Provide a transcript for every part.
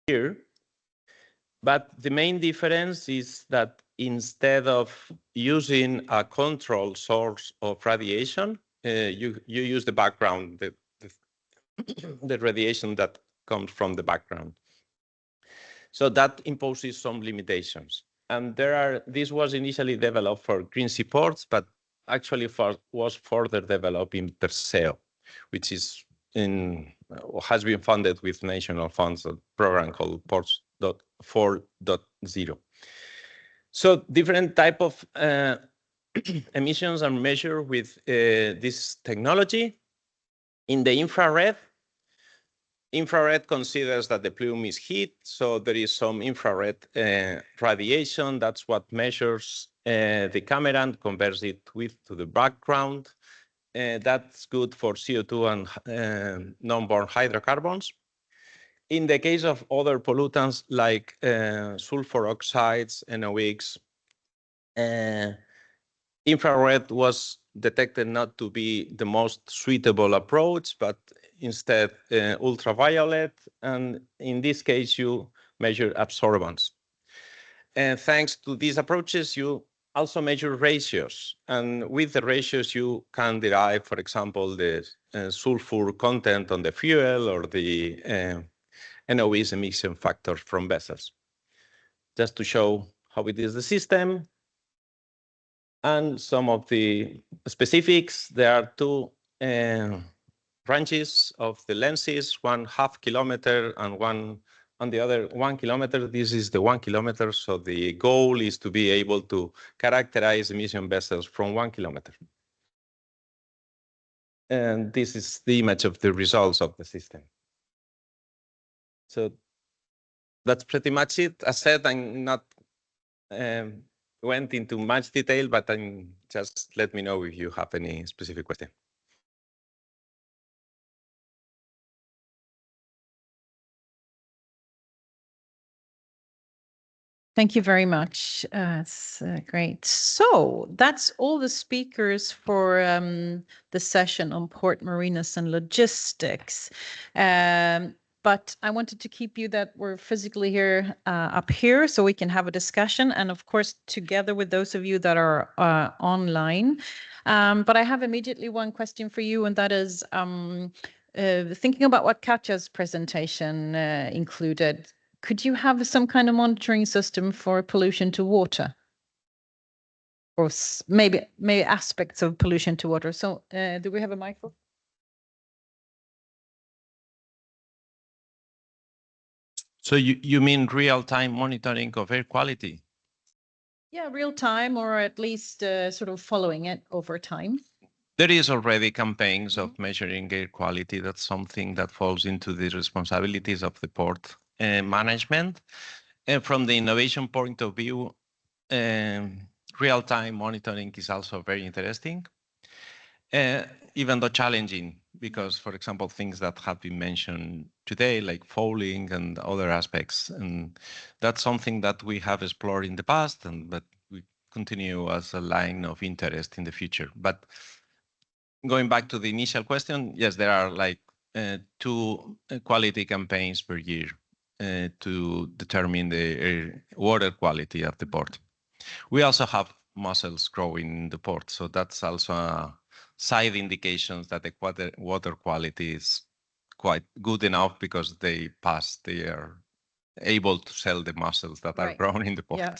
here. But the main difference is that instead of using a control source of radiation, you use the background, the radiation that comes from the background. So that imposes some limitations. And this was initially developed for green seaports, but actually was further developed in Perseo, which is has been funded with national funds, a program called Ports 4.0. So different type of emissions are measured with this technology. In the infrared considers that the plume is heat, so there is some infrared radiation. That's what measures the camera and converts it to the background. That's good for CO2 and non-borne hydrocarbons. In the case of other pollutants like sulfur oxides, NOx, infrared was detected not to be the most suitable approach, but instead ultraviolet. And in this case, you measure absorbance. And thanks to these approaches, you also measure ratios. And with the ratios, you can derive, for example, the sulfur content on the fuel or the NOx emission factors from vessels. Just to show how it is the system. And some of the specifics, there are two branches of the lenses, 1/2 kilometer and one on the other 1 kilometer. This is the 1 kilometer. So the goal is to be able to characterize emission vessels from 1 kilometer. And this is the image of the results of the system. So that's pretty much it. As said, I'm not went into much detail, but just let me know if you have any specific question. Thank you very much. It's great. So that's all the speakers for the session on port, marinas, and logistics. But I wanted to keep you that we're physically here up here so we can have a discussion. And of course, together with those of you that are online. But I have immediately one question for you, and that is thinking about what Katja's presentation included. Could you have some kind of monitoring system for pollution to water? Or maybe aspects of pollution to water. So do we have a microphone? So you mean real-time monitoring of air quality? Yeah, real time, or at least sort of following it over time. There is already campaigns of measuring air quality. That's something that falls into the responsibilities of the port management. And from the innovation point of view, real-time monitoring is also very interesting, even though challenging, because, for example, things that have been mentioned today, like fouling and other aspects, and that's something that we have explored in the past, but we continue as a line of interest in the future. But going back to the initial question, yes, there are like 2 quality campaigns per year to determine the water quality at the port. We also have mussels growing in the port, so that's also a side indications that the water quality is quite good enough because they are able to sell the mussels that are grown in the port. Yeah.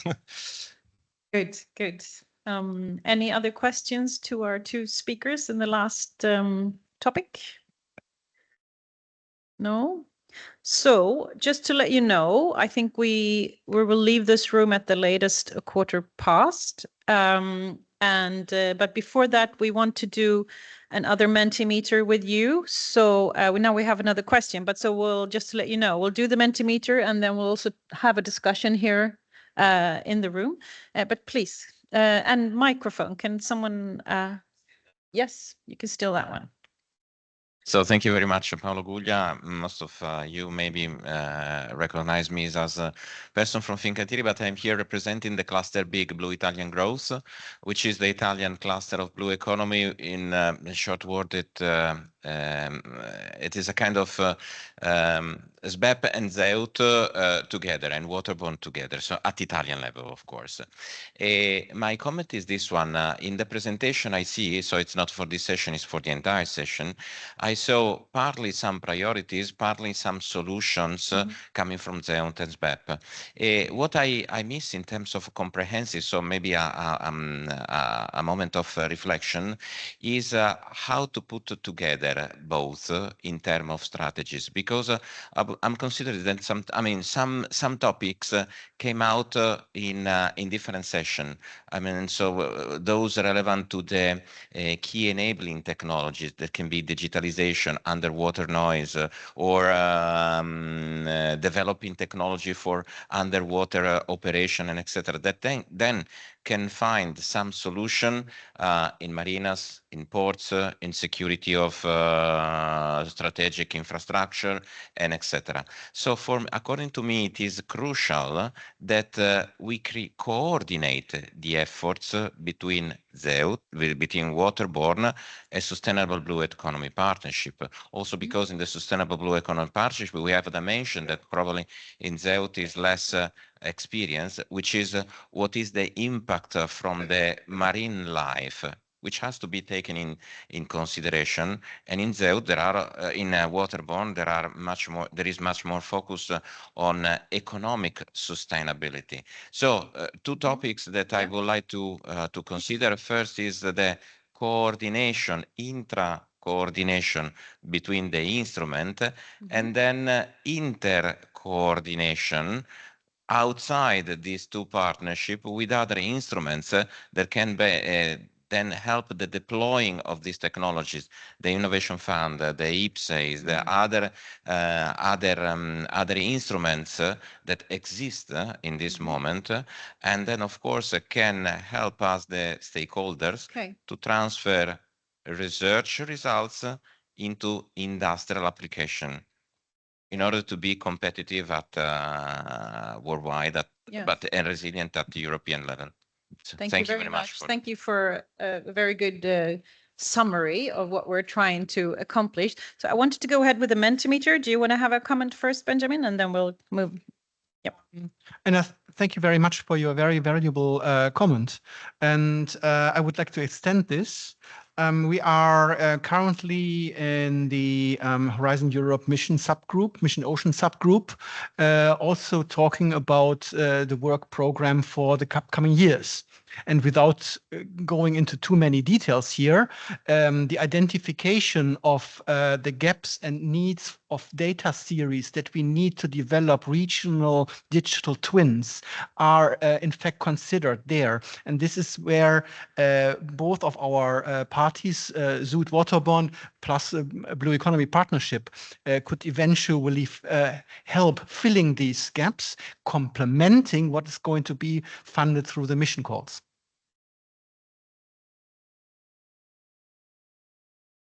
Good. Any other questions to our 2 speakers in the last topic? No? So just to let you know, I think we will leave this room at the latest 1:15. But before that, we want to do another Mentimeter with you. So now we have another question, but so we'll just to let you know, we'll do the Mentimeter and then we'll also have a discussion here in the room. But please, and microphone, can someone, yes, you can steal that one. So thank you very much, Paolo Guglia. Most of you maybe recognize me as a person from Fincantieri, but I'm here representing the cluster Big Blue Italian Growth, which is the Italian cluster of blue economy. In short word, it is a kind of SBEP and ZEUT together and Waterborne together, so at Italian level, of course. My comment is this one. In the presentation I see, so it's not for this session, it's for the entire session, I saw partly some priorities, partly some solutions coming from ZEUT and SBEP. What I miss in terms of comprehensive, so maybe a moment of reflection, is how to put together both in terms of strategies, because I'm considering that some topics came out in different sessions. I mean, so those relevant to the key enabling technologies that can be digitalization, underwater noise, or developing technology for underwater operation and etc. That then can find some solution in marinas, in ports, in security of strategic infrastructure, and etc. So according to me, it is crucial that we coordinate the efforts between ZEUT, between Waterborne and Sustainable Blue Economy Partnership. Also because in the Sustainable Blue Economy Partnership, we have a dimension that probably in ZEUT is less experience, which is what is the impact from the marine life, which has to be taken in consideration. And in ZEUT, there are in Waterborne, there is much more focus on economic sustainability. So two topics that I would like to consider. First is the coordination, intra-coordination between the instrument, and then inter-coordination outside these two partnerships with other instruments that can be then help the deploying of these technologies, the Innovation Fund, the IPSES, the other instruments that exist in this moment, and then of course can help us, the stakeholders, to transfer research results into industrial application in order to be competitive at worldwide, but and resilient at the European level. So thank you very much. Thank you for a very good summary of what we're trying to accomplish. So I wanted to go ahead with the Mentimeter. Do you want to have a comment first, Benjamin, and then we'll move? Yep. And thank you very much for your very valuable comment. And I would like to extend this. We are currently in the Horizon Europe Mission Ocean subgroup, also talking about the work program for the upcoming years. And without going into too many details here, the identification of the gaps and needs of data series that we need to develop regional digital twins are in fact considered there. And this is where both of our parties, ZEUT Waterborne plus Blue Economy Partnership, could eventually help filling these gaps, complementing what is going to be funded through the mission calls.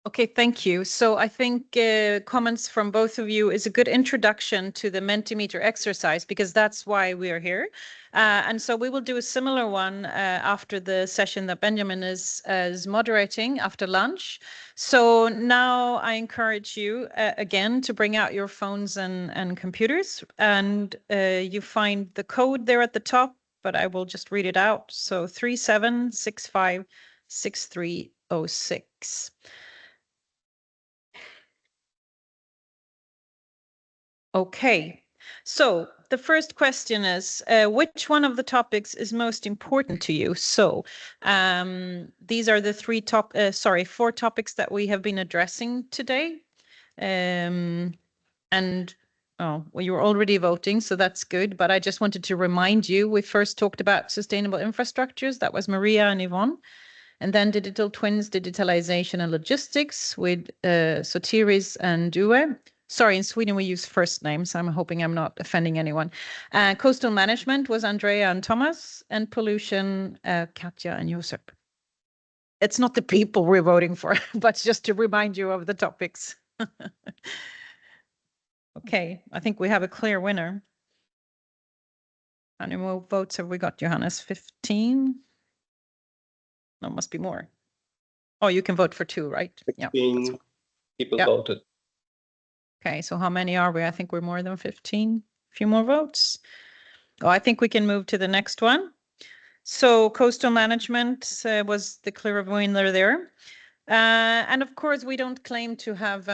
Okay, thank you. So I think comments from both of you is a good introduction to the Mentimeter exercise, because that's why we are here. And so we will do a similar one after the session that Benjamin is moderating after lunch. So now I encourage you again to bring out your phones and computers, and you find the code there at the top, but I will just read it out. So 37656306. Okay, so the first question is, which one of the topics is most important to you? So these are the four topics that we have been addressing today. And well, you're already voting, so that's good. But I just wanted to remind you, we first talked about sustainable infrastructures. That was Maria and Yvonne. And then digital twins, digitalization and logistics with Sotiris and Due. Sorry, in Sweden we use first names. I'm hoping I'm not offending anyone. Coastal management was Andrea and Thomas, and pollution, Katja and Josep. It's not the people we're voting for, but just to remind you of the topics. Okay, I think we have a clear winner. How many more votes have we got, Johannes? 15? No, must be more. Oh, you can vote for 2, right? 16 people voted. Okay, so how many are we? I think we're more than 15. A few more votes. Oh, I think we can move to the next one. So coastal management was the clear winner there. And of course, we don't claim to have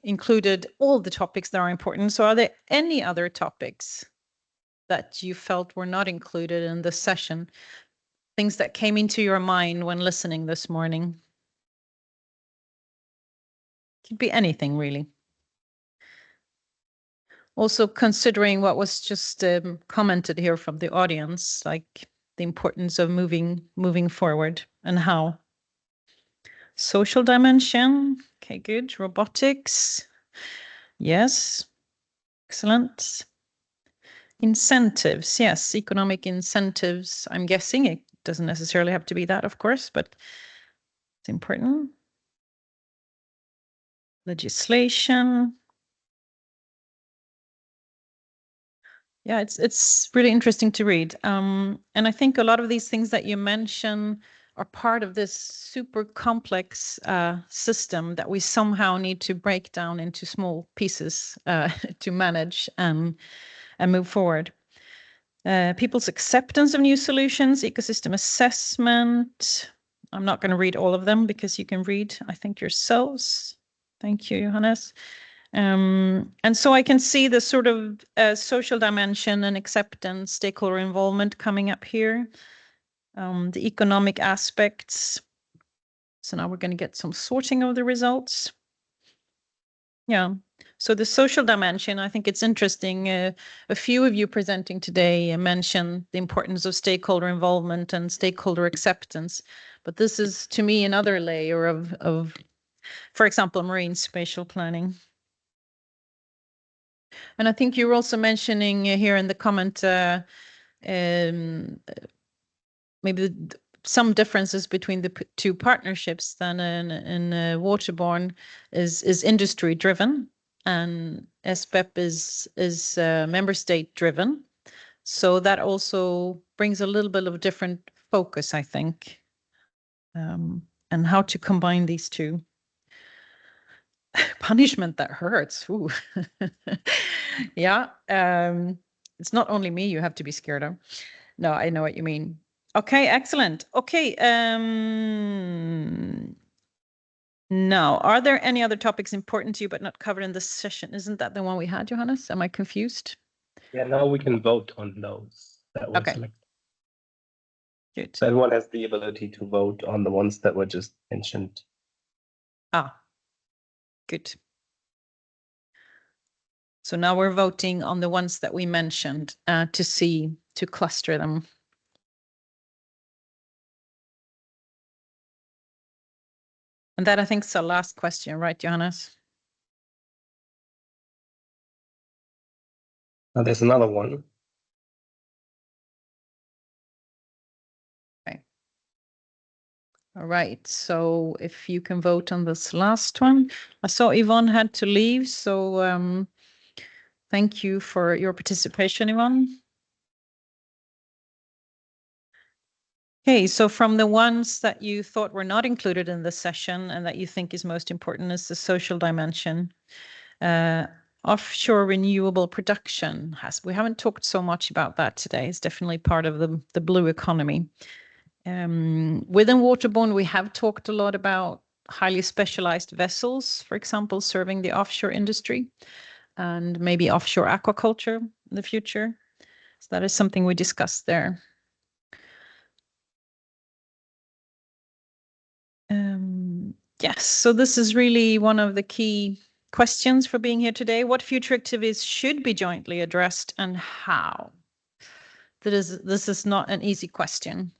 included all the topics that are important. So are there any other topics that you felt were not included in this session? Things that came into your mind when listening this morning? Could be anything, really. Also considering what was just commented here from the audience, like the importance of moving forward and how. Social dimension, okay, good. Robotics, yes, excellent. Incentives, yes, economic incentives. I'm guessing it doesn't necessarily have to be that, of course, but it's important. Legislation. Yeah, it's really interesting to read. And I think a lot of these things that you mention are part of this super complex system that we somehow need to break down into small pieces to manage and move forward. People's acceptance of new solutions, ecosystem assessment. I'm not going to read all of them because you can read, I think, yourselves. Thank you, Johannes. And so I can see the sort of social dimension and acceptance, stakeholder involvement coming up here. The economic aspects. So now we're going to get some sorting of the results. Yeah. So the social dimension, I think it's interesting. A few of you presenting today mentioned the importance of stakeholder involvement and stakeholder acceptance. But this is, to me, another layer of, for example, marine spatial planning. And I think you were also mentioning here in the comment maybe some differences between the two partnerships. Then in Waterborne is industry driven, and SPEP is member state driven. So that also brings a little bit of different focus, I think, and how to combine these two. Punishment that hurts. Ooh. Yeah. It's not only me you have to be scared of. No, I know what you mean. Okay, excellent. Okay. Now, are there any other topics important to you but not covered in this session? Isn't that the one we had, Johannes? Am I confused? Yeah, now we can vote on those that were Okay. selected. Good. So everyone has the ability to vote on the ones that were just mentioned. Ah, good. So now we're voting on the ones that we mentioned to cluster them. And that, I think, is the last question, right, Johannes? Now there's another one. Okay. All right. So if you can vote on this last one. I saw Yvonne had to leave, so thank you for your participation, Yvonne. Okay, so from the ones that you thought were not included in the session and that you think is most important is the social dimension. Offshore renewable production we haven't talked so much about that today. It's definitely part of the blue economy. Within Waterborne, we have talked a lot about highly specialized vessels, for example, serving the offshore industry and maybe offshore aquaculture in the future. So that is something we discussed there. Yes, so this is really one of the key questions for being here today. What future activities should be jointly addressed and how? This is not an easy question.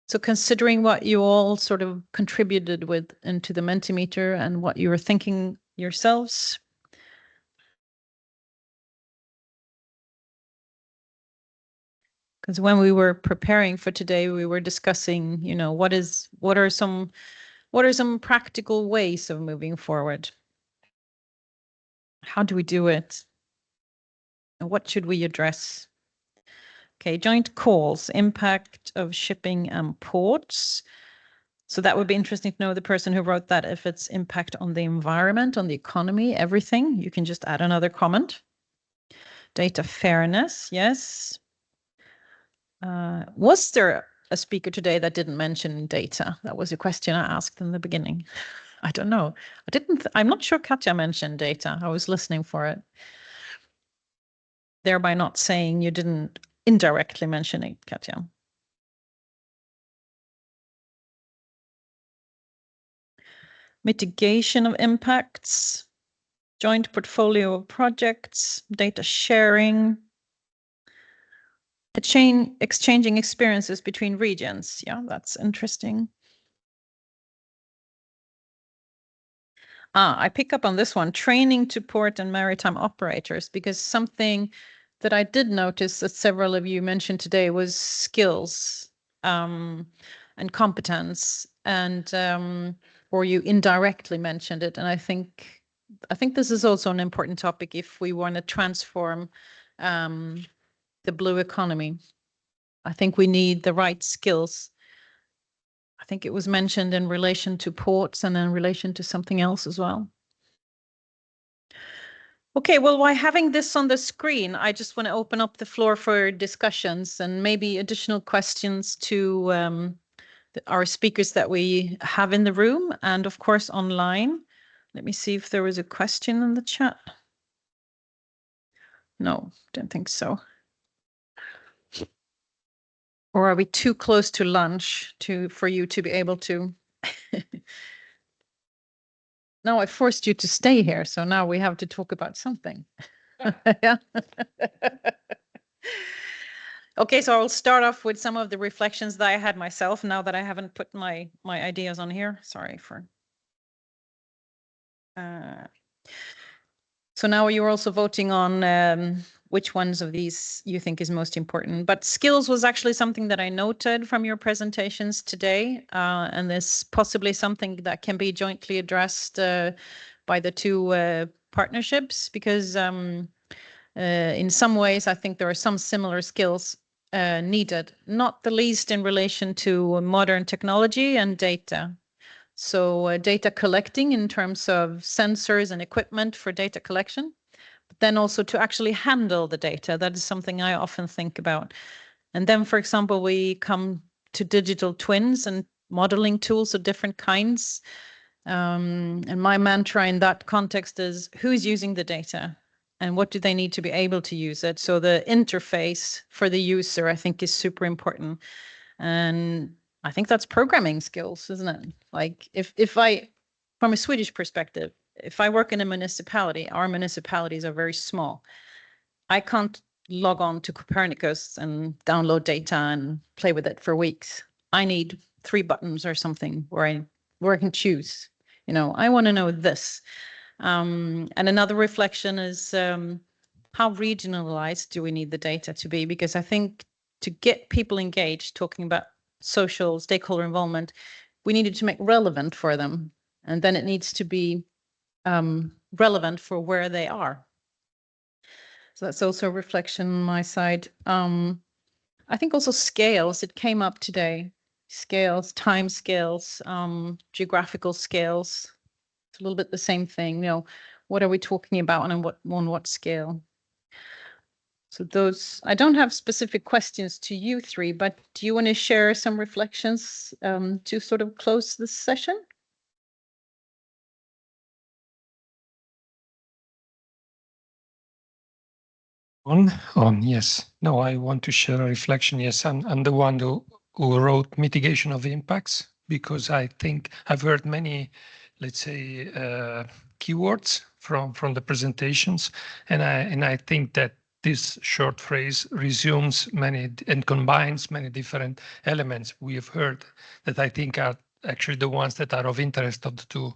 So considering what you all sort of contributed with into the Mentimeter and what you were thinking yourselves. Because when we were preparing for today, we were discussing, you know, what are some practical ways of moving forward? How do we do it? And what should we address? Okay, joint calls, impact of shipping and ports. So that would be interesting to know, the person who wrote that, if it's impact on the environment, on the economy, everything. You can just add another comment. Data fairness, yes. Was there a speaker today that didn't mention data? That was a question I asked in the beginning. I don't know. I'm not sure Katja mentioned data. I was listening for it. Thereby not saying you didn't indirectly mention it, Katja. Mitigation of impacts, joint portfolio of projects, data sharing, exchanging experiences between regions. Yeah, that's interesting. I pick up on this one, training to port and maritime operators, because something that I did notice that several of you mentioned today was skills and competence, and or you indirectly mentioned it. And I think this is also an important topic if we want to transform the blue economy. I think we need the right skills. I think it was mentioned in relation to ports and in relation to something else as well. Okay, well, while having this on the screen, I just want to open up the floor for discussions and maybe additional questions to our speakers that we have in the room and, of course, online. Let me see if there was a question in the chat. No, don't think so. Or are we too close to lunch for you to be able to? No, I forced you to stay here, so now we have to talk about something. Yeah. Okay, so I'll start off with some of the reflections that I had myself now that I haven't put my ideas on here. Sorry for. So now you're also voting on which ones of these you think is most important. But skills was actually something that I noted from your presentations today, and this possibly something that can be jointly addressed by the two partnerships, because in some ways I think there are some similar skills needed, not the least in relation to modern technology and data. So data collecting in terms of sensors and equipment for data collection, but then also to actually handle the data. That is something I often think about. And then, for example, we come to digital twins and modeling tools of different kinds. And my mantra in that context is, who is using the data? And what do they need to be able to use it? So the interface for the user, I think, is super important. And I think that's programming skills, isn't it? Like if I, from a Swedish perspective, if I work in a municipality, our municipalities are very small. I can't log on to Copernicus and download data and play with it for weeks. I need 3 buttons or something where I can choose. You know, I want to know this. And another reflection is how regionalized do we need the data to be? Because I think to get people engaged, talking about social stakeholder involvement, we needed to make relevant for them. And then it needs to be relevant for where they are. So that's also a reflection on my side. I think also scales, it came up today. Scales, time scales, geographical scales. It's a little bit the same thing. You know, what are we talking about and on what scale? So those, I don't have specific questions to you three, but do you want to share some reflections to sort of close this session? Yes. No, I want to share a reflection. Yes, I'm the one who wrote mitigation of impacts, because I think I've heard many, let's say, keywords from the presentations, and I think that this short phrase resumes many and combines many different elements we have heard that I think are actually the ones that are of interest of the two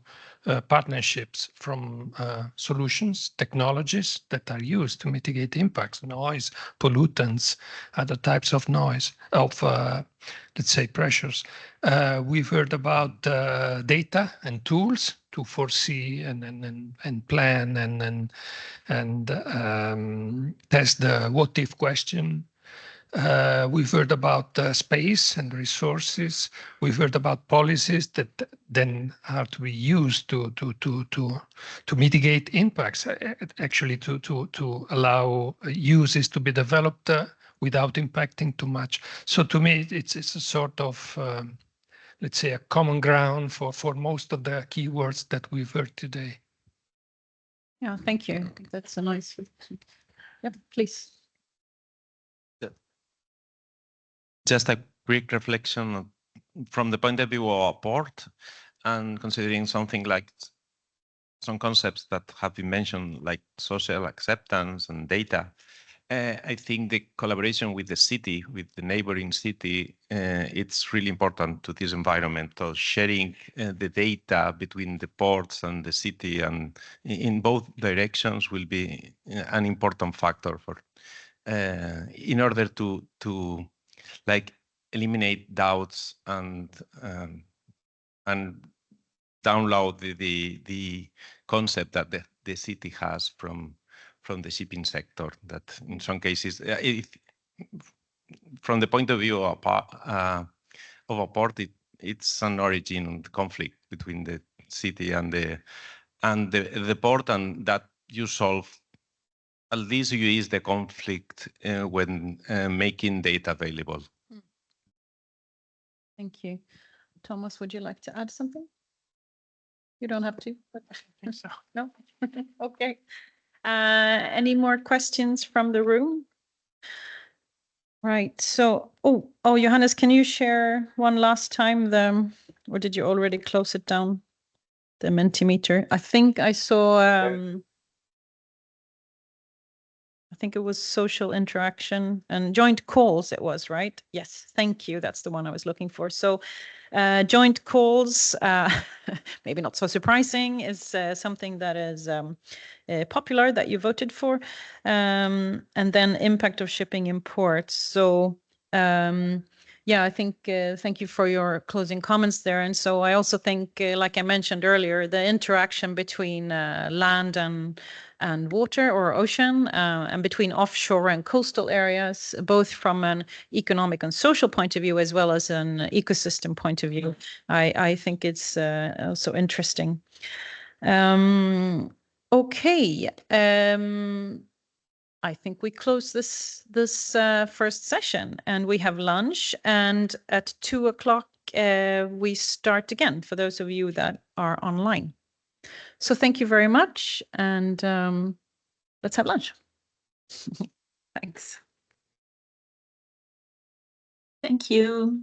partnerships, from solutions, technologies that are used to mitigate impacts, noise, pollutants, other types of noise, of let's say pressures. We've heard about data and tools to foresee and plan and test the what if question. We've heard about space and resources. We've heard about policies that then are to be used to mitigate impacts, actually to allow uses to be developed without impacting too much. So to me, it's a sort of let's say a common ground for most of the keywords that we've heard today. Yeah, thank you. That's a nice. Yep, please. Just a quick reflection from the point of view of a port, and considering something like some concepts that have been mentioned, like social acceptance and data. I think the collaboration with the city, with the neighboring city, it's really important to this environment. So sharing the data between the ports and the city, and in both directions, will be an important factor for in order to like eliminate doubts and download the concept that the city has from the shipping sector. That in some cases, from the point of view of a port, it's an origin conflict between the city and the port, and that you solve. At least you ease the conflict when making data available. Thank you. Thomas, would you like to add something? You don't have to. But no? Okay. Any more questions from the room? Right. So, oh, Johannes, can you share one last time or did you already close it down? The Mentimeter. I think I saw, I think it was social interaction and joint calls it was, right? Yes, thank you. That's the one I was looking for. So joint calls, maybe not so surprising, is something that is popular that you voted for. And then impact of shipping imports. So yeah, I think thank you for your closing comments there. And so I also think, like I mentioned earlier, the interaction between land and water or ocean, and between offshore and coastal areas, both from an economic and social point of view, as well as an ecosystem point of view. I think it's also interesting. Okay. I think we close this first session, and we have lunch, and at 2:00 we start again for those of you that are online. So thank you very much, and let's have lunch. Thanks. Thank you.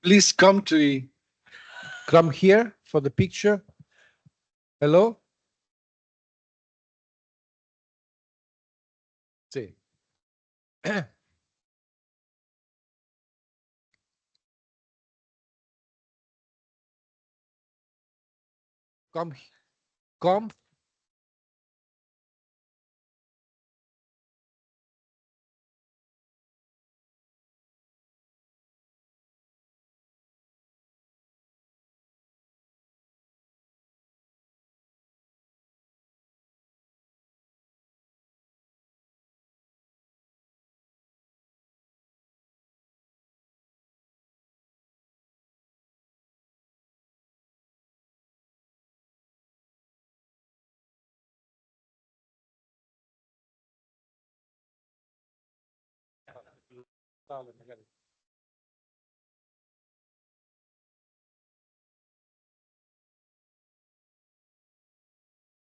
Please come here for the picture. Hello? Sì. Come, come.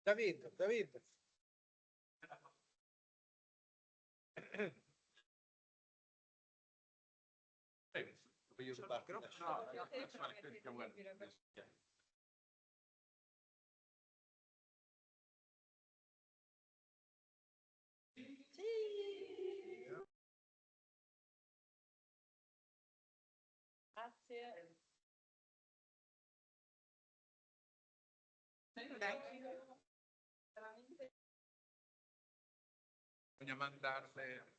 David, David. Voglio mandarle.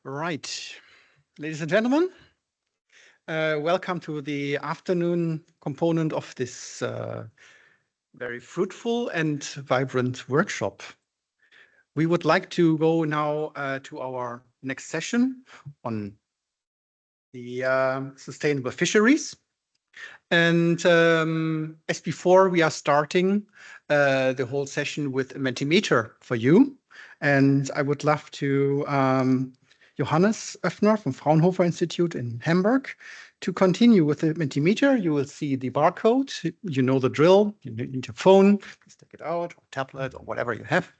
Right, ladies and gentlemen, welcome to the afternoon component of this very fruitful and vibrant workshop. We would like to go now to our next session on the sustainable fisheries. And as before, we are starting the whole session with a Mentimeter for you. And I would love to Johannes Öffner from Fraunhofer Institute in Hamburg to continue with the Mentimeter. You will see the barcode. You know the drill. You need your phone. Please take it out, or tablet, or whatever you have.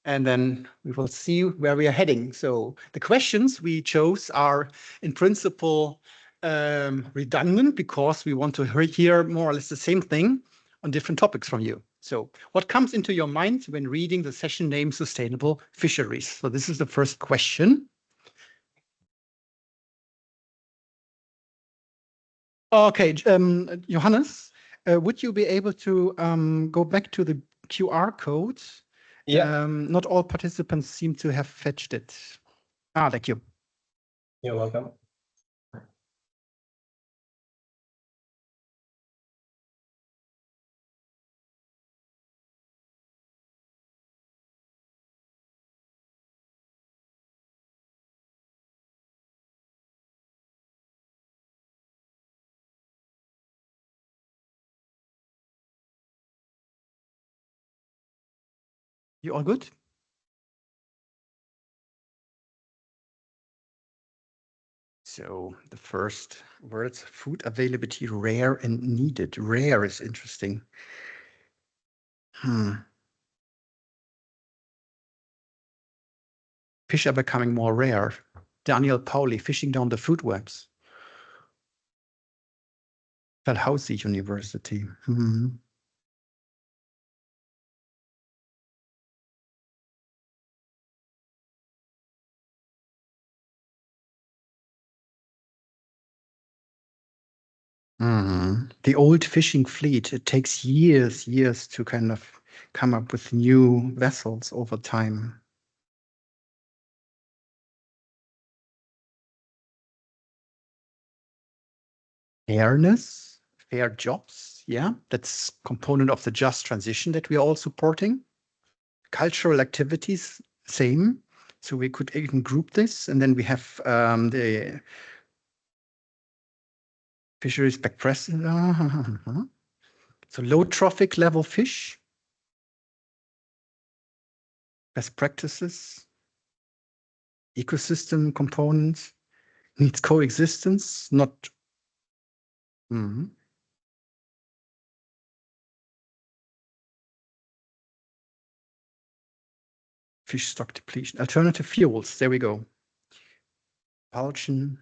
And then we will see where we are heading. So the questions we chose are in principle redundant because we want to hear more or less the same thing on different topics from you. So what comes into your mind when reading the session name Sustainable Fisheries? So this is the first question. Okay, Johannes, would you be able to go back to the QR code? Yeah. Not all participants seem to have fetched it. Thank you. You're welcome. You all good? So the first words, food availability, rare and needed. Rare is interesting. Fish are becoming more rare. Daniel Pauli, fishing down the food webs. Dalhousie University. The old fishing fleet, it takes years to kind of come up with new vessels over time. Fairness, fair jobs, yeah, that's component of the just transition that we are all supporting. Cultural activities, same. So we could even group this, and then we have the fisheries back press. So low trophic level fish, best practices, ecosystem components, needs coexistence, not. Fish stock depletion, alternative fuels. There we go. Propulsion.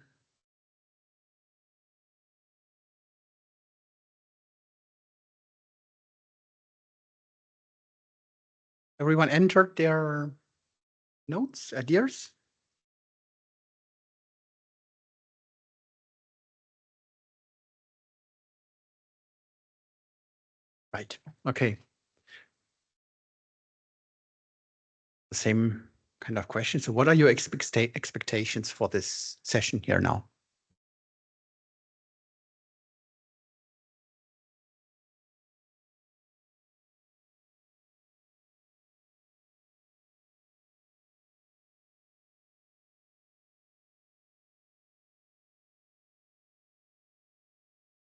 Everyone entered their notes, ideas? Right. Okay. The same kind of question. So what are your expectations for this session here now?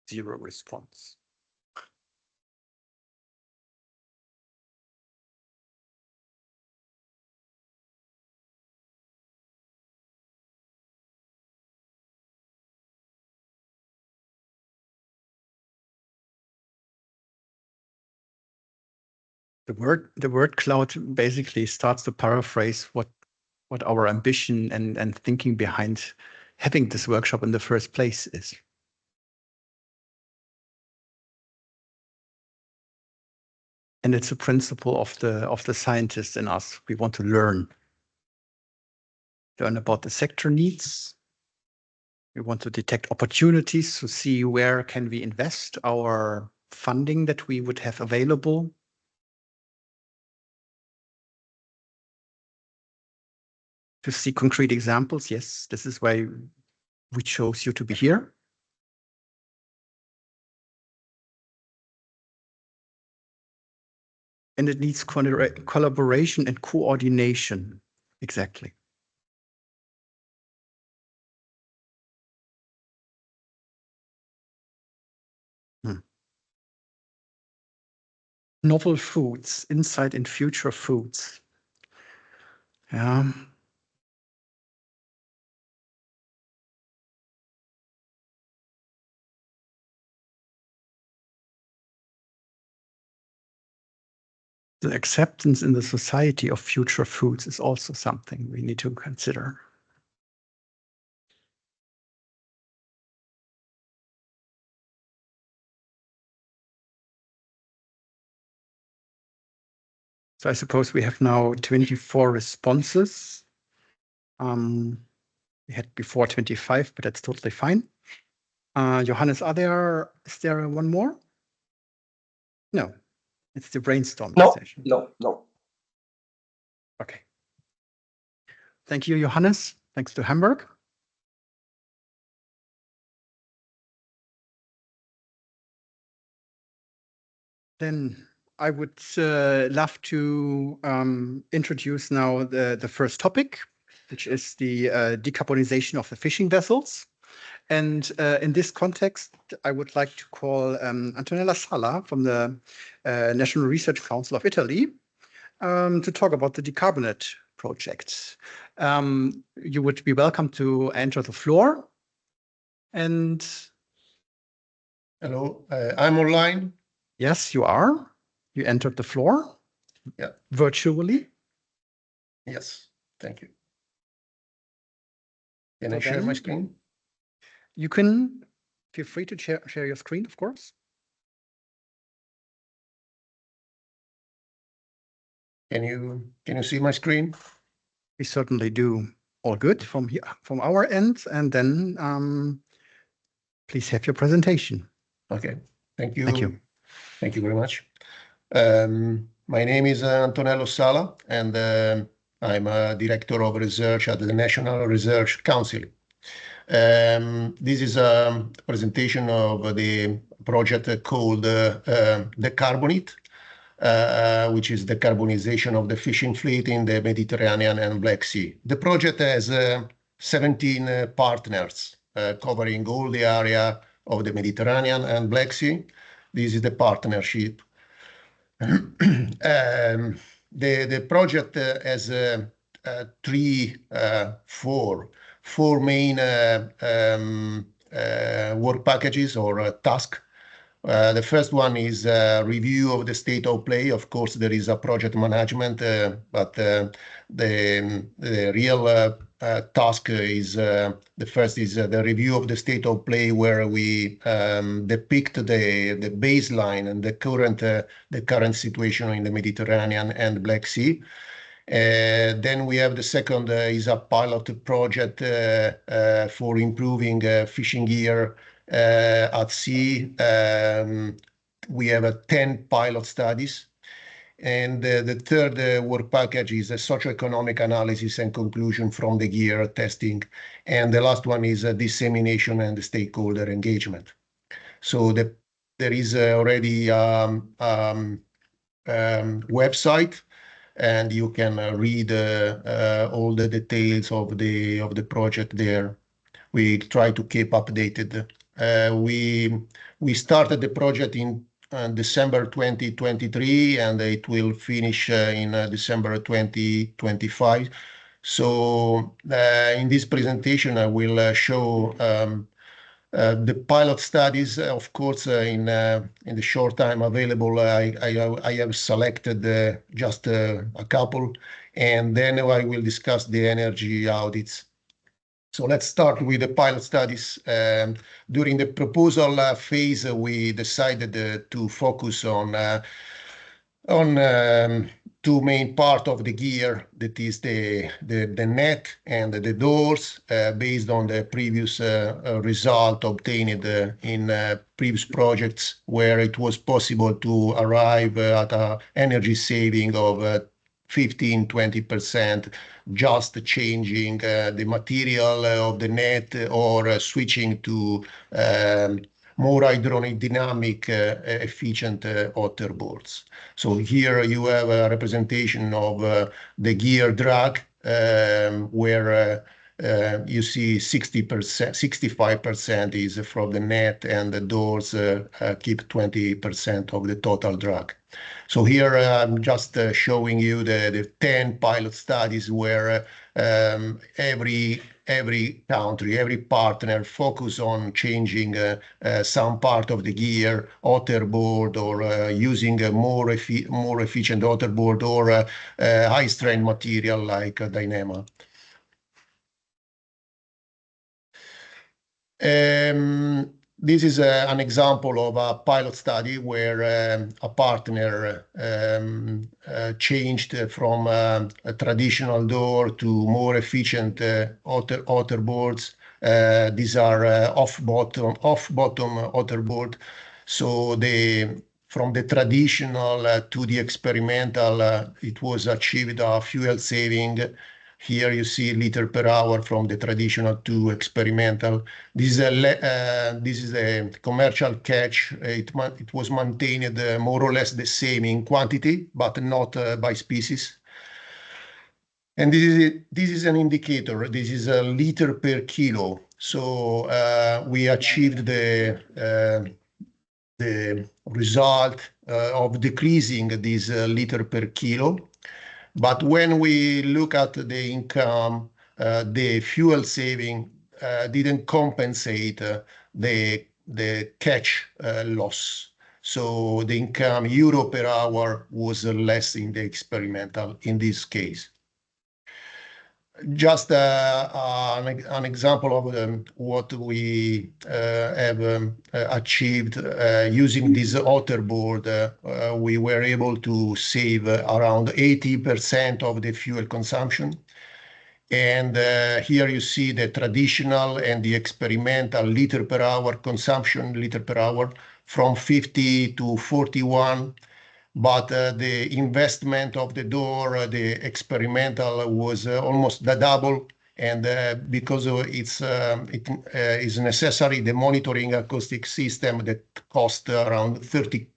Zero response. The word cloud basically starts to paraphrase what our ambition and thinking behind having this workshop in the first place is. And it's a principle of the scientists in us. We want to learn about the sector needs. We want to detect opportunities to see where can we invest our funding that we would have available. to see concrete examples, yes, this is why we chose you to be here. And it needs collaboration and coordination. Exactly. Novel foods, insight in future foods. Yeah. The acceptance in the society of future foods is also something we need to consider. So I suppose we have now 24 responses. We had before 25, but that's totally fine. Johannes, is there one more? No, it's the brainstorming session. No. Okay. Thank you, Johannes. Thanks to Hamburg. Then I would love to introduce now the first topic, which is the decarbonization of the fishing vessels. And in this context, I would like to call Antonella Sala from the National Research Council of Italy to talk about the decarbonate projects. You would be welcome to enter the floor. And hello, I'm online. Yes, you are. You entered the floor. Yeah. Virtually. Yes, thank you. Can I share my screen? You can feel free to share your screen, of course. Can you see my screen? We certainly do. All good from here, from our end, and then please have your presentation. Okay, thank you. Thank you. Thank you very much. My name is Antonello Sala, and I'm a director of research at the National Research Council. This is a presentation of the project called Decarbonate, which is the carbonization of the fishing fleet in the Mediterranean and Black Sea. The project has 17 partners covering all the area of the Mediterranean and Black Sea. This is the partnership. The project has four main work packages or tasks. The first one is a review of the state of play. Of course, there is a project management, but the real task is the first is the review of the state of play, where we depict the baseline and the current situation in the Mediterranean and Black Sea. Then we have the second is a pilot project for improving fishing gear at sea. We have 10 pilot studies. And the third work package is a socioeconomic analysis and conclusion from the gear testing. And the last one is dissemination and stakeholder engagement. So there is already website, and you can read all the details of the project there. We try to keep updated. We started the project in December 2023, and it will finish in December 2025. So in this presentation, I will show the pilot studies. Of course, in the short time available, I have selected just a couple, and then I will discuss the energy audits. So let's start with the pilot studies. During the proposal phase, we decided to focus on two main parts of the gear, that is the net and the doors, based on the previous result obtained in previous projects, where it was possible to arrive at an energy saving of 15-20%, just changing the material of the net or switching to more hydrodynamic efficient waterboards. So here you have a representation of the gear drag where you see 60%, 65% is from the net, and the doors keep 20% of the total drag. So here I'm just showing you the 10 pilot studies where every country, every partner focus on changing some part of the gear, waterboard, or using a more efficient waterboard, or high strength material like Dyneema. This is an example of a pilot study where a partner changed from a traditional door to more efficient waterboards. These are off-bottom waterboard. So from the traditional to the experimental, it was achieved a fuel saving. Here you see liter per hour from the traditional to experimental. This is a commercial catch. It was maintained more or less the same in quantity, but not by species. And this is an indicator. This is a liter per kilo. So we achieved the result of decreasing this liter per kilo. But when we look at the income, the fuel saving didn't compensate the catch loss. So the income euro per hour was less in the experimental in this case. Just an example of what we have achieved using this waterboard. We were able to save around 80% of the fuel consumption. And here you see the traditional and the experimental liter per hour consumption, liter per hour, from 50 to 41. But the investment of the door, the experimental, was almost the double. And because it is necessary, the monitoring acoustic system that cost around 30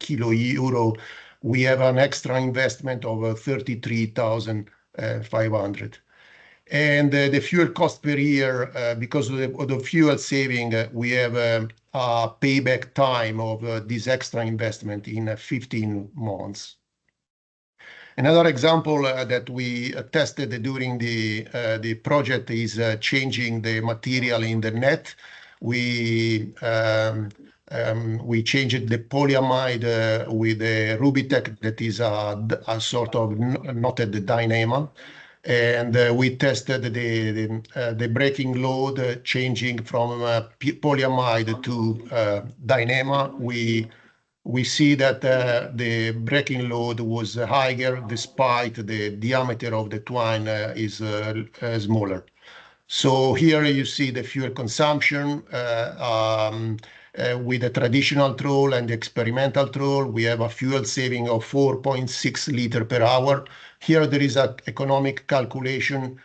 euro, we have an extra investment of 33,500. And the fuel cost per year, because of the fuel saving, we have a payback time of this extra investment in 15 months. Another example that we tested during the project is changing the material in the net. We changed the polyamide with the Rubitech, that is a sort of knotted Dyneema. And we tested the braking load changing from polyamide to Dyneema. We see that the braking load was higher despite the diameter of the twine is smaller. So here you see the fuel consumption with the traditional troll and the experimental troll. We have a fuel saving of 4.6 liter per hour. Here there is an economic calculation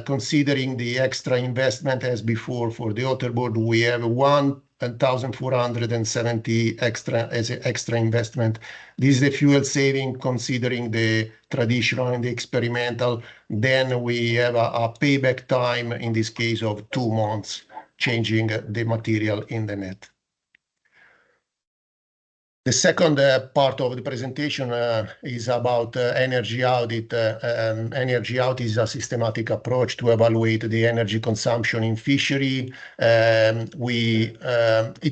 considering the extra investment as before for the waterboard. We have 1,470 extra investment. This is the fuel saving considering the traditional and the experimental. Then we have a payback time in this case of 2 months changing the material in the net. The second part of the presentation is about energy audit. Energy audit is a systematic approach to evaluate the energy consumption in fishery. It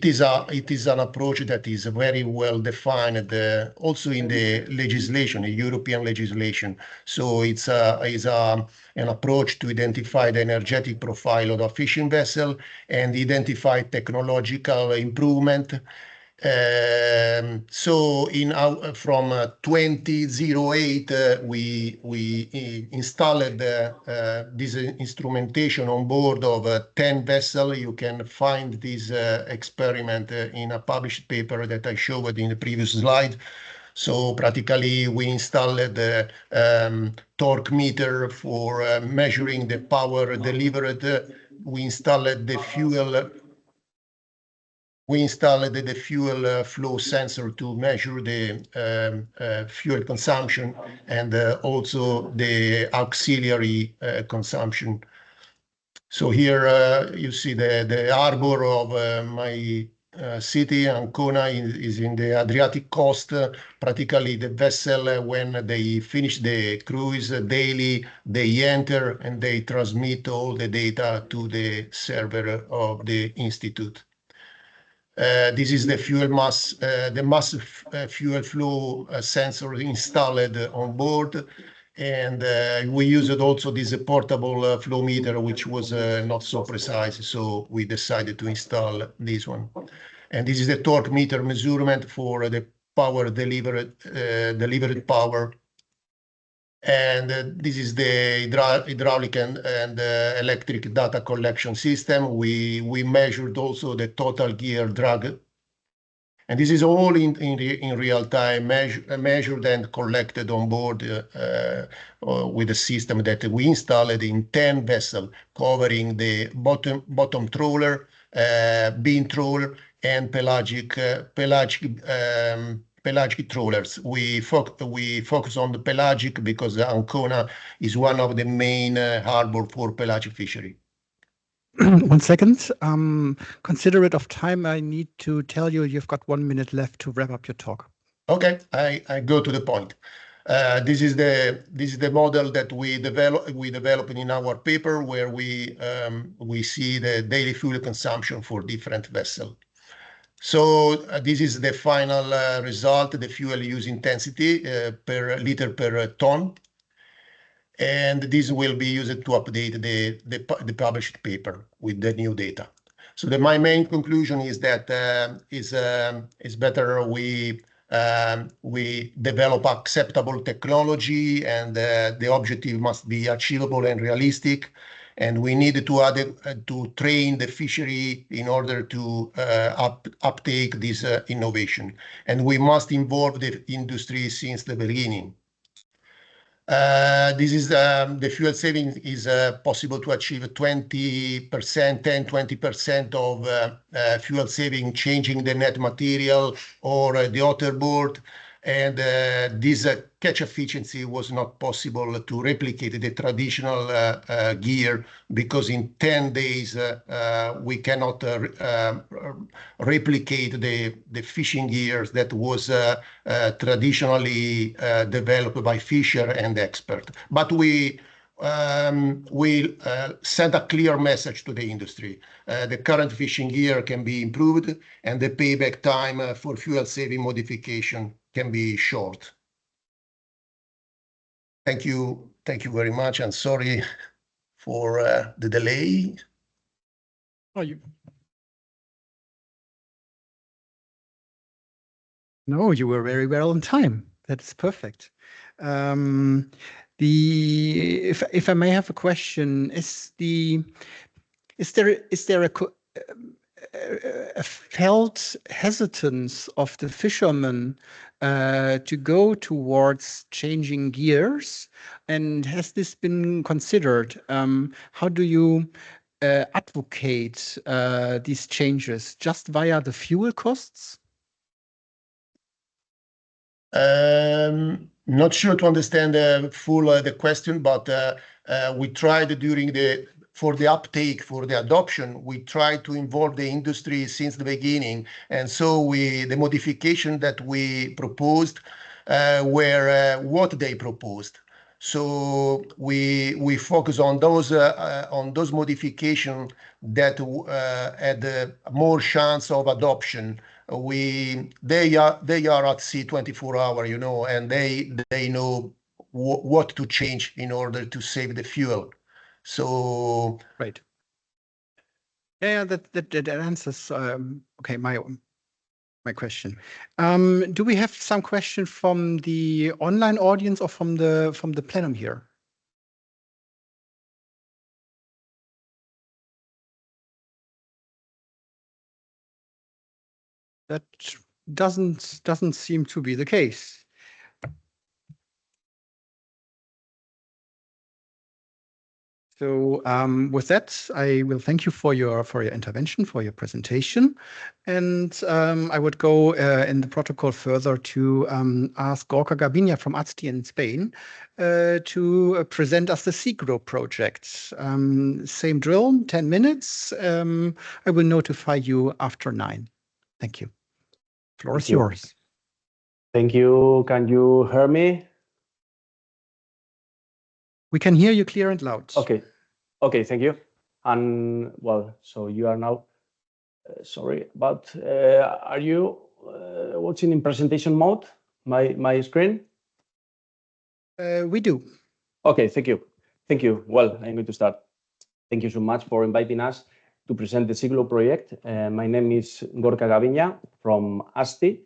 is an approach that is very well defined also in the legislation, the European legislation. So it's an approach to identify the energetic profile of a fishing vessel and identify technological improvement. So from 2008, we installed this instrumentation on board of 10 vessels. You can find this experiment in a published paper that I showed in the previous slide. So practically we installed the torque meter for measuring the power delivered. We installed the fuel flow sensor to measure the fuel consumption and also the auxiliary consumption. So here you see the harbor of my city, Ancona, is in the Adriatic coast. Practically the vessel, when they finish the cruise daily, they enter and they transmit all the data to the server of the institute. This is the fuel mass, the massive fuel flow sensor installed on board. And we used also this portable flow meter, which was not so precise. So we decided to install this one. And this is the torque meter measurement for the power delivered power. And this is the hydraulic and electric data collection system. We measured also the total gear drag. And this is all in real time measured and collected on board with a system that we installed in 10 vessels, covering the bottom trawler, beam trawler, and pelagic trawlers. We focus on the pelagic because Ancona is one of the main harbor for pelagic fishery. 1 second. Considerate of time, I need to tell you you've got 1 minute left to wrap up your talk. Okay, I go to the point. This is the model that we developed in our paper, where we see the daily fuel consumption for different vessels. So this is the final result, the fuel use intensity per liter per ton. And this will be used to update the published paper with the new data. So my main conclusion is that it's better we develop acceptable technology, and the objective must be achievable and realistic. And we need to train the fishery in order to uptake this innovation. And we must involve the industry since the beginning. This is the fuel saving is possible to achieve 20%, 10-20% of fuel saving, changing the net material or the outerboard. And this catch efficiency was not possible to replicate the traditional gear, because in 10 days we cannot replicate the fishing gears that was traditionally developed by fisher and expert. But we send a clear message to the industry. The current fishing gear can be improved, and the payback time for fuel saving modification can be short. Thank you very much, and sorry for the delay. Oh, No, you were very well on time. That's perfect. If I may have a question, is there a felt hesitance of the fishermen to go towards changing gears, and has this been considered? How do you advocate these changes? Just via the fuel costs? Not sure to understand the question, but we tried for the uptake, for the adoption, we tried to involve the industry since the beginning. And so the modification that we proposed were what they proposed. So we focus on those modifications that had more chance of adoption. They are at sea 24 hours, and they know what to change in order to save the fuel. So right. Yeah, that answers okay my question. Do we have some question from the online audience or from the plenum here? That doesn't seem to be the case. So with that, I will thank you for your intervention, for your presentation, and I would go in the protocol further to ask Gorka Gavinia from ASTI in Spain to present us the SEGRO project. Same drill, 10 minutes. I will notify you after 9. Thank you. Floor is yours. Thank you. Can you hear me? We can hear you clear and loud. Okay. Okay, thank you. And well, so you are now, sorry, but are you watching in presentation mode, my screen? We do. Okay, thank you. Thank you. Well, I'm going to start. Thank you so much for inviting us to present the SEGRO project. My name is Gorka Gavinia from ASTI,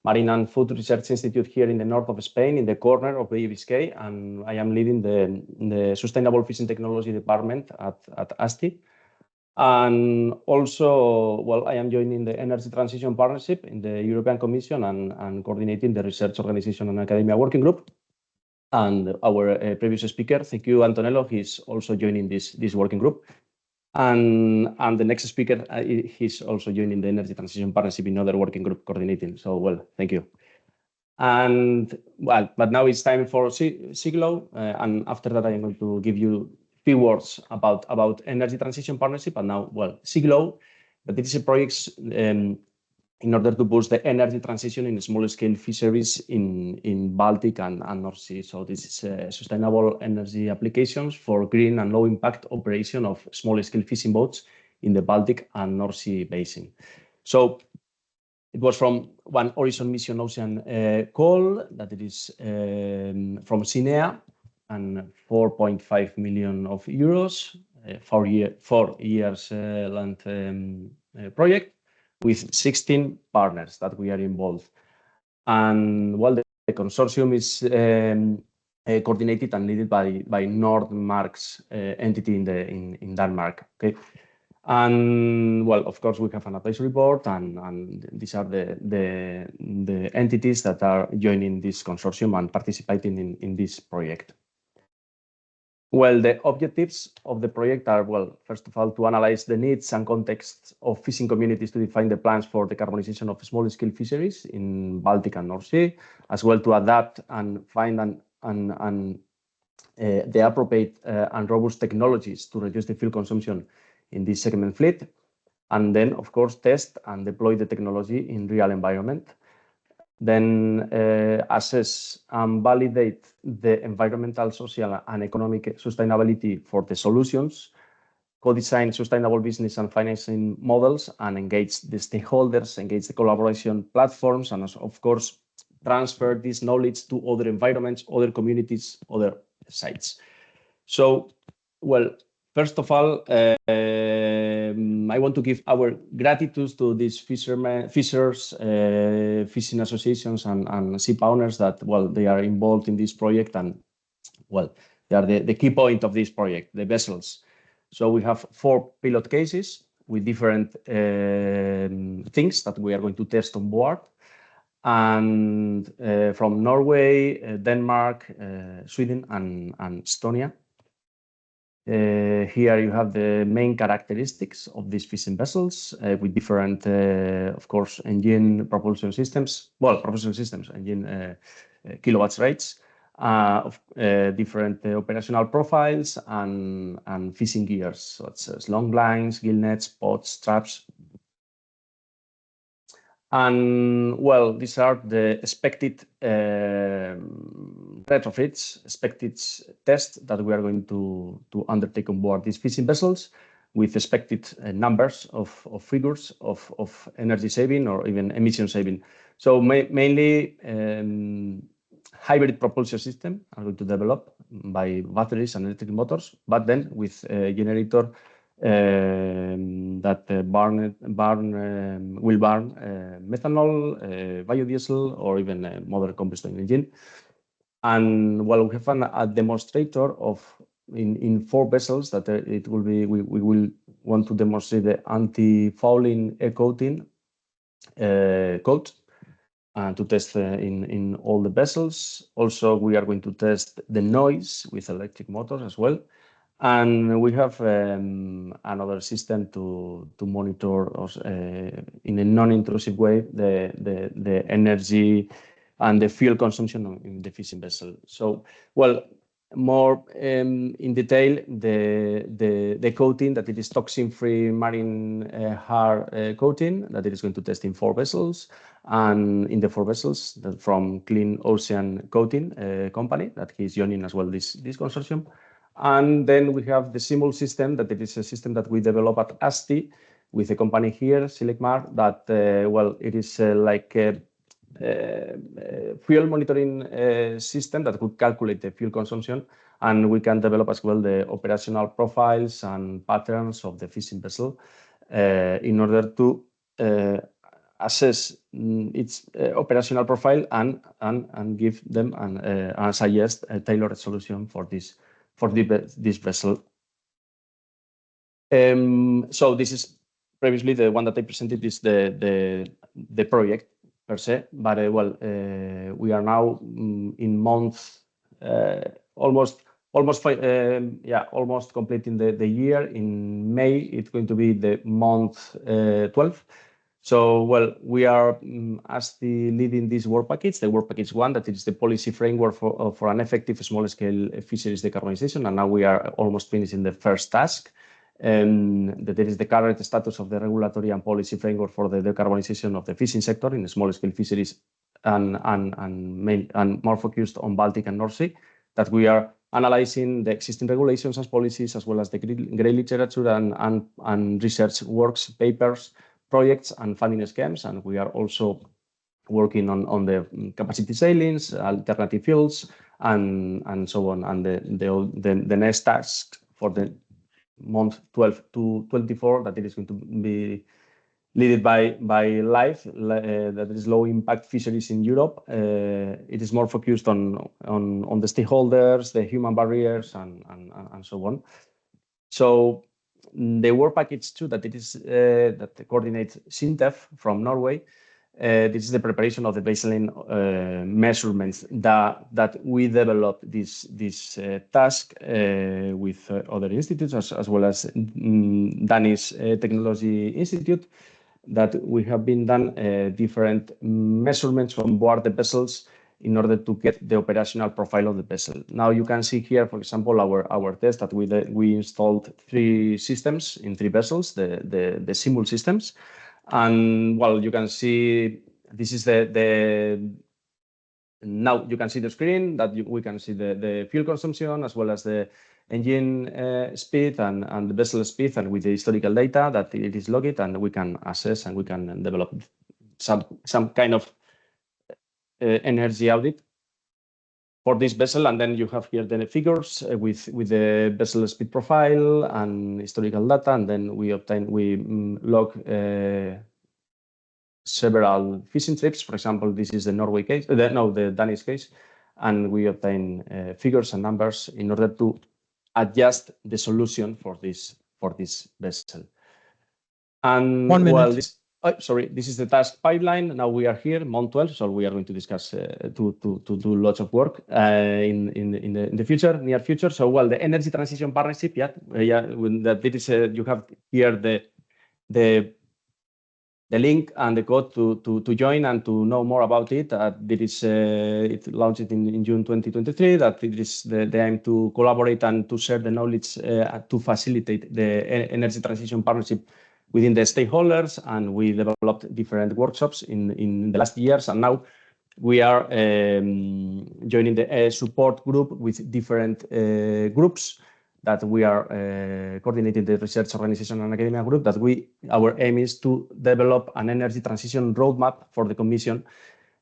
Marine and Food Research Institute here in the north of Spain, in the corner of Bay Biscay, and I am leading the Sustainable Fishing Technology Department at ASTI. And also, well, I am joining the Energy Transition Partnership in the European Commission and coordinating the Research Organization and Academia Working Group. And our previous speaker, thank you, Antonello, he's also joining this working group. And the next speaker, he's also joining the Energy Transition Partnership in another working group coordinating. So, well, thank you. And well, but now it's time for SEGRO. And after that, I'm going to give you a few words about Energy Transition Partnership. And now, well, SEGRO, but it is a project in order to boost the energy transition in small-scale fisheries in Baltic and North Sea. So this is sustainable energy applications for green and low-impact operation of small-scale fishing boats in the Baltic and North Sea basin. So it was from one Horizon Mission Ocean call that it is from CINEA and 4.5 million euros, 4 years land project, with 16 partners that we are involved. And well, the consortium is coordinated and led by Nordmark's entity in Denmark. Okay, and well, of course, we have an advisory board, and these are the entities that are joining this consortium and participating in this project. Well, the objectives of the project are, well, first of all, to analyze the needs and contexts of fishing communities to define the plans for decarbonization of small-scale fisheries in Baltic and North Sea, as well to adapt and find the appropriate and robust technologies to reduce the fuel consumption in this segment fleet, and then, of course, test and deploy the technology in real environment. Then assess and validate the environmental, social, and economic sustainability for the solutions, co-design sustainable business and financing models, and engage the stakeholders, engage the collaboration platforms, and of course, transfer this knowledge to other environments, other communities, other sites. So, well, first of all, I want to give our gratitude to these fishers, fishing associations, and ship owners that, well, they are involved in this project, and, well, they are the key point of this project, the vessels. So we have 4 pilot cases with different things that we are going to test on board. And from Norway, Denmark, Sweden, and Estonia. Here you have the main characteristics of these fishing vessels with different, of course, engine propulsion systems. Well, propulsion systems, engine kilowatts rates, of different operational profiles and fishing gears, such as long lines, gill nets, pods, traps. And well, these are the expected retrofits, expected tests that we are going to undertake on board these fishing vessels with expected numbers of figures of energy saving or even emission saving. So mainly hybrid propulsion system are going to develop by batteries and electric motors, but then with a generator that will burn methanol, biodiesel, or even a modern combustion engine. And well, we have a demonstrator in 4 vessels that it will be. We will want to demonstrate the anti-fouling coating coat to test in all the vessels. Also, we are going to test the noise with electric motors as well. And we have another system to monitor in a non-intrusive way the energy and the fuel consumption in the fishing vessel. So, well, more in detail, the coating that it is toxin-free marine hard coating that it is going to test in 4 vessels, and in the 4 vessels that from Clean Ocean Coating company that he's joining as well this consortium. And then we have the Simul system that it is a system that we develop at ASTI with a company here, Silicmar, that well, it is like a fuel monitoring system that could calculate the fuel consumption, and we can develop as well the operational profiles and patterns of the fishing vessel in order to assess its operational profile and give them and suggest a tailored solution for this vessel. So this is previously the one that I presented is the project per se, but well, we are now in month almost completing the year. In May, it's going to be the month 12. So, well, we are as the leading this work package, the work package 1, that is the policy framework for an effective small-scale fisheries decarbonization, and now we are almost finishing the first task. That is the current status of the regulatory and policy framework for the decarbonization of the fishing sector in small-scale fisheries and more focused on Baltic and North Sea. That we are analyzing the existing regulations and policies, as well as the grey literature and research works, papers, projects and funding schemes, and we are also working on the capacity sailings, alternative fuels, and so on. And the next task for the month 12 to 24 that it is going to be led by LIFE, that is low impact fisheries in Europe. It is more focused on the stakeholders, the human barriers, and so on. So the work package 2 that it is that coordinates SINTEF from Norway. This is the preparation of the baseline measurements that we developed this task with other institutes as well as Danish Technology Institute, that we have been done different measurements on board the vessels in order to get the operational profile of the vessel. Now you can see here, for example, our test that we installed 3 systems in 3 vessels, the Simul systems. And well, you can see this is now you can see the screen that we can see the fuel consumption as well as the engine speed and the vessel speed, and with the historical data that it is logged, and we can assess and we can develop some kind of energy audit for this vessel. And then you have here the figures with the vessel speed profile and historical data, and then we log several fishing trips. For example, this is the Norway case, the Danish case, and we obtain figures and numbers in order to adjust the solution for this vessel. And 1 minute. well, this is the task pipeline. Now we are here, month 12, so we are going to discuss to do lots of work in the future, near future. So, well, the energy transition partnership, that it is you have here the link and the code to join and to know more about it. It launched in June 2023. That it is the aim to collaborate and to share the knowledge to facilitate the energy transition partnership within the stakeholders, and we developed different workshops in the last years, and now we are joining the support group with different groups that we are coordinating, the research organization and academia group, that our aim is to develop an energy transition roadmap for the Commission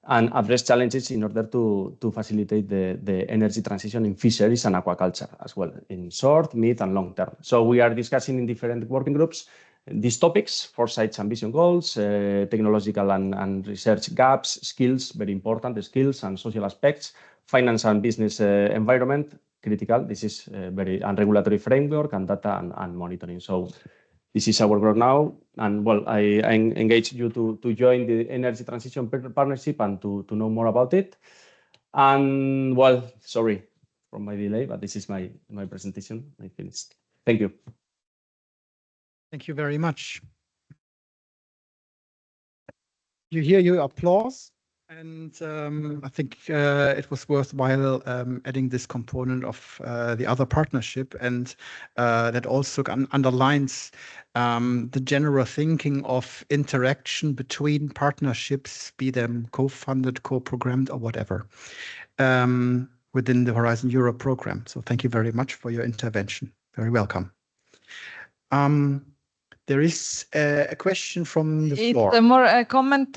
and address challenges in order to facilitate the energy transition in fisheries and aquaculture as well, in short, mid and long term. So we are discussing in different working groups these topics: foresight, ambition, goals, technological and research gaps, skills, very important, the skills and social aspects, finance and business environment, critical. This is very regulatory framework and data and monitoring. So this is our work now. And well, I engage you to join the Energy Transition Partnership and to know more about it. And well, sorry, my delay, but this is my presentation. I finished. Thank you. Thank you very much. You hear your applause, and I think it was worthwhile adding this component of the other partnership, and that also underlines the general thinking of interaction between partnerships, be them co-funded, co-programmed, or whatever, within the Horizon Europe program. So thank you very much for your intervention. Very welcome. There is a question from the floor. It's more a comment.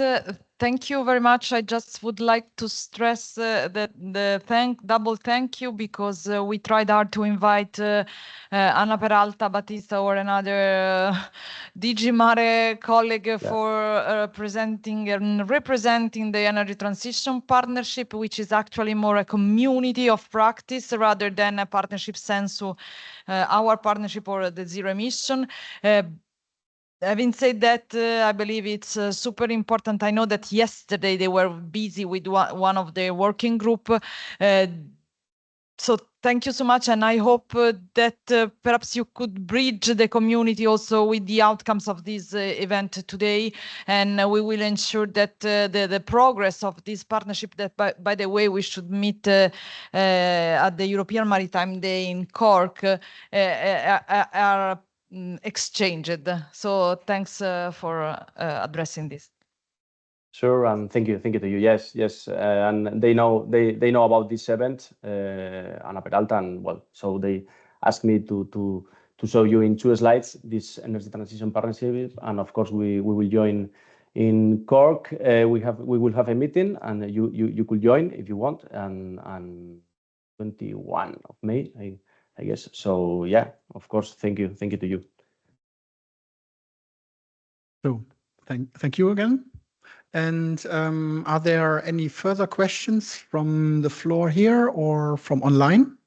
Thank you very much. I just would like to stress the double thank you, because we tried hard to invite Anna Peralta Batista or another DG Mare colleague for presenting and representing the energy transition partnership, which is actually more a community of practice rather than a partnership sensu, our partnership or the zero emission. Having said that, I believe it's super important. I know that yesterday they were busy with one of the working group. So thank you so much. And I hope that perhaps you could bridge the community also with the outcomes of this event today. And we will ensure that the progress of this partnership, that by the way, we should meet at the European Maritime Day in Cork, are exchanged. So thanks for addressing this. Sure, and thank you to you. Yes, and they know about this event, Ana Peralta, and well, so they asked me to show you in 2 slides this energy transition partnership, and of course we will join in Cork. We will have a meeting, and you could join if you want, and 21 of May, I guess. So yeah, of course, thank you to you. So thank you again. And are there any further questions from the floor here or from online?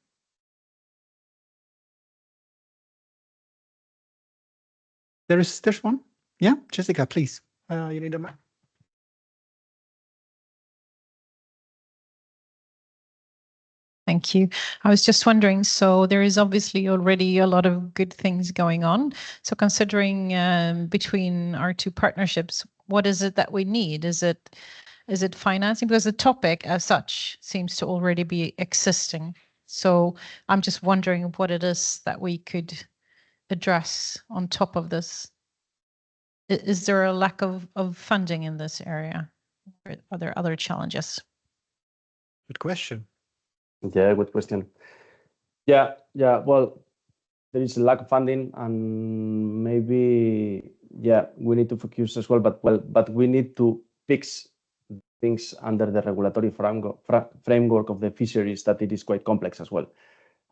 There's one. Yeah, Jessica, please. You need a mic. Thank you. I was just wondering, so there is obviously already a lot of good things going on. So considering between our 2 partnerships, what is it that we need? Is it financing? Because the topic as such seems to already be existing. So I'm just wondering what it is that we could address on top of this. Is there a lack of funding in this area? Or are there other challenges? Good question. Yeah, good question. Yeah. Well, there is a lack of funding, and maybe we need to focus as well. But we need to fix things under the regulatory framework of the fisheries, that it is quite complex as well,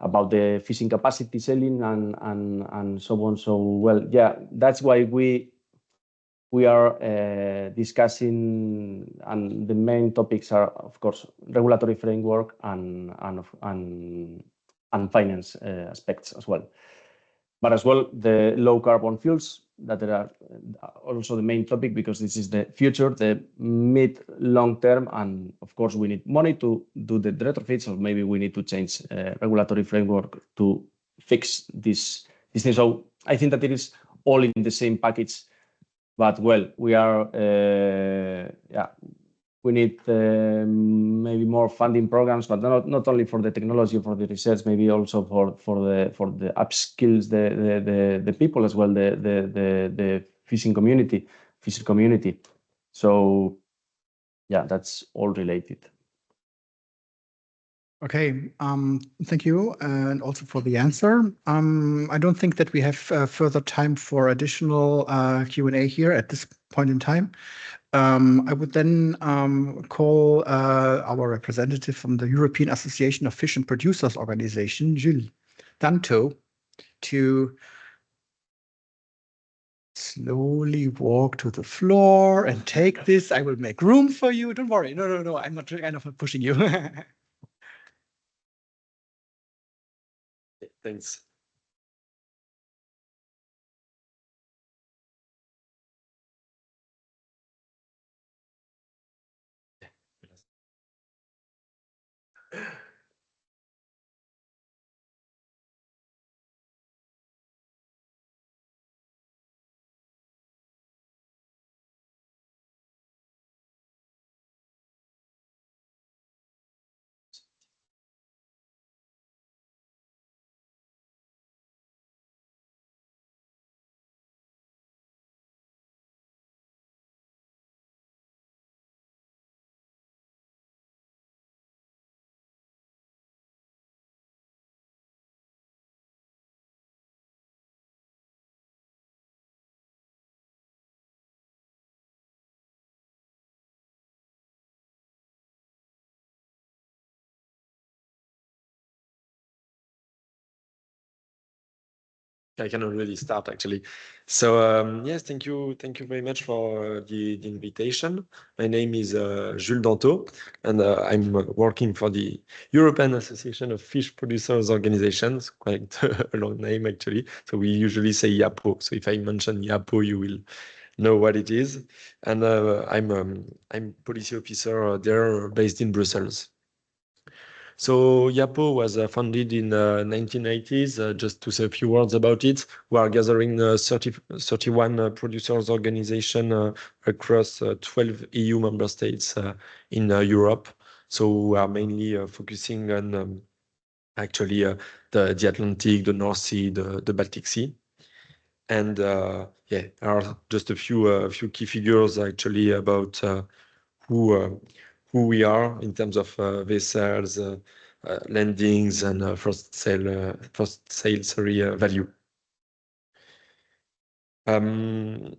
about the fishing capacity, selling, and so on. So well, yeah, that's why we are discussing, and the main topics are, of course, regulatory framework and finance aspects as well. But as well, the low carbon fuels, that are also the main topic, because this is the future, the mid long term, and of course we need money to do the retrofits, or maybe we need to change regulatory framework to fix this thing. So I think that it is all in the same package. But well, we are we need maybe more funding programs, but not only for the technology, for the research, maybe also for the upskills, the people as well, the fishing community. So yeah, that's all related. Okay, thank you, and also for the answer. I don't think that we have further time for additional Q&A here at this point in time. I would then call our representative from the European Association of Fish and Producers Organization, Jules Danto, to slowly walk to the floor and take this. I will make room for you. Don't worry. No. I'm not kind of pushing you. Thanks. I can already start actually. So yes, thank you very much for the invitation. My name is Jules Dantot, and I'm working for the European Association of Fish Producers Organizations. Quite a long name actually. So we usually say IAPO. So if I mention IAPO, you will know what it is. And I'm policy officer there, based in Brussels. So IAPO was founded in 1980s. Just to say a few words about it, we are gathering 31 producers organization across 12 EU member states in Europe. So we are mainly focusing on actually the Atlantic, the North Sea, the Baltic Sea. And yeah, there are just a few key figures actually about who we are in terms of vessels, landings, and first sale value. I'm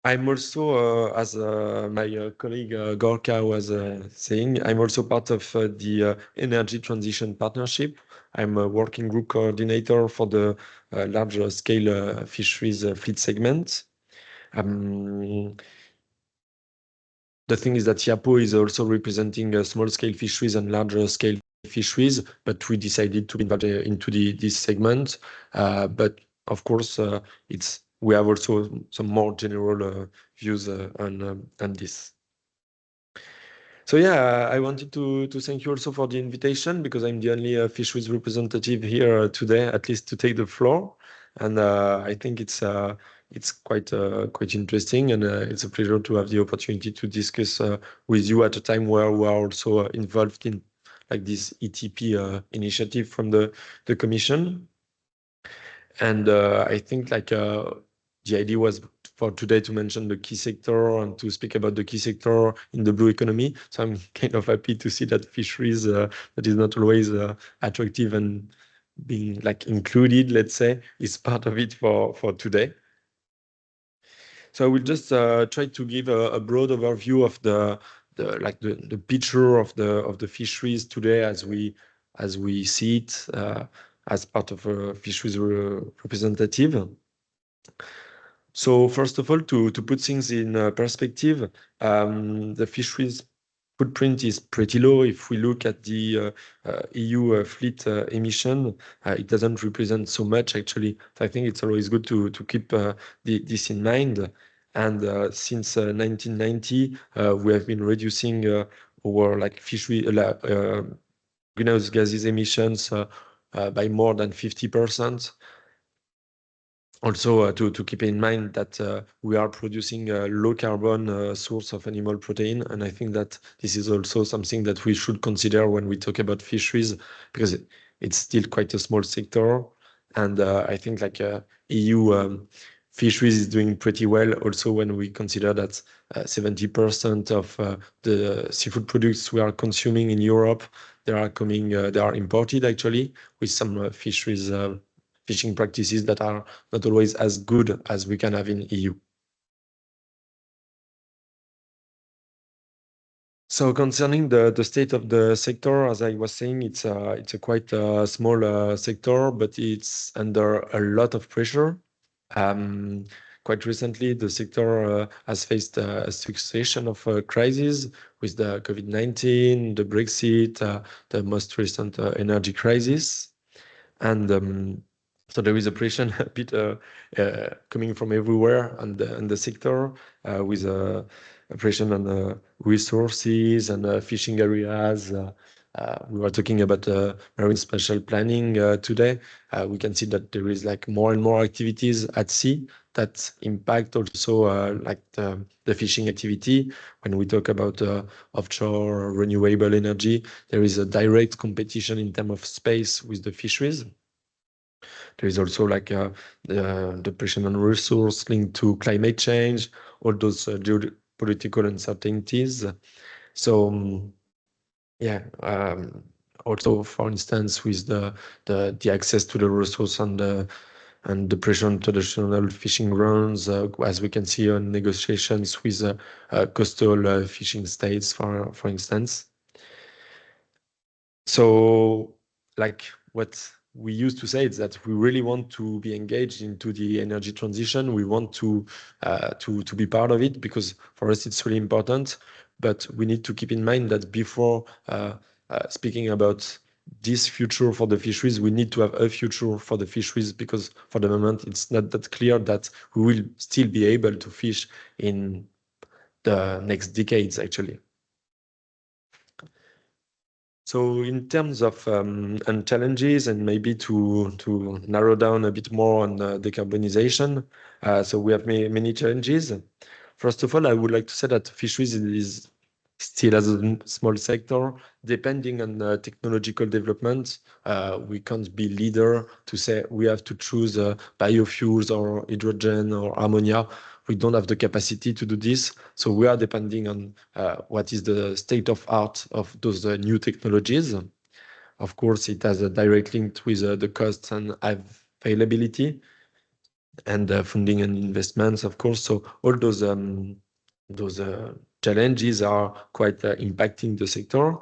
also, as my colleague Gorka was saying, I'm also part of the Energy Transition Partnership. I'm a working group coordinator for the larger scale fisheries fleet segment. The thing is that IAPO is also representing small-scale fisheries and larger-scale fisheries, but we decided to be involved into this segment. But of course, we have also some more general views on this. So yeah, I wanted to thank you also for the invitation, because I'm the only fisheries representative here today, at least to take the floor. And I think it's quite interesting, and it's a pleasure to have the opportunity to discuss with you at a time where we are also involved in like this ETP initiative from the Commission. And I think like the idea was for today to mention the key sector and to speak about the key sector in the blue economy. So I'm kind of happy to see that fisheries that is not always attractive and being like included, let's say, is part of it for today. So I will just try to give a broad overview of the picture of the fisheries today as we see it as part of a fisheries representative. So first of all, to put things in perspective, the fisheries footprint is pretty low. If we look at the EU fleet emission, it doesn't represent so much actually. So I think it's always good to keep this in mind. And since 1990, we have been reducing our like fishery greenhouse gases emissions by more than 50%. Also, to keep in mind that we are producing a low carbon source of animal protein, and I think that this is also something that we should consider when we talk about fisheries, because it's still quite a small sector, and I think like EU fisheries is doing pretty well. Also, when we consider that 70% of the seafood products we are consuming in Europe, they are imported actually, with some fisheries. Fishing practices that are not always as good as we can have in EU. So concerning the state of the sector, as I was saying, it's a quite small sector, but it's under a lot of pressure. Quite recently, the sector has faced a succession of crises with the COVID-19, the Brexit, the most recent energy crisis, and so there is a pressure a bit coming from everywhere on the sector, with a pressure on the resources and fishing areas. We were talking about marine spatial planning today. We can see that there is like more and more activities at sea that impact also like the fishing activity. When we talk about offshore renewable energy, there is a direct competition in terms of space with the fisheries. There is also like the pressure on resource linked to climate change, all those geopolitical uncertainties. So yeah, also for instance with the access to the resource and the pressure on traditional fishing grounds, as we can see on negotiations with coastal fishing states, for instance. So like what we used to say is that we really want to be engaged into the energy transition. We want to be part of it because for us it's really important. But we need to keep in mind that before speaking about this future for the fisheries, we need to have a future for the fisheries because for the moment it's not that clear that we will still be able to fish in the next decades actually. So in terms of and challenges, and maybe to narrow down a bit more on decarbonization, so we have many challenges. First of all, I would like to say that fisheries is still as a small sector, depending on technological development. We can't be leader to say we have to choose biofuels or hydrogen or ammonia. We don't have the capacity to do this. So we are depending on what is the state of art of those new technologies. Of course, it has a direct link with the costs and availability and funding and investments, of course. So all those challenges are quite impacting the sector.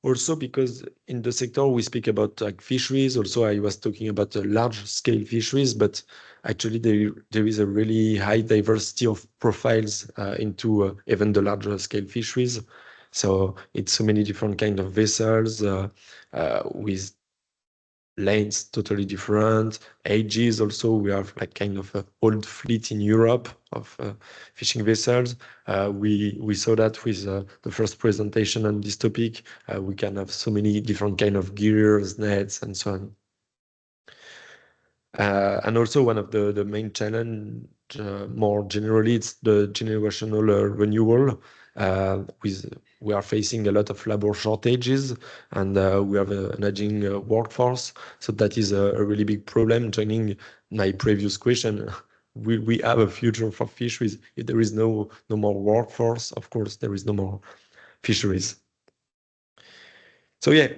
Also, because in the sector we speak about like fisheries. Also, I was talking about large-scale fisheries, but actually there is a really high diversity of profiles into even the larger scale fisheries. So it's so many different kind of vessels with lanes totally different, ages also. We have like kind of an old fleet in Europe of fishing vessels. We saw that with the first presentation on this topic. We can have so many different kind of gears, nets, and so on. And also one of the main challenge, more generally, it's the generational renewal. We are facing a lot of labor shortages, and we have an aging workforce. So that is a really big problem. Joining my previous question, will we have a future for fisheries if there is no more workforce? Of course, there is no more fisheries. So yeah,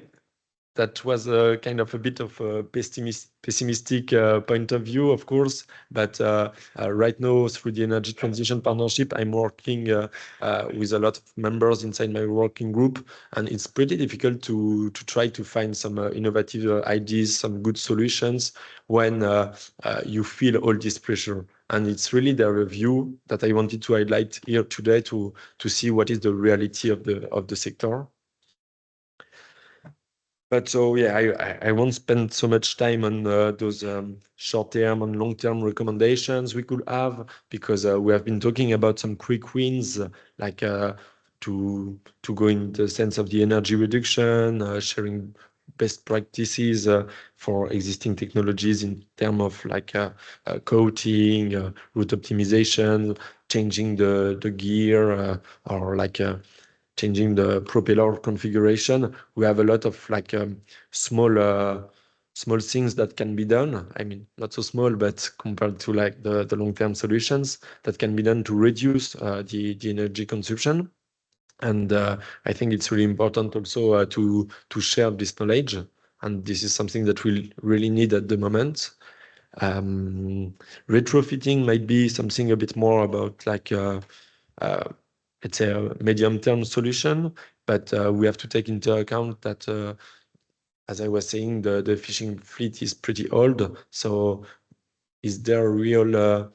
that was a kind of a bit of a pessimistic point of view, of course. But right now, through the Energy Transition Partnership, I'm working with a lot of members inside my working group, and it's pretty difficult to try to find some innovative ideas, some good solutions when you feel all this pressure. And it's really the review that I wanted to highlight here today to see what is the reality of the sector. But so yeah, I won't spend so much time on those short-term and long-term recommendations we could have, because we have been talking about some quick wins, like to go in the sense of the energy reduction, sharing best practices for existing technologies in terms of like coating, route optimization, changing the gear, or like changing the propeller configuration. We have a lot of like small things that can be done. I mean, not so small, but compared to like the long-term solutions that can be done to reduce the energy consumption. And I think it's really important also to share this knowledge. And this is something that we really need at the moment. Retrofitting might be something a bit more about like it's a medium-term solution, but we have to take into account that, as I was saying, the fishing fleet is pretty old. So is there a real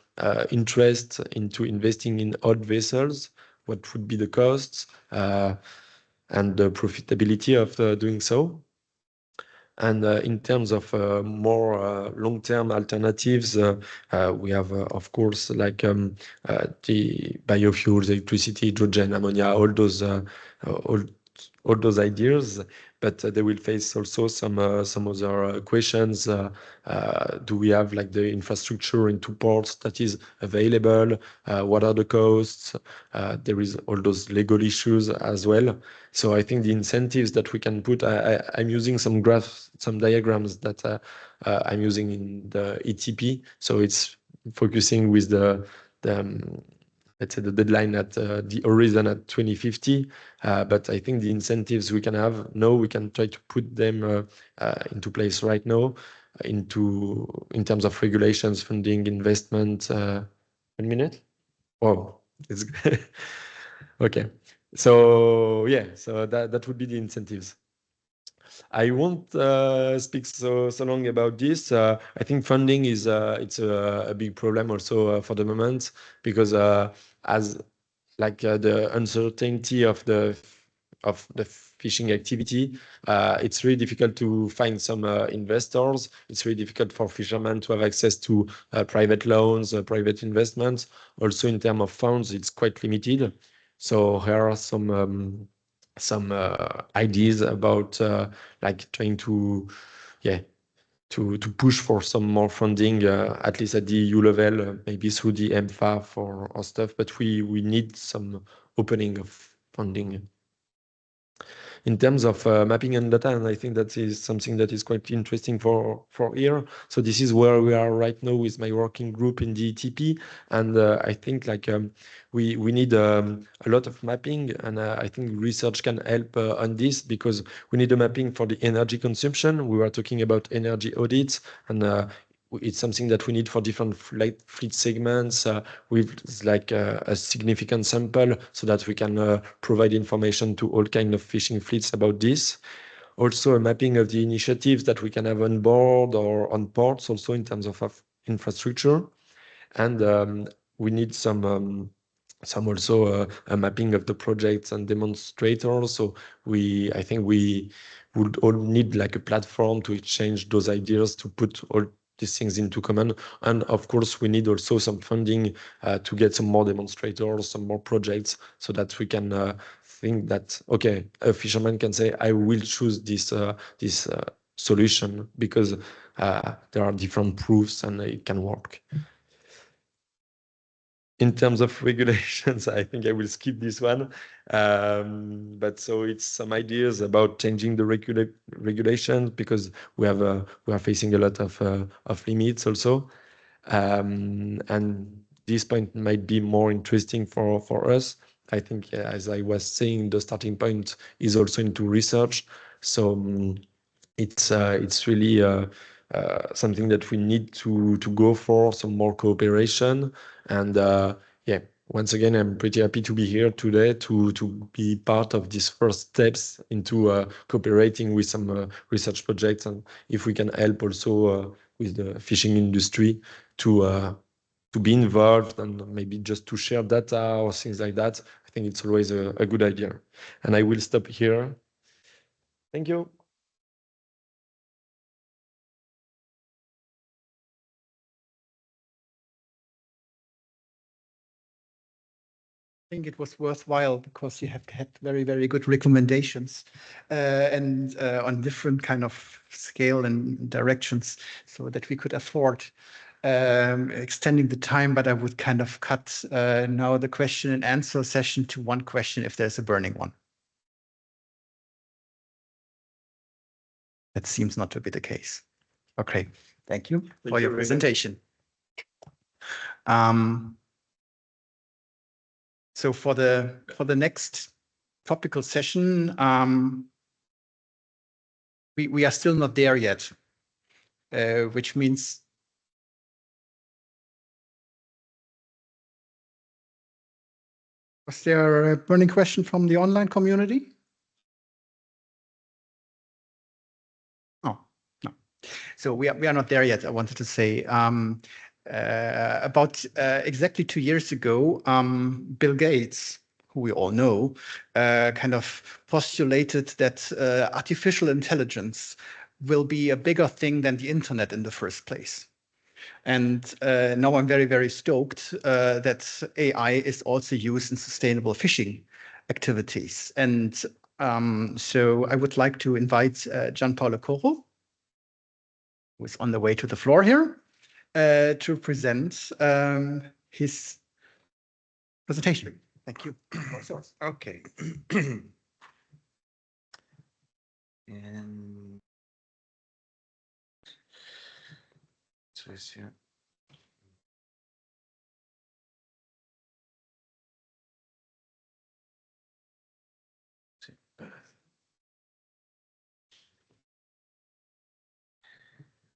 interest into investing in old vessels? What would be the costs and the profitability of doing so? And in terms of more long-term alternatives, we have, of course, like the biofuels, electricity, hydrogen, ammonia, all those ideas, but they will face also some other questions. Do we have like the infrastructure into ports that is available? What are the costs? There is all those legal issues as well. So I think the incentives that we can put, I'm using some graphs, some diagrams that I'm using in the ETP. So it's focusing with let's say the deadline at the horizon at 2050. But I think the incentives we can have now, we can try to put them into place right now in terms of regulations, funding, investment. 1 minute? Oh, it's okay. So yeah, so that would be the incentives. I won't speak so long about this. I think funding is it's a big problem also for the moment, because as like the uncertainty of the fishing activity, it's really difficult to find some investors. It's really difficult for fishermen to have access to private loans, private investments. Also in terms of funds, it's quite limited. So here are some ideas about like trying to to push for some more funding, at least at the EU level, maybe through the MFAF or stuff, but we need some opening of funding. In terms of mapping and data, and I think that is something that is quite interesting for here. So this is where we are right now with my working group in the ETP, and I think like we need a lot of mapping, and I think research can help on this, because we need a mapping for the energy consumption. We were talking about energy audits, and it's something that we need for different fleet segments with like a significant sample, so that we can provide information to all kind of fishing fleets about this. Also a mapping of the initiatives that we can have on board or on ports, also in terms of infrastructure. And we need some also a mapping of the projects and demonstrators. So I think we would all need like a platform to exchange those ideas, to put all these things into common. And of course, we need also some funding to get some more demonstrators, some more projects, so that we can think that, okay, a fisherman can say, I will choose this solution because there are different proofs and it can work. In terms of regulations, I think I will skip this one. But so it's some ideas about changing the regulations, because we are facing a lot of limits also. And this point might be more interesting for us. I think, as I was saying, the starting point is also into research. So it's really something that we need to go for, some more cooperation. And yeah, once again, I'm pretty happy to be here today to be part of these first steps into cooperating with some research projects, and if we can help also with the fishing industry to be involved and maybe just to share data or things like that. I think it's always a good idea. And I will stop here. Thank you. I think it was worthwhile, because you have had very, very good recommendations and on different kind of scale and directions, so that we could afford extending the time. But I would kind of cut now the question and answer session to one question, if there's a burning one. That seems not to be the case. Okay, thank you for your presentation. So for the next topical session, we are still not there yet, which means was there a burning question from the online community? Oh, no. So we are not there yet. I wanted to say about exactly 2 years ago, Bill Gates, who we all know, kind of postulated that artificial intelligence will be a bigger thing than the internet in the first place. And now I'm very, very stoked that AI is also used in sustainable fishing activities. And so I would like to invite Gianpaolo Coro, who is on the way to the floor here, to present his presentation. Thank you. Okay. And so it's here.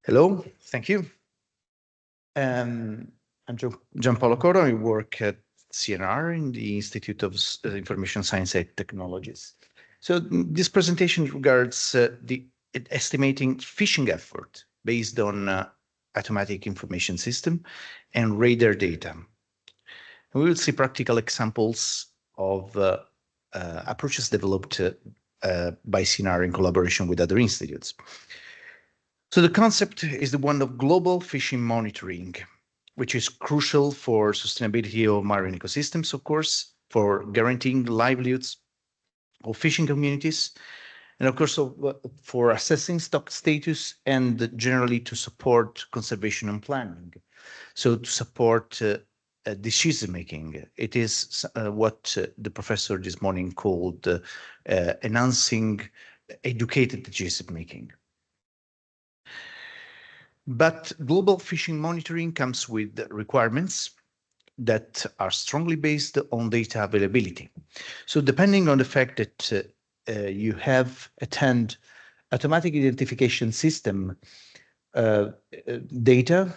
Hello, thank you. I'm Gianpaolo Coro. I work at CNR in the Institute of Information Science and Technologies. So this presentation regards the estimating fishing effort based on automatic information system and radar data. And we will see practical examples of approaches developed by CNR in collaboration with other institutes. So the concept is the one of global fishing monitoring, which is crucial for sustainability of marine ecosystems, of course, for guaranteeing livelihoods of fishing communities, and of course for assessing stock status and generally to support conservation and planning. So to support decision making. It is what the professor this morning called enhancing educated decision making. But global fishing monitoring comes with requirements that are strongly based on data availability. So depending on the fact that you have at hand automatic identification system data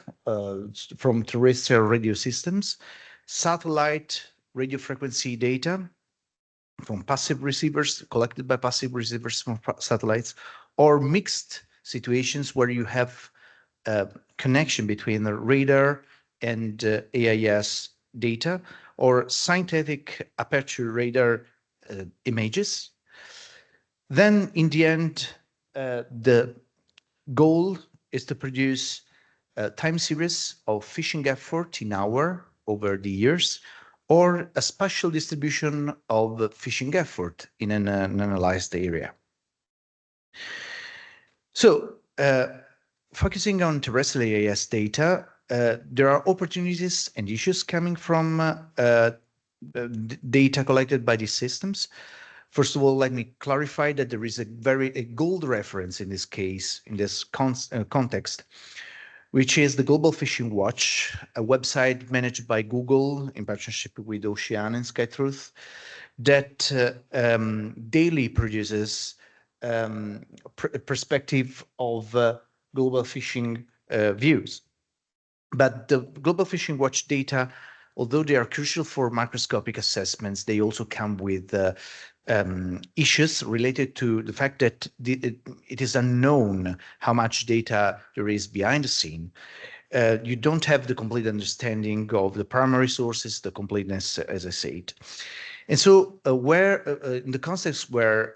from terrestrial radio systems, satellite radio frequency data from passive receivers, collected by passive receivers from satellites, or mixed situations where you have connection between the radar and AIS data, or synthetic aperture radar images. Then in the end, the goal is to produce a time series of fishing effort in hour over the years, or a spatial distribution of fishing effort in an analyzed area. So focusing on terrestrial AIS data, there are opportunities and issues coming from data collected by these systems. First of all, let me clarify that there is a gold reference in this case, in this context, which is the Global Fishing Watch, a website managed by Google in partnership with Ocean and SkyTruth, that daily produces perspective of global fishing views. But the Global Fishing Watch data, although they are crucial for microscopic assessments, they also come with issues related to the fact that it is unknown how much data there is behind the scene. You don't have the complete understanding of the primary sources, the completeness, as I said. And so where in the context where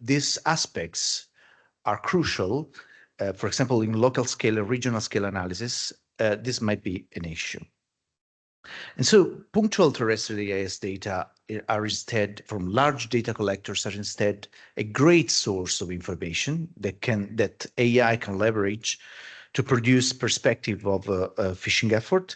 these aspects are crucial, for example, in local scale and regional scale analysis, this might be an issue. And so punctual terrestrial AIS data are instead from large data collectors are instead a great source of information that AI can leverage to produce perspective of fishing effort.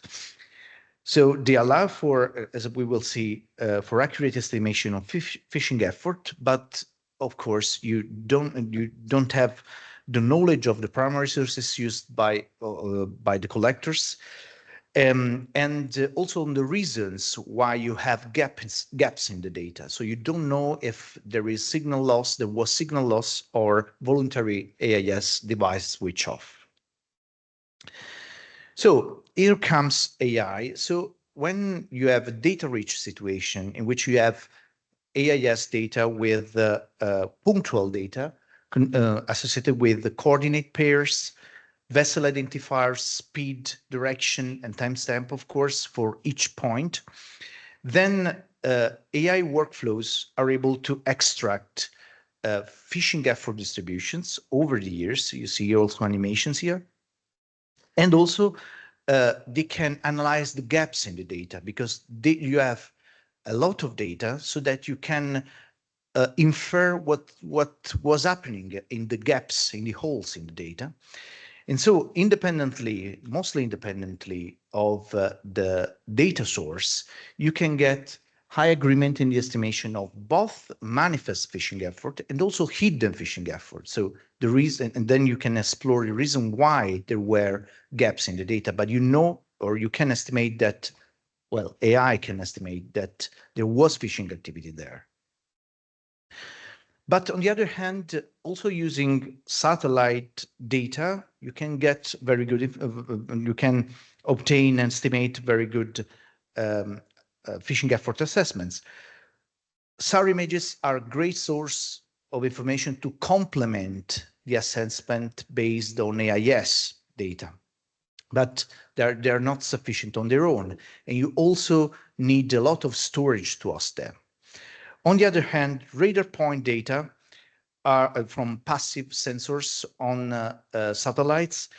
So they allow for, as we will see, for accurate estimation of fishing effort, but of course you don't have the knowledge of the primary sources used by the collectors. And also on the reasons why you have gaps in the data. So you don't know if there was signal loss or voluntary AIS device switch off. So here comes AI. So when you have a data-rich situation in which you have AIS data with punctual data associated with the coordinate pairs, vessel identifiers, speed, direction, and timestamp, of course, for each point, then AI workflows are able to extract fishing effort distributions over the years. You see also animations here. And also, they can analyze the gaps in the data because you have a lot of data so that you can infer what was happening in the gaps, in the holes in the data. And so mostly independently of the data source, you can get high agreement in the estimation of both manifest fishing effort and also hidden fishing effort. So the reason, and then you can explore the reason why there were gaps in the data, but or you can estimate that, well, AI can estimate that there was fishing activity there. But on the other hand, also using satellite data, you can get very good, you can obtain and estimate very good fishing effort assessments. SAR images are a great source of information to complement the assessment based on AIS data, but they're not sufficient on their own, and you also need a lot of storage to host them. On the other hand, radar point data are from passive sensors on satellites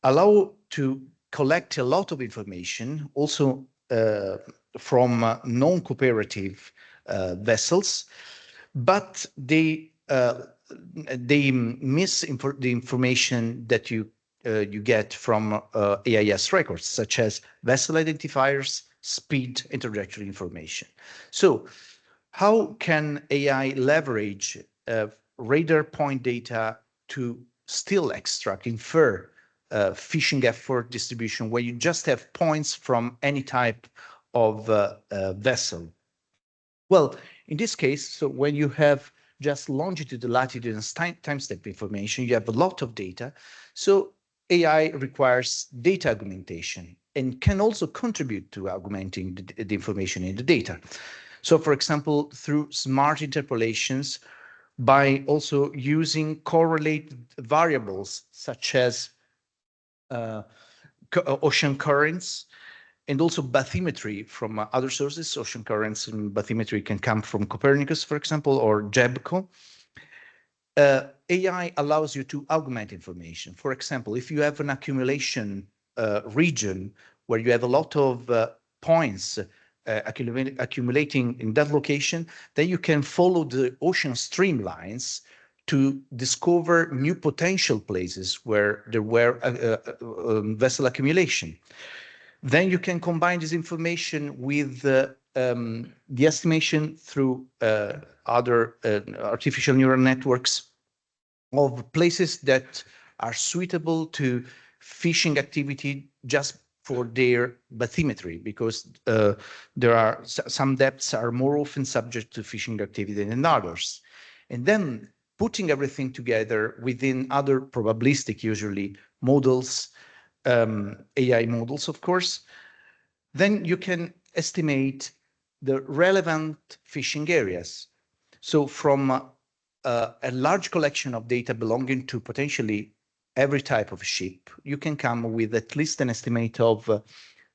allow to collect a lot of information, also from non-cooperative vessels, but they miss the information that you get from AIS records, such as vessel identifiers, speed, and trajectory information. So how can AI leverage radar point data to still extract, infer fishing effort distribution where you just have points from any type of vessel? Well, in this case, so when you have just longitude, latitude, and timestamp information, you have a lot of data. So AI requires data augmentation and can also contribute to augmenting the information in the data. So, for example, through smart interpolations, by also using correlated variables such as ocean currents and also bathymetry from other sources. Ocean currents and bathymetry can come from Copernicus, for example, or JEBCO. AI allows you to augment information. For example, if you have an accumulation region where you have a lot of points accumulating in that location, then you can follow the ocean streamlines to discover new potential places where there were vessel accumulation. Then you can combine this information with the estimation through other artificial neural networks of places that are suitable to fishing activity just for their bathymetry, because there are some depths are more often subject to fishing activity than others. And then putting everything together within other probabilistic, usually models, AI models, of course, then you can estimate the relevant fishing areas. So from a large collection of data belonging to potentially every type of ship, you can come with at least an estimate of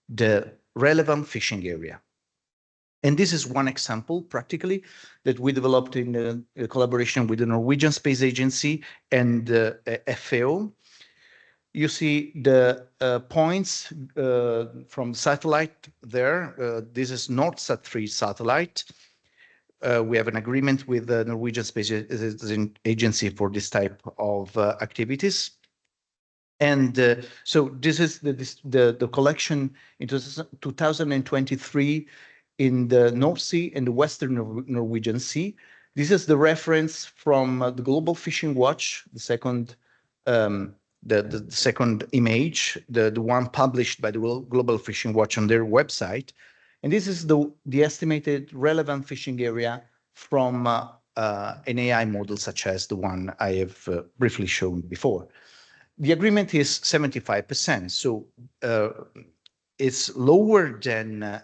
the relevant fishing area. And this is one example, practically, that we developed in collaboration with the Norwegian Space Agency and FAO. You see the points from satellite there. This is Northsat 3 satellite. We have an agreement with the Norwegian Space Agency for this type of activities. And so this is the collection in 2023 in the North Sea and the Western Norwegian Sea. This is the reference from the Global Fishing Watch, the second second image, the one published by the Global Fishing Watch on their website. And this is the estimated relevant fishing area from an AI model such as the one I have briefly shown before. The agreement is 75%, so it's lower than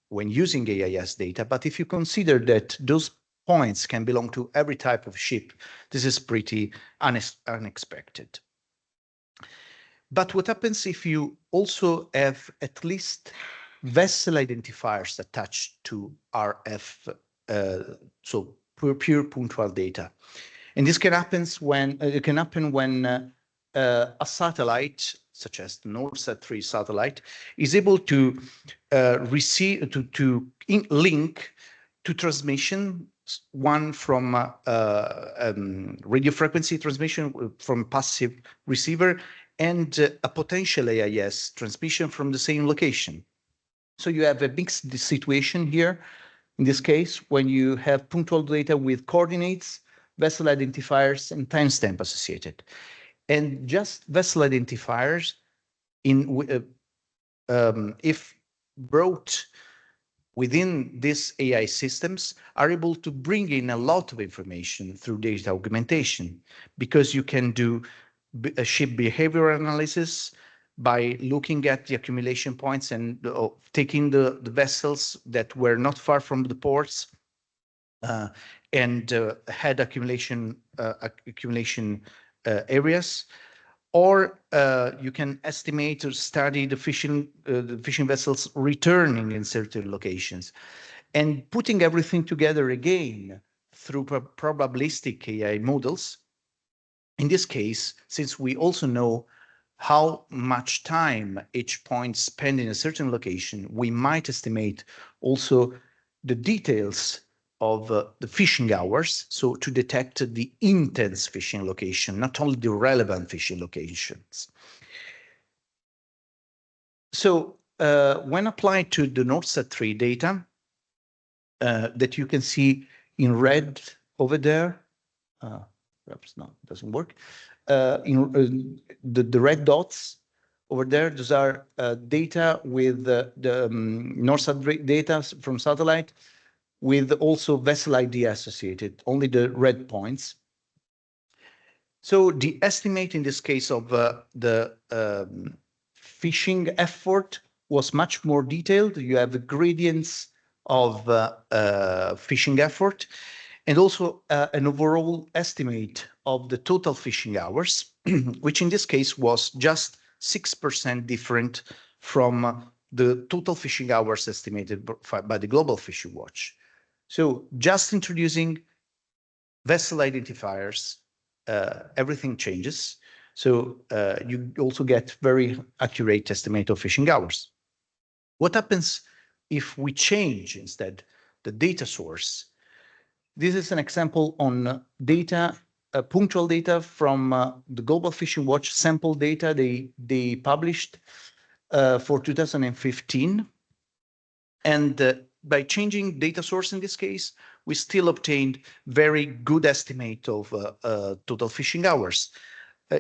when using AIS data, but if you consider that those points can belong to every type of ship, this is pretty unexpected. But what happens if you also have at least vessel identifiers attached to RF, so pure punctual data? And this can happen when a satellite, such as the Northsat 3 satellite, is able to link to transmission, one from radio frequency transmission from passive receiver, and a potential AIS transmission from the same location. So you have a mixed situation here. In this case, when you have punctual data with coordinates, vessel identifiers, and timestamp associated. And just vessel identifiers, if brought within these AI systems, are able to bring in a lot of information through data augmentation, because you can do a ship behavior analysis by looking at the accumulation points and taking the vessels that were not far from the ports and had accumulation areas, or you can estimate or study the fishing vessels returning in certain locations, and putting everything together again through probabilistic AI models. In this case, since we also know how much time each point spent in a certain location, we might estimate also the details of the fishing hours, so to detect the intense fishing location, not only the relevant fishing locations. So when applied to the NorthSat-3 data that you can see in red over there, perhaps not, doesn't work. The red dots over there, those are data with the NorthSat data from satellite, with also vessel ID associated, only the red points. So the estimate in this case of the fishing effort was much more detailed. You have the gradients of fishing effort, and also an overall estimate of the total fishing hours, which in this case was just 6% different from the total fishing hours estimated by the Global Fishing Watch. So just introducing vessel identifiers, everything changes. So you also get very accurate estimate of fishing hours. What happens if we change instead the data source? This is an example on data, punctual data from the Global Fishing Watch sample data they published for 2015. And by changing data source in this case, we still obtained very good estimate of total fishing hours.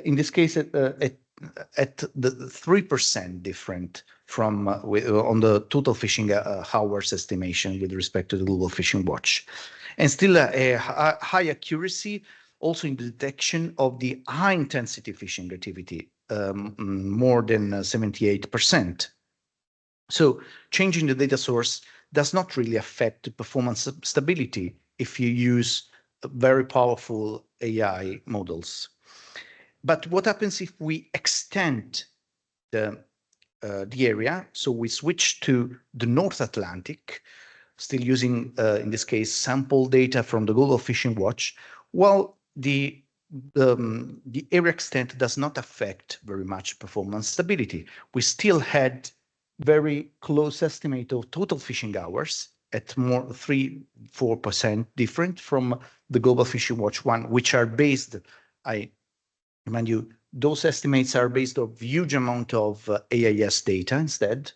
In this case, at the 3% different from on the total fishing hours estimation with respect to the Global Fishing Watch, and still a high accuracy also in the detection of the high intensity fishing activity, more than 78%. So changing the data source does not really affect the performance stability if you use very powerful AI models. But what happens if we extend the area? So we switch to the North Atlantic, still using, in this case, sample data from the Global Fishing Watch. Well, the area extent does not affect very much performance stability. We still had very close estimate of total fishing hours at more 3-4% different from the Global Fishing Watch 1, which are based, I remind you, those estimates are based on huge amount of AIS data instead.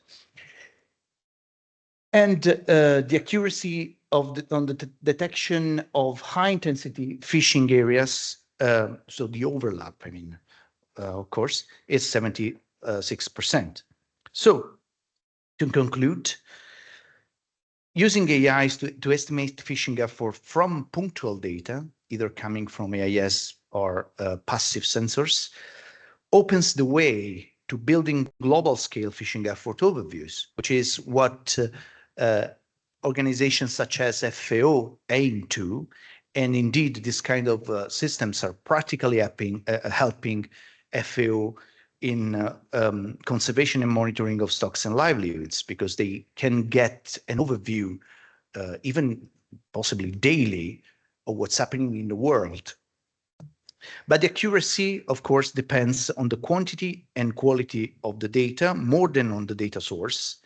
And the accuracy of on the detection of high intensity fishing areas, so the overlap, I mean, of course, is 76%. So to conclude, using AIs to estimate fishing effort from punctual data, either coming from AIS or passive sensors, opens the way to building global scale fishing effort overviews, which is what organizations such as FAO aim to. And indeed, this kind of systems are practically helping FAO in conservation and monitoring of stocks and livelihoods, because they can get an overview, even possibly daily, of what's happening in the world. But the accuracy, of course, depends on the quantity and quality of the data more than on the data source.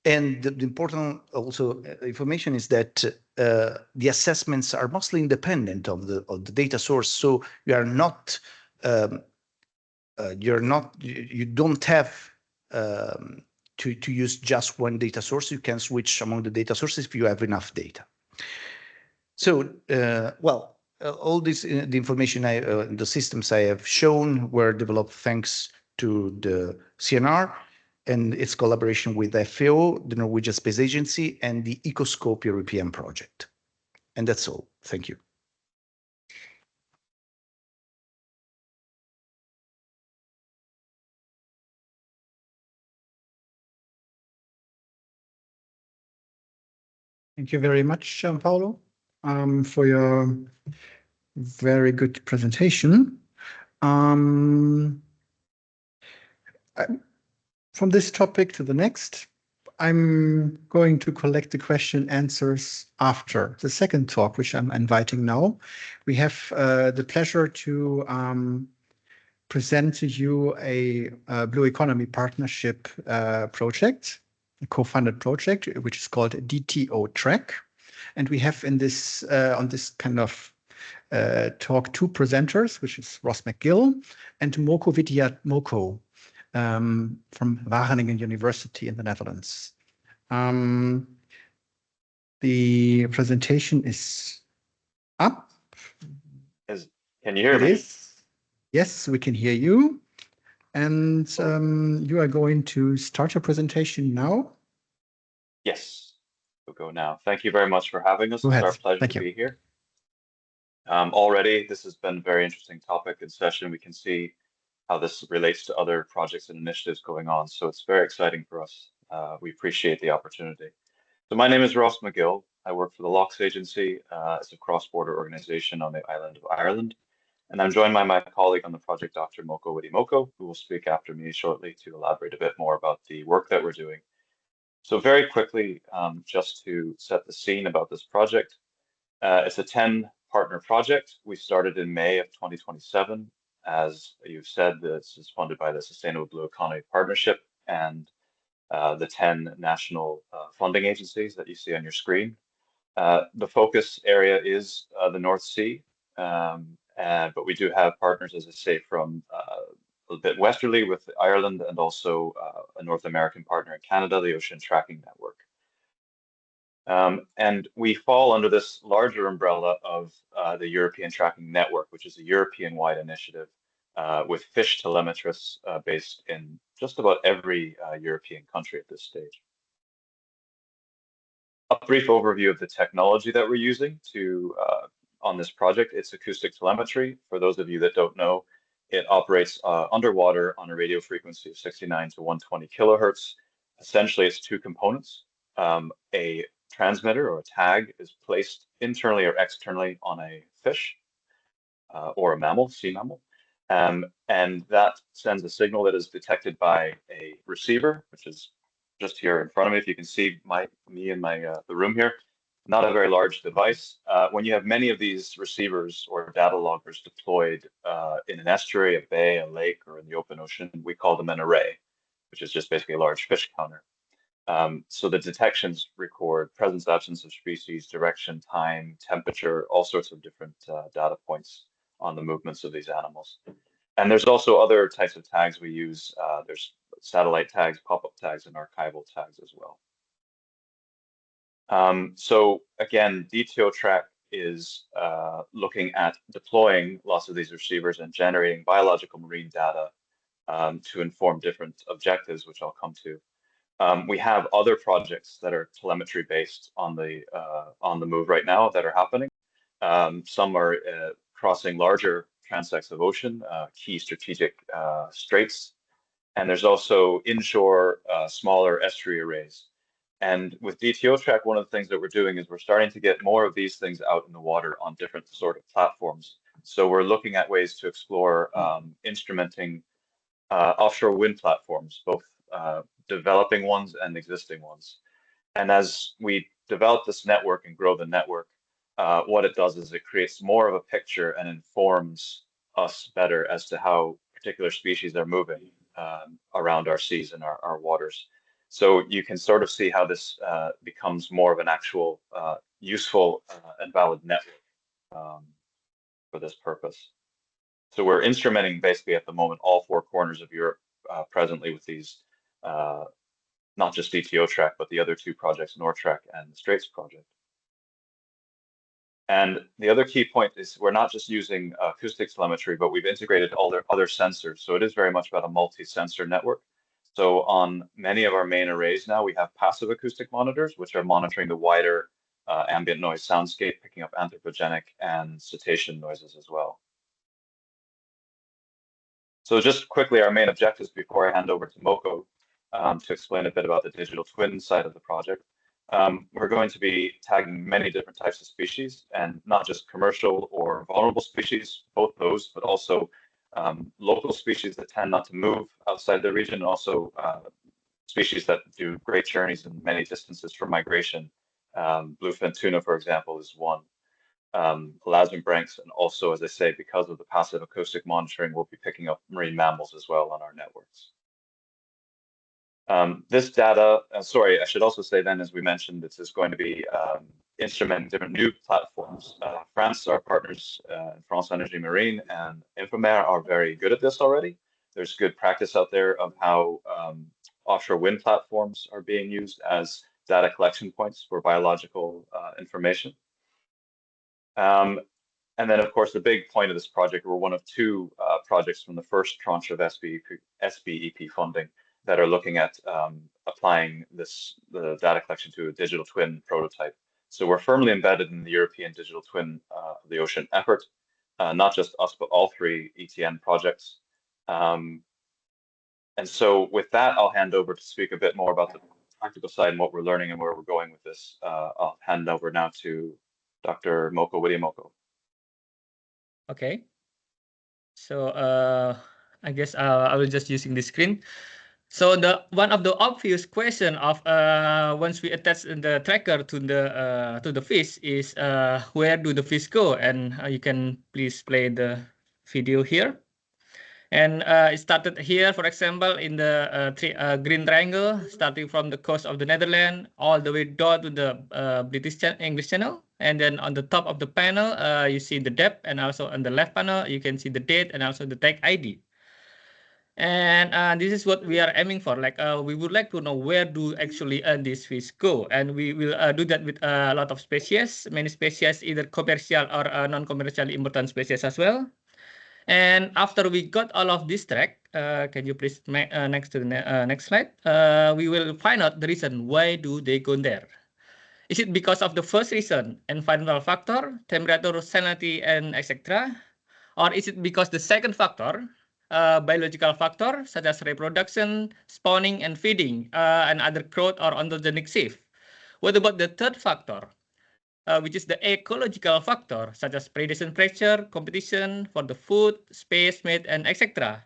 And the important also information is that the assessments are mostly independent of the data source. So you are not you don't have to use just one data source. You can switch among the data sources if you have enough data. So well, all this the information the systems I have shown were developed thanks to the CNR and its collaboration with FAO, the Norwegian Space Agency, and the Ecoscope European project. And that's all. Thank you. Thank you very much, Gianpaolo. for your very good presentation. From this topic to the next, I'm going to collect the question answers after the second talk, which I'm inviting now. We have the pleasure to present to you a Blue Economy Partnership project, a co-funded project, which is called DTO Track. And we have in this on this kind of talk two presenters, which is Ross McGill and Moko Widiat-Moko from Wageningen University in the Netherlands. The presentation is up. Can you hear me? It is. Yes, we can hear you. And you are going to start your presentation now? Yes, we'll go now. Thank you very much for having us. Go ahead. It's our pleasure Thank to you. be here. Already, this has been a very interesting topic and session. We can see how this relates to other projects and initiatives going on. So it's very exciting for us. We appreciate the opportunity. So my name is Ross McGill. I work for the Locks Agency. It's a cross-border organization on the island of Ireland. And I'm joined by my colleague on the project, Dr. Moko Widiat-Moko, who will speak after me shortly to elaborate a bit more about the work that we're doing. So very quickly, just to set the scene about this project, it's a 10-partner project. We started in May of 2027. As you've said, this is funded by the Sustainable Blue Economy Partnership and the 10 national funding agencies that you see on your screen. The focus area is the North Sea. But we do have partners, as I say, from a bit westerly with Ireland and also a North American partner in Canada, the Ocean Tracking Network. And we fall under this larger umbrella of the European Tracking Network, which is a European-wide initiative with fish telemetrists based in just about every European country at this stage. A brief overview of the technology that we're using to on this project. It's acoustic telemetry. For those of you that don't know, it operates underwater on a radio frequency of 69 to 120 kilohertz. Essentially, it's two components. A transmitter or a tag is placed internally or externally on a fish or a mammal, sea mammal. And that sends a signal that is detected by a receiver, which is just here in front of me. If you can see me in the room here. Not a very large device. When you have many of these receivers or data loggers deployed in an estuary, a bay, a lake, or in the open ocean, we call them an array, which is just basically a large fish counter. So the detections record presence, absence of species, direction, time, temperature, all sorts of different data points on the movements of these animals. And there's also other types of tags we use. There's satellite tags, pop-up tags, and archival tags as well. So again, DTO Track is looking at deploying lots of these receivers and generating biological marine data to inform different objectives, which I'll come to. We have other projects that are telemetry based on the move right now that are happening. Some are crossing larger transects of ocean, key strategic straits, and there's also inshore smaller estuary arrays. And with DTO Track, one of the things that we're doing is we're starting to get more of these things out in the water on different sort of platforms. So we're looking at ways to explore instrumenting offshore wind platforms, both developing ones and existing ones. And as we develop this network and grow the network, what it does is it creates more of a picture and informs us better as to how particular species are moving around our seas and our waters. So you can sort of see how this becomes more of an actual useful and valid network for this purpose. So we're instrumenting basically at the moment all four corners of Europe presently with these, not just DTO Track, but the other two projects, NorTrack and the Straits project. And the other key point is we're not just using acoustic telemetry, but we've integrated all their other sensors. So it is very much about a multi-sensor network. So on many of our main arrays now, we have passive acoustic monitors, which are monitoring the wider ambient noise soundscape, picking up anthropogenic and cetacean noises as well. So just quickly, our main objectives before I hand over to Moko to explain a bit about the digital twin side of the project. We're going to be tagging many different types of species, and not just commercial or vulnerable species, both those, but also local species that tend not to move outside the region, and also species that do great journeys in many distances for migration. Bluefin tuna, for example, is one. Elasmobranchs, and also, as I say, because of the passive acoustic monitoring, we'll be picking up marine mammals as well on our networks. This data, sorry, I should also say then, as we mentioned, this is going to be instrumenting different new platforms. France, our partners, France Energy Marine and Infomer are very good at this already. There's good practice out there of how offshore wind platforms are being used as data collection points for biological information. And then, of course, the big point of this project, we're one of two projects from the first tranche of SBEP funding that are looking at applying the data collection to a digital twin prototype. So we're firmly embedded in the European digital twin of the ocean effort, not just us, but all three ETN projects. And so with that, I'll hand over to speak a bit more about the practical side and what we're learning and where we're going with this. I'll hand over now to Dr. Moko Widiamoko. Okay. So I guess I will just using the screen. So one of the obvious question of once we attach the tracker to the fish is where do the fish go? And you can please play the video here. And it started here, for example, in the green triangle, starting from the coast of the Netherlands all the way down to the English Channel. And then on the top of the panel, you see the depth, and also on the left panel, you can see the date and also the tag ID. And this is what we are aiming for. Like we would like to know where do actually these fish go, and we will do that with a lot of species, many species, either commercial or non-commercially important species as well. And after we got all of this track, can you please next to the next slide? We will find out the reason why do they go there. Is it because of the first reason, environmental factor, temperature, salinity, and etc., or is it because the second factor, biological factor such as reproduction, spawning, and feeding, and other growth or ontogenic shift? What about the third factor, which is the ecological factor such as predation pressure, competition for the food, space, mate, and etc.?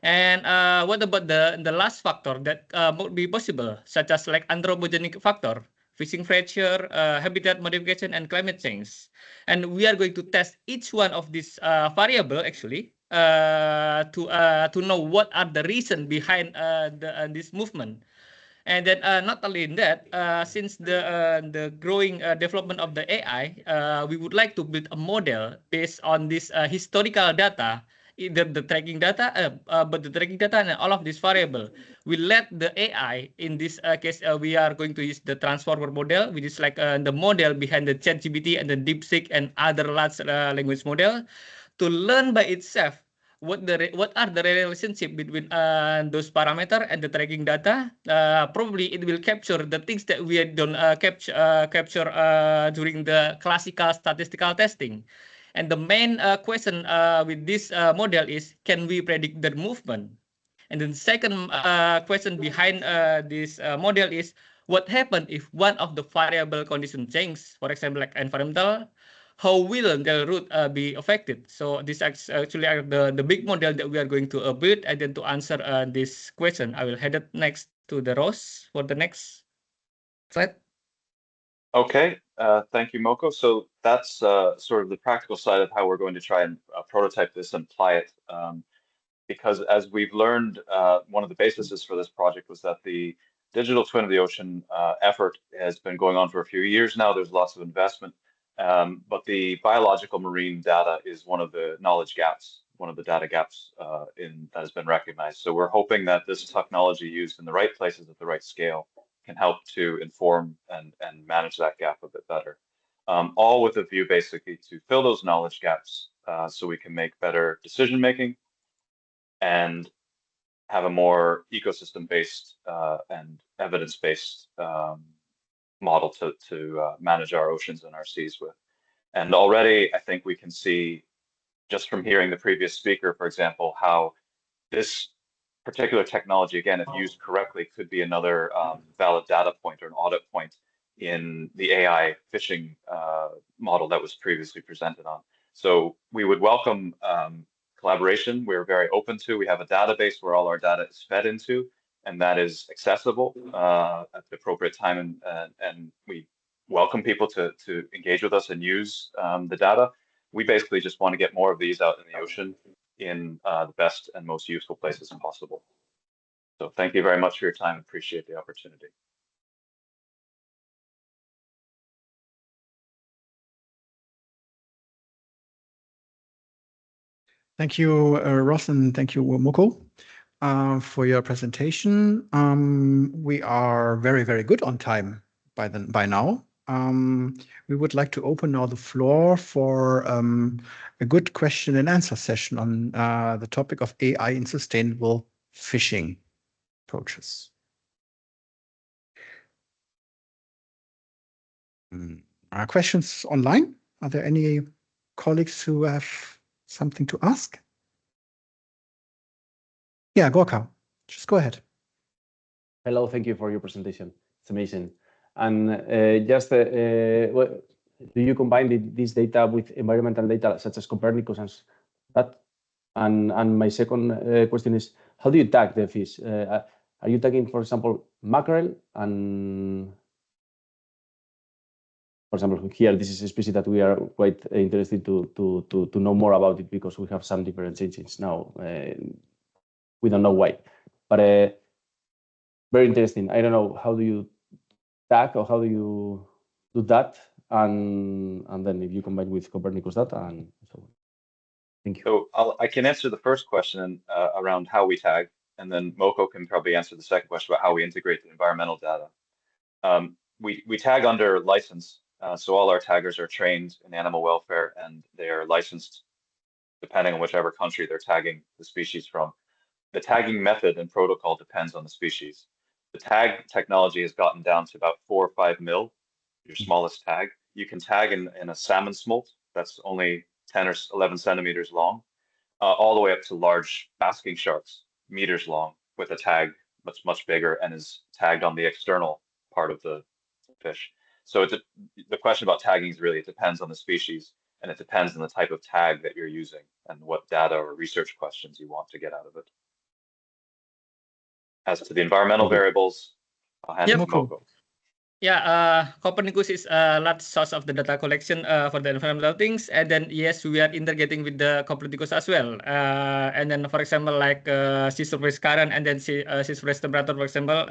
And what about the last factor that would be possible, such as like anthropogenic factor, fishing pressure, habitat modification, and climate change? And we are going to test each one of these variable actually to know what are the reason behind this movement. And then not only in that, since the growing development of the AI, we would like to build a model based on this historical data, either the tracking data, but the tracking data and all of these variable. We let the AI, in this case, we are going to use the transformer model, which is like the model behind the ChatGPT and the DeepSeek and other large language model, to learn by itself what are the relationship between those parameter and the tracking data. Probably it will capture the things that we don't capture during the classical statistical testing. And the main question with this model is, can we predict the movement? And then second question behind this model is, what happens if one of the variable condition change, for example, like environmental, how will the route be affected? So this actually are the big model that we are going to build. And then to answer this question, I will head it next to the Rose for the next slide. Okay, thank you, Moko. So that's sort of the practical side of how we're going to try and prototype this and apply it. Because as we've learned, one of the bases for this project was that the digital twin of the ocean effort has been going on for a few years now. There's lots of investment, but the biological marine data is one of the knowledge gaps, one of the data gaps that has been recognized. So we're hoping that this technology used in the right places at the right scale can help to inform and manage that gap a bit better. All with a view basically to fill those knowledge gaps so we can make better decision making and have a more ecosystem-based and evidence-based model to manage our oceans and our seas with. And already, I think we can see, just from hearing the previous speaker, for example, how this particular technology, again, if used correctly, could be another valid data point or an audit point in the AI fishing model that was previously presented on. So we would welcome collaboration. We're very open to. We have a database where all our data is fed into, and that is accessible at the appropriate time. And we welcome people to engage with us and use the data. We basically just want to get more of these out in the ocean in the best and most useful places possible. So thank you very much for your time. Appreciate the opportunity. Thank you, Ross, and thank you, Moko, for your presentation. We are very, very good on time by now. We would like to open now the floor for a good question and answer session on the topic of AI in sustainable fishing approaches. Questions online? Are there any colleagues who have something to ask? Yeah, Gorka, just go ahead. Hello, thank you for your presentation. It's amazing. And just, do you combine this data with environmental data such as Copernicus and that? And my second question is, how do you tag the fish? Are you tagging, for example, mackerel? And for example, here, this is a species that we are quite interested to know more about it because we have some differentiations now. We don't know why, but very interesting. I don't know, how do you tag or how do you do that? And then if you combine with Copernicus data and so on. Thank you. So I can answer the first question around how we tag, and then Moko can probably answer the second question about how we integrate the environmental data. We tag under license, so all our taggers are trained in animal welfare and they are licensed depending on whichever country they're tagging the species from. The tagging method and protocol depends on the species. The tag technology has gotten down to about 4 or 5 mil, your smallest tag. You can tag in a salmon smolt that's only 10 or 11 centimeters long, all the way up to large basking sharks, meters long, with a tag that's much bigger and is tagged on the external part of the fish. So the question about tagging is really, it depends on the species and it depends on the type of tag that you're using and what data or research questions you want to get out of it. As to the environmental variables, I'll hand it to Moko. Yeah, Copernicus is a large source of the data collection for the environmental things, and then yes, we are integrating with the Copernicus as well. And then, for example, like sea surface current and then sea surface temperature, for example,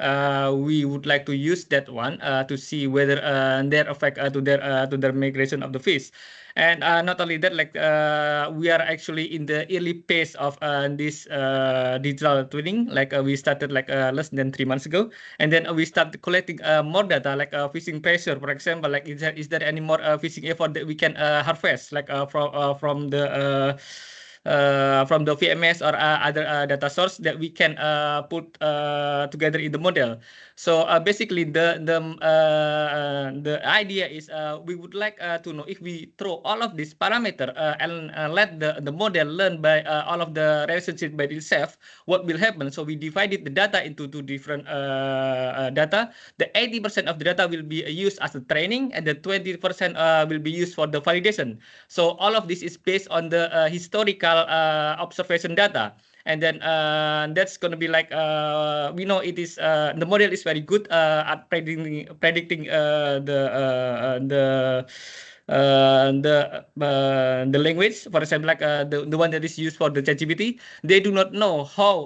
we would like to use that one to see whether their effect to their migration of the fish. And not only that, like we are actually in the early phase of this digital twinning. Like we started like less than 3 months ago, and then we start collecting more data, like fishing pressure, for example. Like is there any more fishing effort that we can harvest, like from the VMS or other data source that we can put together in the model. So basically, the idea is we would like to know if we throw all of these parameters and let the model learn by all of the relationship by itself, what will happen. So we divided the data into 2 different data. The 80% of the data will be used as a training, and the 20% will be used for the validation. So all of this is based on the historical observation data. And then that's going to be like we know it is the model is very good at predicting the language, for example, like the one that is used for the ChatGPT. They do not know how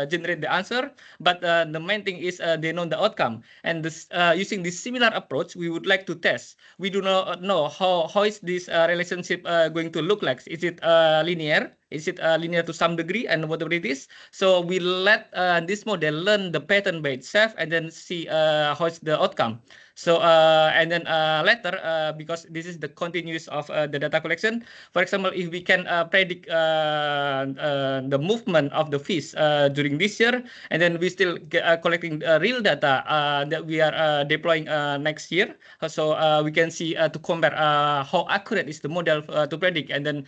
generate the answer, but the main thing is they know the outcome. And this, using this similar approach, we would like to test. We do not know how is this relationship going to look like. Is it linear? Is it linear to some degree, and whatever it is? So we let this model learn the pattern by itself and then see how is the outcome. So and then later, because this is the continuous of the data collection. For example, if we can predict the movement of the fish during this year, and then we still collecting real data that we are deploying next year, so we can see to compare how accurate is the model to predict, and then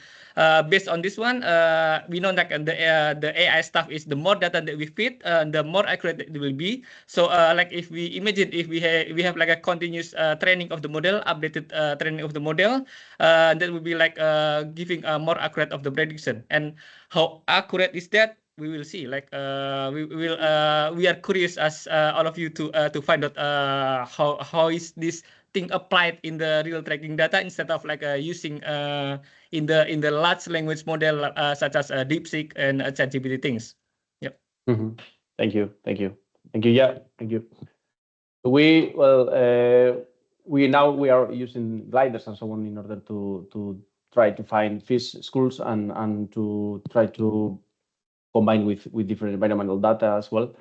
based on this one, we know that the AI stuff is the more data that we feed, the more accurate it will be. So like if we imagine if we have like a continuous training of the model, updated training of the model, that will be like giving more accurate of the prediction. And how accurate is that? We will see. Like we are curious as all of you to find out how is this thing applied in the real tracking data instead of like using in the large language model such as DeepSeek and ChatGPT things. Yep. Thank you. Yeah, thank you. We are using gliders and so on in order to try to find fish schools and to try to combine with different environmental data as well.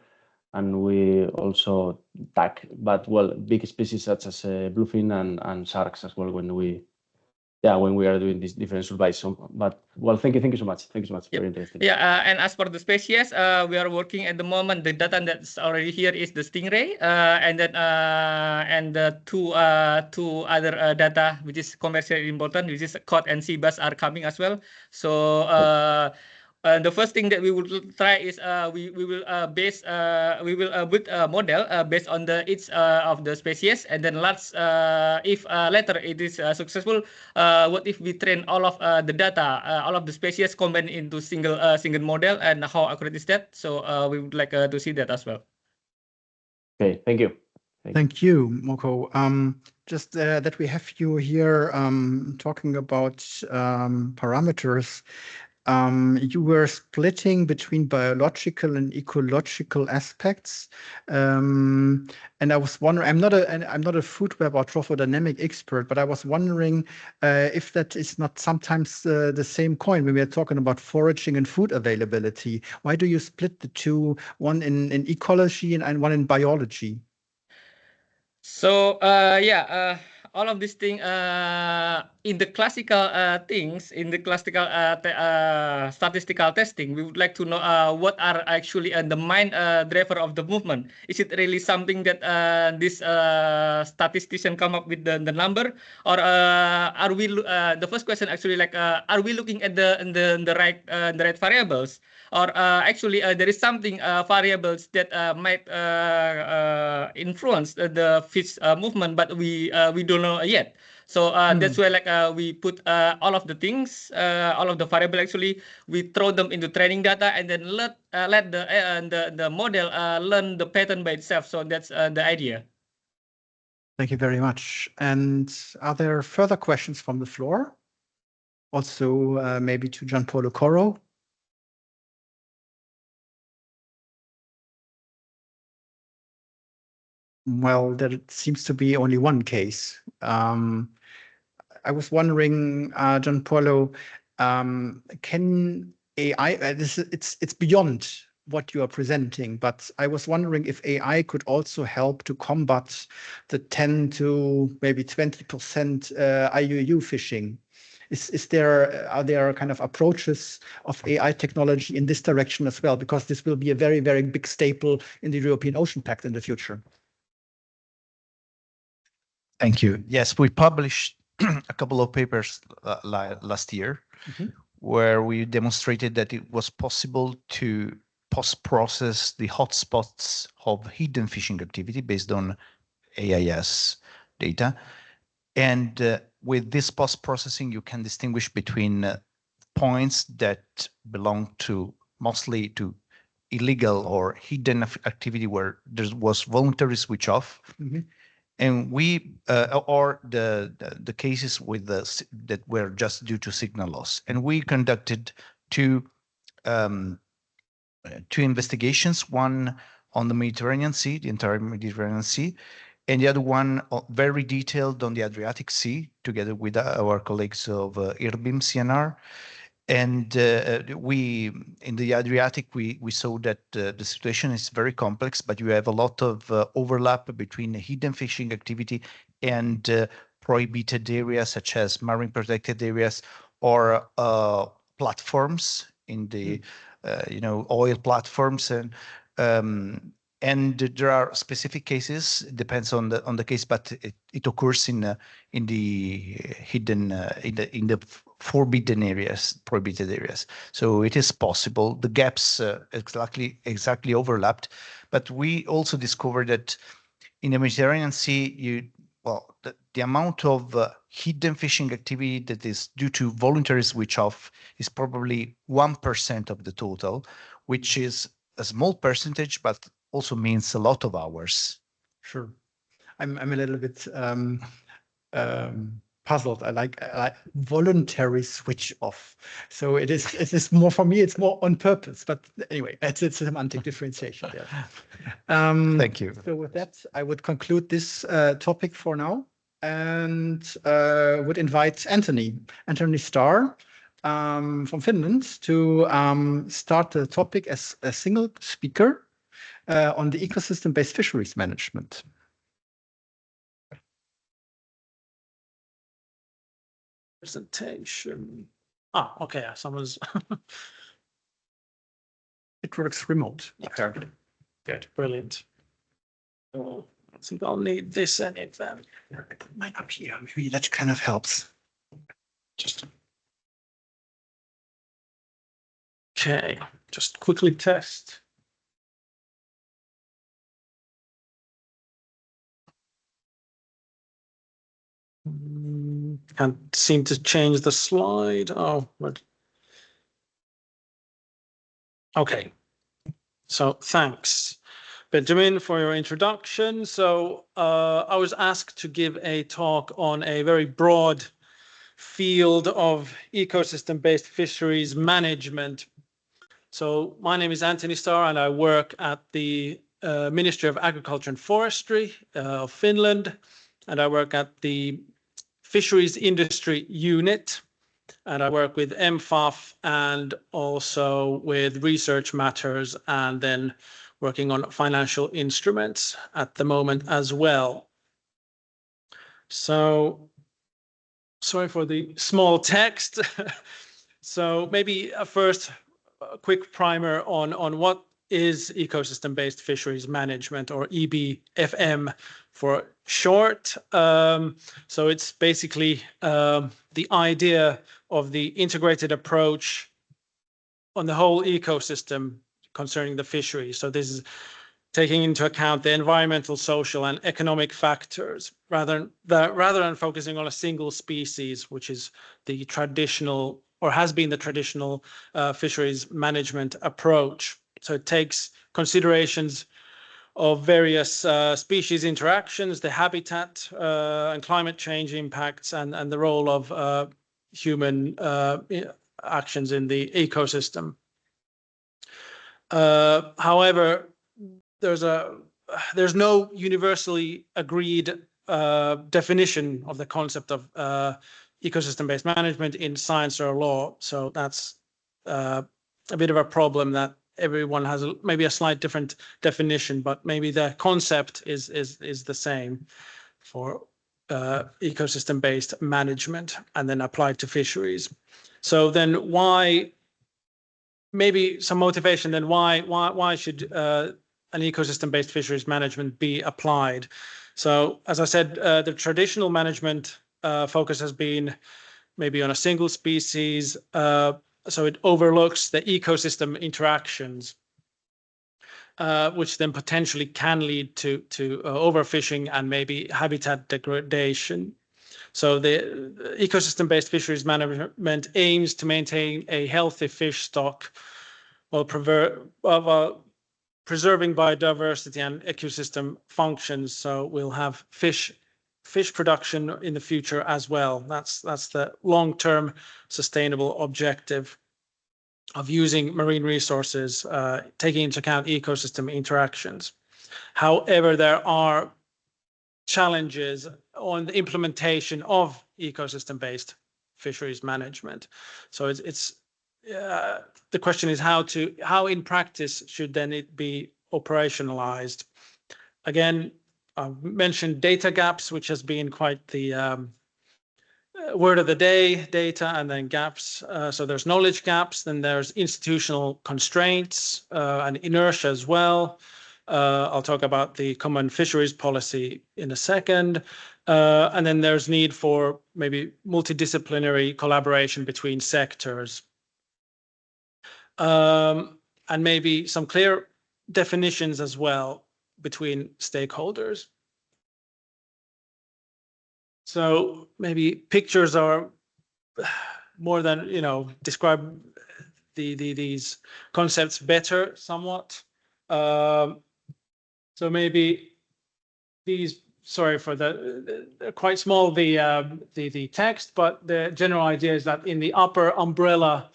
And we also tag, but big species such as bluefin and sharks as well when we are doing these different surveys. But thank you so much. Thank you so much. Very interesting. Yeah, and as for the species, we are working at the moment. The data that's already here is the stingray, and then and the two other data which is commercially important, which is cod and sea bass are coming as well. So the first thing that we will try is we will build a model based on the each of the species, and then if later it is successful, what if we train all of the data, all of the species combined into single model, and how accurate is that? So we would like to see that as well. Okay, thank you. Thank you, Moko. Just that we have you here talking about parameters. You were splitting between biological and ecological aspects, and I was wondering. I'm not a food web or trophodynamic expert, but I was wondering if that is not sometimes the same coin when we are talking about foraging and food availability. Why do you split the two, one in ecology and one in biology? So all of these things in the classical things, in the classical statistical testing, we would like to know what are actually the main driver of the movement. Is it really something that this statistician come up with the number, or are we the first question actually like are we looking at the right variables? Or actually, there is something variables that might influence the fish movement, but we don't know yet. So that's why like we put all of the things, all of the variable actually, we throw them into training data, and then let the model learn the pattern by itself. So that's the idea. Thank you very much. And are there further questions from the floor? Also, maybe to Gianpaolo Corro. Well, there seems to be only one case. I was wondering, Gianpaolo, can AI? It's beyond what you are presenting, but I was wondering if AI could also help to combat the 10 to maybe 20% IUU fishing. Are there kind of approaches of AI technology in this direction as well? Because this will be a very, very big staple in the European Ocean Pact in the future. Thank you. Yes, we published a couple of papers last year where we demonstrated that it was possible to post-process the hotspots of hidden fishing activity based on AIS data. And with this post-processing, you can distinguish between points that belong to mostly to illegal or hidden activity where there was voluntary switch off. And we or the cases with that were just due to signal loss. And we conducted two investigations, one on the Mediterranean Sea, the entire Mediterranean Sea, and the other one very detailed on the Adriatic Sea, together with our colleagues of IRBIM CNR. And we, in the Adriatic, we saw that the situation is very complex, but you have a lot of overlap between hidden fishing activity and prohibited areas such as marine protected areas or platforms in the oil platforms, and there are specific cases. It depends on the case, but it occurs in the hidden in the forbidden areas, prohibited areas. So it is possible. The gaps exactly overlapped, but we also discovered that in the Mediterranean Sea, the amount of hidden fishing activity that is due to voluntary switch off is probably 1% of the total, which is a small percentage, but also means a lot of hours. Sure. I'm a little bit puzzled. I like voluntary switch off. So it is more for me. It's more on purpose. But anyway, it's a semantic differentiation. Yeah. Thank you. So with that, I would conclude this topic for now, and would invite Anthony Starr from Finland to start the topic as a single speaker on the ecosystem-based fisheries management. Presentation. Okay. Someone's. It works remote. Apparently. Good. Brilliant. I think I'll need this and it then. Put mine up here. Maybe that kind of helps. Just. Okay. Just quickly test. Can't seem to change the slide. Oh, but okay. So thanks, Benjamin, for your introduction. So I was asked to give a talk on a very broad field of ecosystem-based fisheries management. So my name is Anthony Starr, and I work at the Ministry of Agriculture and Forestry of Finland, and I work at the Fisheries Industry Unit, and I work with MFAF and also with research matters, and then working on financial instruments at the moment as well. So, sorry for the small text. So maybe first a quick primer on what is ecosystem-based fisheries management, or EBFM for short. So it's basically the idea of the integrated approach on the whole ecosystem concerning the fishery. So this is taking into account the environmental, social, and economic factors rather than focusing on a single species, which is the traditional, or has been the traditional fisheries management approach. So it takes considerations of various species interactions, the habitat and climate change impacts, and the role of human actions in the ecosystem. However, there's no universally agreed definition of the concept of ecosystem-based management in science or law. So that's a bit of a problem, that everyone has maybe a slight different definition, but maybe the concept is the same for ecosystem-based management and then applied to fisheries. So then why, maybe some motivation, then why should an ecosystem-based fisheries management be applied? So as I said, the traditional management focus has been maybe on a single species, so it overlooks the ecosystem interactions, which then potentially can lead to overfishing and maybe habitat degradation. So the ecosystem-based fisheries management aims to maintain a healthy fish stock while preserving biodiversity and ecosystem functions. So we'll have fish production in the future as well. That's the long-term sustainable objective of using marine resources, taking into account ecosystem interactions. However, there are challenges on the implementation of ecosystem-based fisheries management. So it's the question is how in practice should then it be operationalized? Again, I've mentioned data gaps, which has been quite the word of the day, data and then gaps. So there's knowledge gaps, then there's institutional constraints and inertia as well. I'll talk about the common fisheries policy in a second. And then there's need for maybe multidisciplinary collaboration between sectors. And maybe some clear definitions as well between stakeholders. So maybe pictures are more than, describe these concepts better somewhat. So maybe these, sorry for the quite small, the text, but the general idea is that in the upper umbrella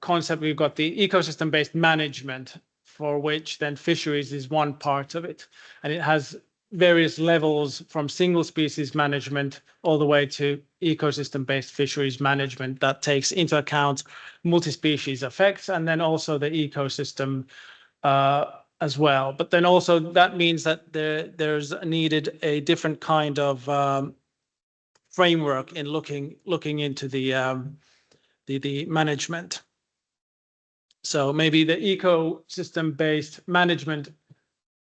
concept, we've got the ecosystem-based management, for which then fisheries is one part of it. And it has various levels from single species management all the way to ecosystem-based fisheries management that takes into account multi-species effects and then also the ecosystem as well. But then also that means that there's needed a different kind of framework in looking into the management. So maybe the ecosystem-based management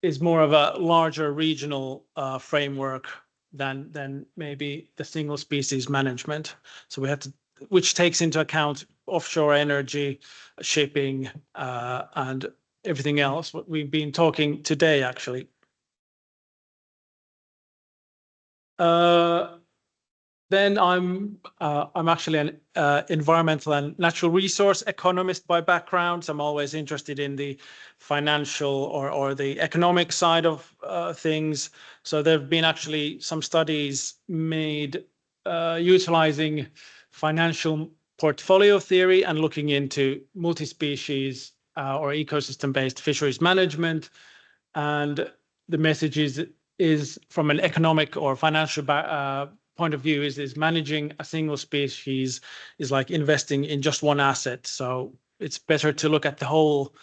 is more of a larger regional framework than maybe the single species management. So we have to, which takes into account offshore energy, shipping, and everything else, what we've been talking today, actually. Then I'm actually an environmental and natural resource economist by background. So I'm always interested in the financial or the economic side of things. So there have been actually some studies made utilizing financial portfolio theory and looking into multi-species or ecosystem-based fisheries management. And the message is from an economic or financial point of view is managing a single species is like investing in just one asset. So it's better to look at the whole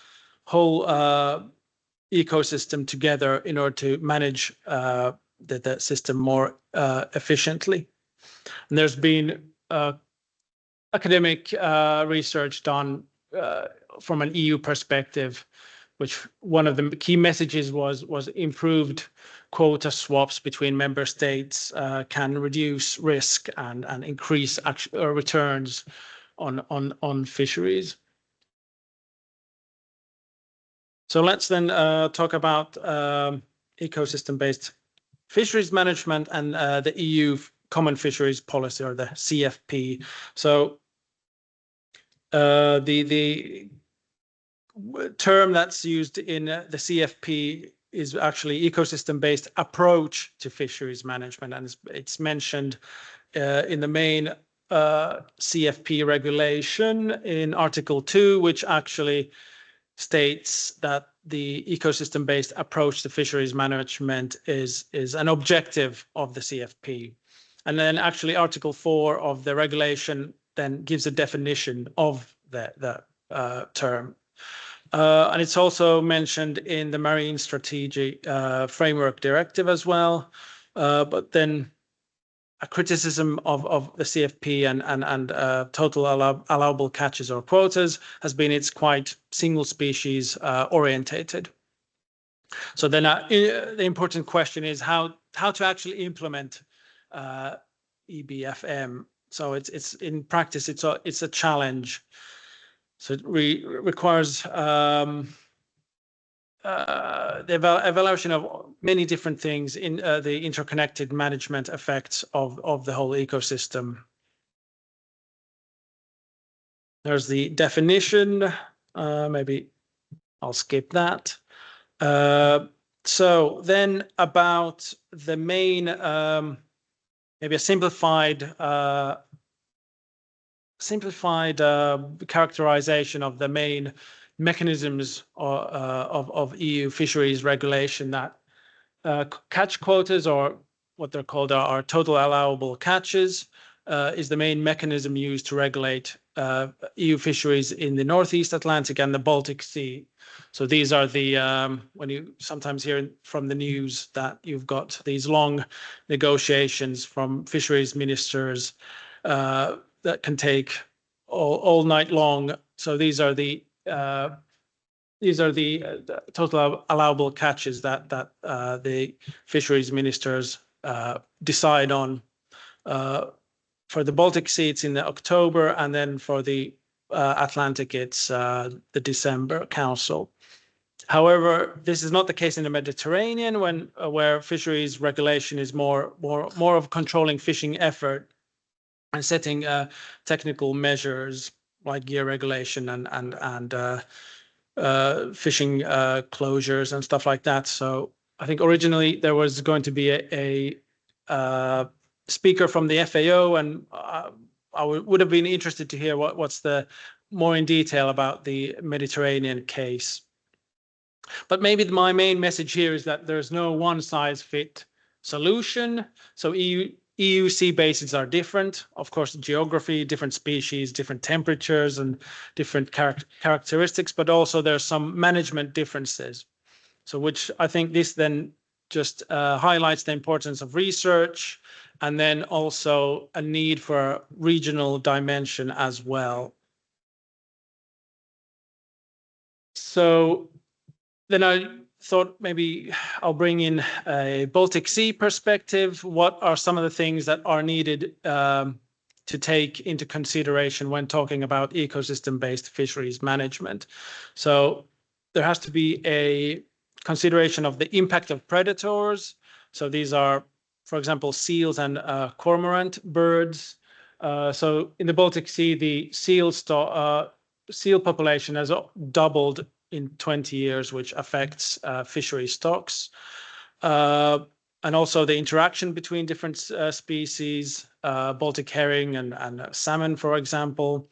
ecosystem together in order to manage the system more efficiently. And there's been academic research done from an EU perspective, which one of the key messages was improved quota swaps between member states can reduce risk and increase returns on fisheries. So let's then talk about ecosystem-based fisheries management and the EU Common Fisheries Policy, or the CFP. So the term that's used in the CFP is actually ecosystem-based approach to fisheries management, and it's mentioned in the main CFP regulation in Article 2, which actually states that the ecosystem-based approach to fisheries management is an objective of the CFP. And then actually Article 4 of the regulation then gives a definition of the term. And it's also mentioned in the Marine Strategy Framework Directive as well. But then a criticism of the CFP and total allowable catches or quotas has been it's quite single species orientated. So then the important question is how to actually implement EBFM. So it's in practice it's a challenge. So it requires the evaluation of many different things in the interconnected management effects of the whole ecosystem. There's the definition. Maybe I'll skip that. So then about the main, maybe a simplified characterization of the main mechanisms of EU fisheries regulation, that catch quotas, or what they're called, are total allowable catches, is the main mechanism used to regulate EU fisheries in the Northeast Atlantic and the Baltic Sea. So these are the, when you sometimes hear from the news that you've got these long negotiations from fisheries ministers that can take all night long. So these are the total allowable catches that the fisheries ministers decide on. For the Baltic Sea, it's in October, and then for the Atlantic, it's the December Council. However, this is not the case in the Mediterranean, where fisheries regulation is more of controlling fishing effort and setting technical measures like gear regulation and fishing closures and stuff like that. So I think originally there was going to be a speaker from the FAO, and I would have been interested to hear what's the more in detail about the Mediterranean case. But maybe my main message here is that there's no one-size-fit solution. So EU sea basins are different. Of course, geography, different species, different temperatures, and different characteristics, but also there's some management differences. So which I think this then just highlights the importance of research, and then also a need for a regional dimension as well. So then I thought maybe I'll bring in a Baltic Sea perspective. What are some of the things that are needed to take into consideration when talking about ecosystem-based fisheries management? So there has to be a consideration of the impact of predators. So these are, for example, seals and cormorant birds. So in the Baltic Sea, the seal population has doubled in 20 years, which affects fishery stocks. And also the interaction between different species, Baltic herring and salmon, for example.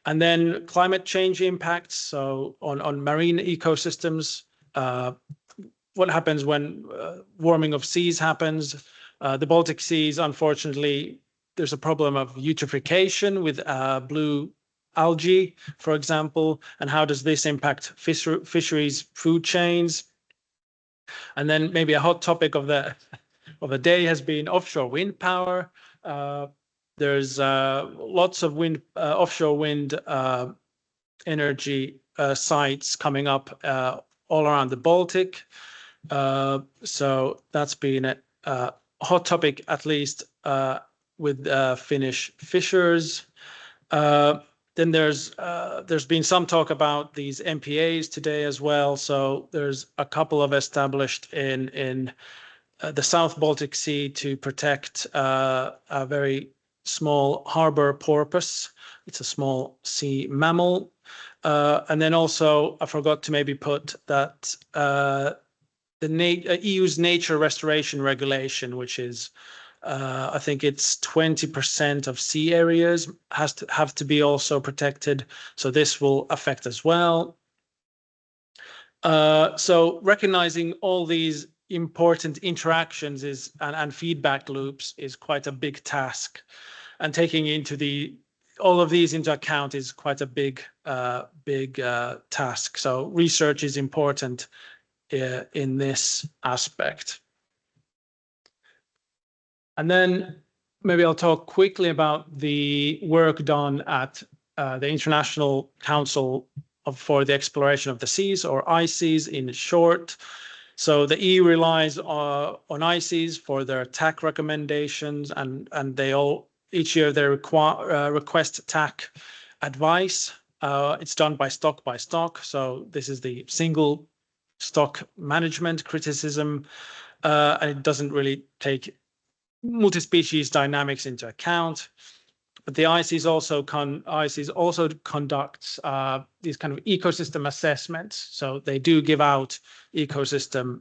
And then climate change impacts, so on marine ecosystems, what happens when warming of seas happens. The Baltic Seas, unfortunately, there's a problem of eutrophication with blue algae, for example, and how does this impact fisheries food chains? And then maybe a hot topic of the day has been offshore wind power. There's lots of offshore wind energy sites coming up all around the Baltic. So that's been a hot topic, at least with Finnish fishers. Then there's been some talk about these MPAs today as well. So there's a couple of established in the South Baltic Sea to protect a very small harbor porpoise. It's a small sea mammal. And then also, I forgot to maybe put that the EU's nature restoration regulation, which is I think it's 20% of sea areas have to be also protected. So this will affect as well. So recognizing all these important interactions and feedback loops is quite a big task, and taking all of these into account is quite a big task. So research is important in this aspect. And then maybe I'll talk quickly about the work done at the International Council for the Exploration of the Seas, or ICES in short. So the EU relies on ICES for their TAC recommendations, and each year they request TAC advice. It's done by stock. So this is the single stock management criticism, and it doesn't really take multi-species dynamics into account. But the ICES also conducts these kind of ecosystem assessments. So they do give out ecosystem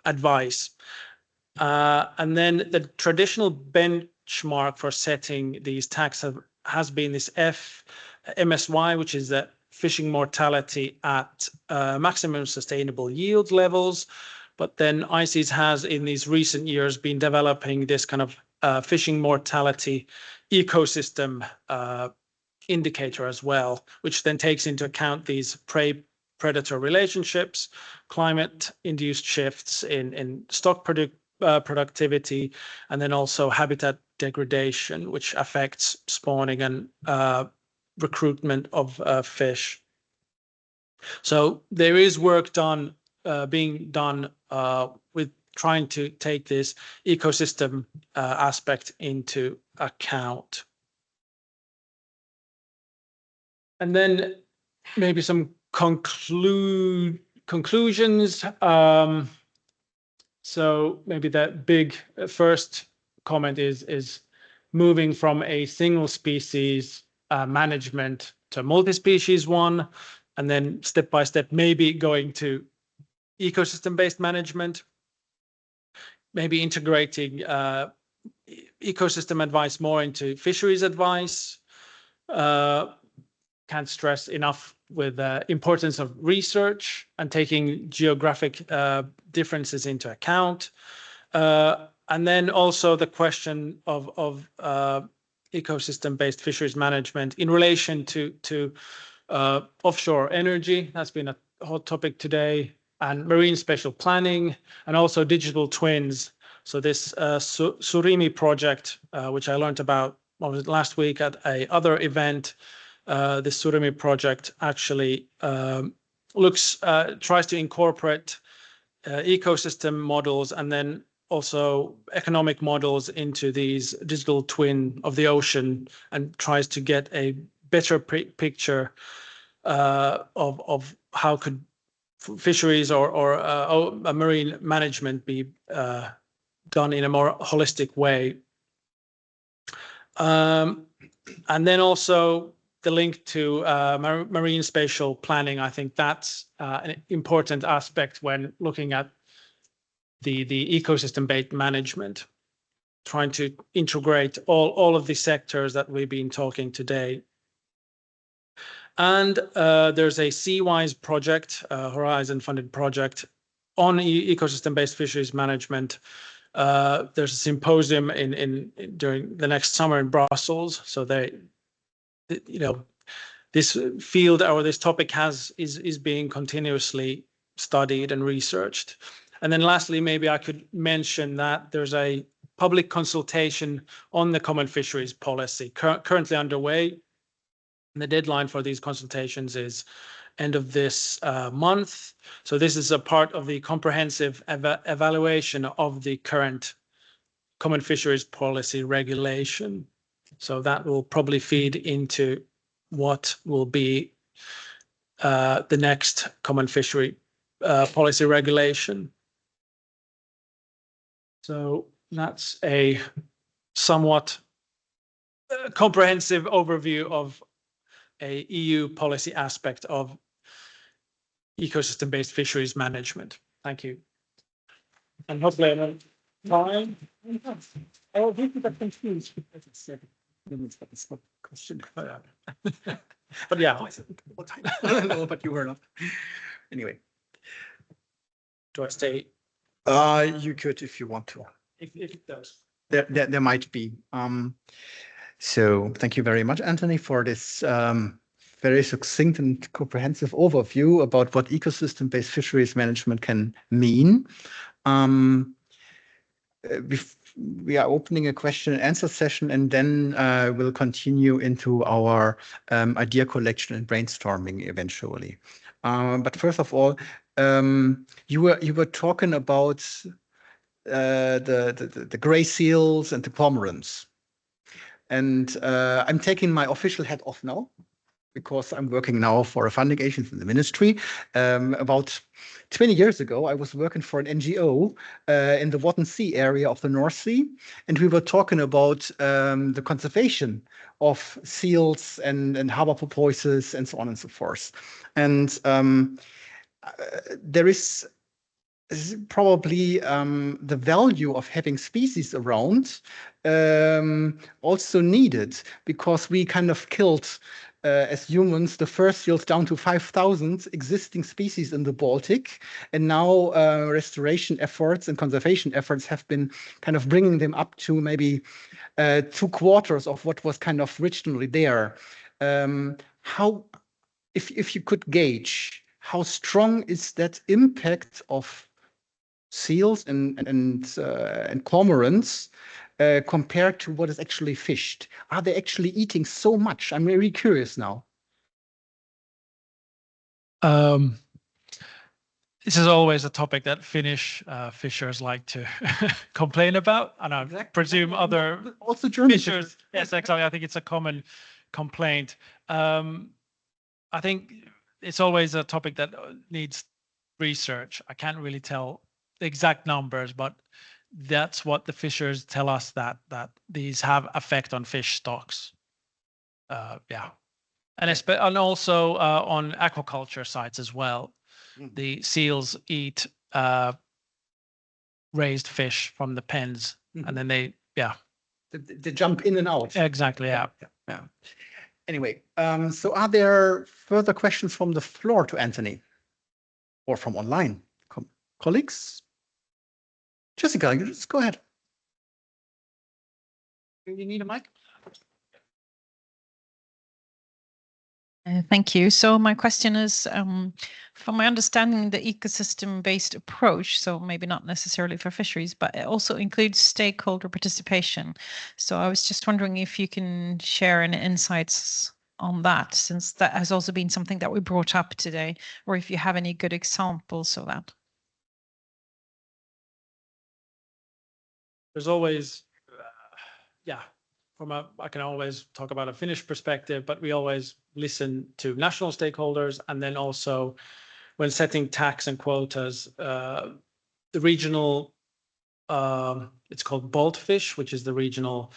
advice. And then the traditional benchmark for setting these tax has been this MSY, which is the fishing mortality at maximum sustainable yield levels. But then ICES has, in these recent years, been developing this kind of fishing mortality ecosystem indicator as well, which then takes into account these prey-predator relationships, climate-induced shifts in stock productivity, and then also habitat degradation, which affects spawning and recruitment of fish. So there is work being done with trying to take this ecosystem aspect into account. And then maybe some conclusions. So maybe that big first comment is moving from a single species management to multi-species one, and then step by step maybe going to ecosystem-based management, maybe integrating ecosystem advice more into fisheries advice. Can't stress enough with the importance of research and taking geographic differences into account. And then also the question of ecosystem-based fisheries management in relation to offshore energy. That's been a hot topic today, and marine spatial planning, and also digital twins. So this Surimi project, which I learned about last week at a other event, this Surimi project actually tries to incorporate ecosystem models and then also economic models into these digital twin of the ocean, and tries to get a better picture of how could fisheries or marine management be done in a more holistic way. And then also the link to marine spatial planning. I think that's an important aspect when looking at the ecosystem-based management, trying to integrate all of the sectors that we've been talking today. And there's a Seawise project, Horizon-funded project on ecosystem-based fisheries management. There's a symposium during the next summer in Brussels. So this field or this topic is being continuously studied and researched. And then lastly, maybe I could mention that there's a public consultation on the common fisheries policy currently underway. And the deadline for these consultations is end of this month. So this is a part of the comprehensive evaluation of the current common fisheries policy regulation. So that will probably feed into what will be the next common fishery policy regulation. So that's a somewhat comprehensive overview of a EU policy aspect of ecosystem-based fisheries management. Thank you. And hopefully I'm on time. Oh, we got confused because it's 7 minutes, but it's not a question. But yeah. What time? No, but you were not. Anyway. Do I stay? You could if you want to. If it does. There might be. So thank you very much, Anthony, for this very succinct and comprehensive overview about what ecosystem-based fisheries management can mean. We are opening a question and answer session, and then we'll continue into our idea collection and brainstorming eventually. But first of all, you were talking about the gray seals and the cormorants. And I'm taking my official hat off now, because I'm working now for a funding agency in the ministry. About 20 years ago, I was working for an NGO in the Watton Sea area of the North Sea, and we were talking about the conservation of seals and harbor porpoises and so on and so forth. And there is probably the value of having species around also needed, because we kind of killed as humans, the fur seals down to 5,000 existing species in the Baltic. And now restoration efforts and conservation efforts have been kind of bringing them up to maybe 2/4 of what was kind of originally there. How, if you could gauge, how strong is that impact of seals and cormorants compared to what is actually fished? Are they actually eating so much? I'm very curious now. This is always a topic that Finnish fishers like to complain about, and I presume other also German fishers. Yes, exactly. I think it's a common complaint. I think it's always a topic that needs research. I can't really tell the exact numbers, but that's what the fishers tell us, that these have effect on fish stocks. Yeah, and also on aquaculture sites as well. The seals eat raised fish from the pens, and then they jump in and out. Exactly. Yeah. Anyway, so are there further questions from the floor to Anthony, or from online colleagues? Jessica, you just go ahead. Do you need a mic? Thank you. So my question is, from my understanding, the ecosystem-based approach, so maybe not necessarily for fisheries, but it also includes stakeholder participation. So I was just wondering if you can share any insights on that, since that has also been something that we brought up today, or if you have any good examples of that. There's always, I can always talk about a Finnish perspective, but we always listen to national stakeholders, and then also when setting tax and quotas, the regional, it's called Baltfish, which is the regional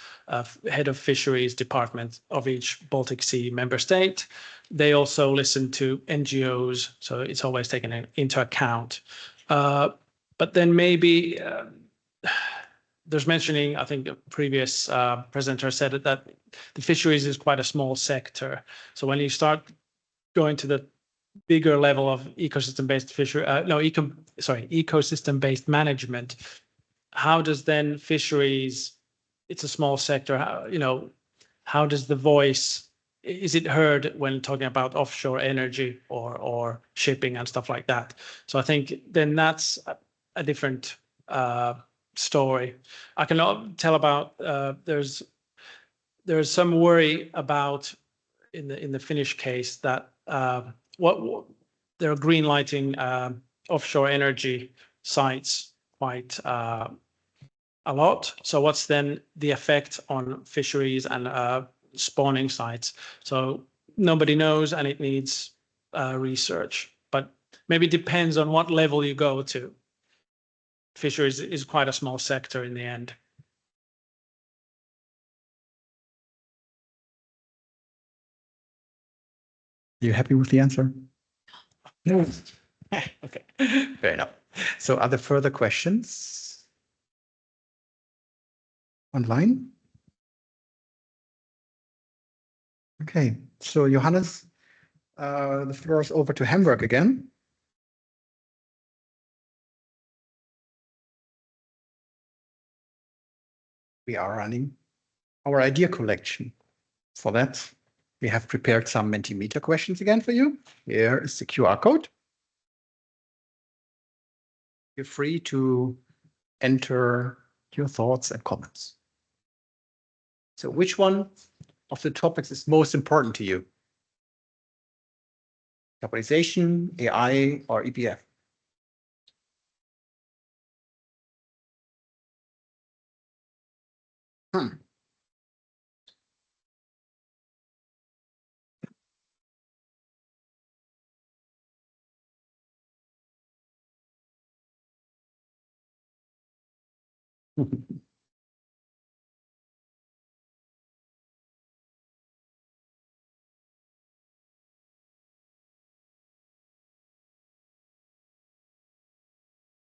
head of fisheries department of each Baltic Sea member state. They also listen to NGOs, so it's always taken into account. But then maybe there's mentioning, I think a previous presenter said it, that the fisheries is quite a small sector. So when you start going to the bigger level of ecosystem-based ecosystem-based management, how does then fisheries, it's a small sector, how does the voice, is it heard when talking about offshore energy or shipping and stuff like that? So I think then that's a different story. I can tell about there's some worry about in the Finnish case that they're green lighting offshore energy sites quite a lot. So what's then the effect on fisheries and spawning sites? So nobody knows, and it needs research, but maybe depends on what level you go to. Fisheries is quite a small sector in the end. Are you happy with the answer? No. Okay, fair enough. So are there further questions online? Okay, so Johannes, the floor is over to Hamburg again. We are running our idea collection. For that, we have prepared some Mentimeter questions again for you. Here is the QR code. Feel free to enter your thoughts and comments. So which one of the topics is most important to you? Decarbonization, AI, or EPF?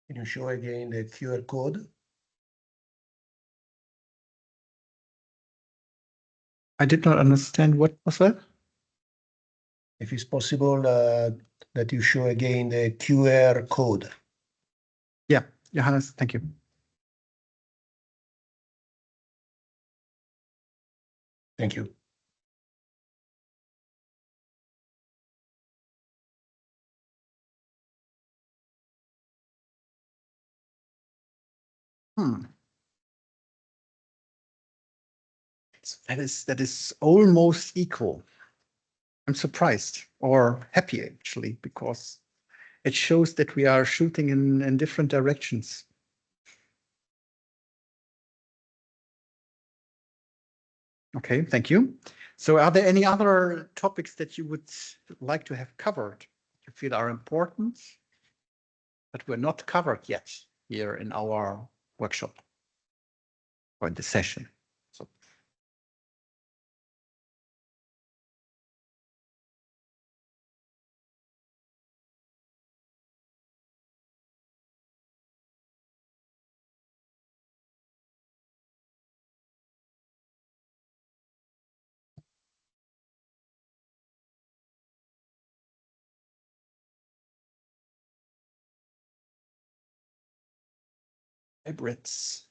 Can you show again the QR code? I did not understand, what was that? If it's possible, that you show again the QR code. Yeah, Johannes, thank you. Thank you. That is almost equal. I'm surprised or happy actually, because it shows that we are shooting in different directions. Okay, thank you. So are there any other topics that you would like to have covered, you feel are important, but were not covered yet here in our workshop or in the session? So hybrids.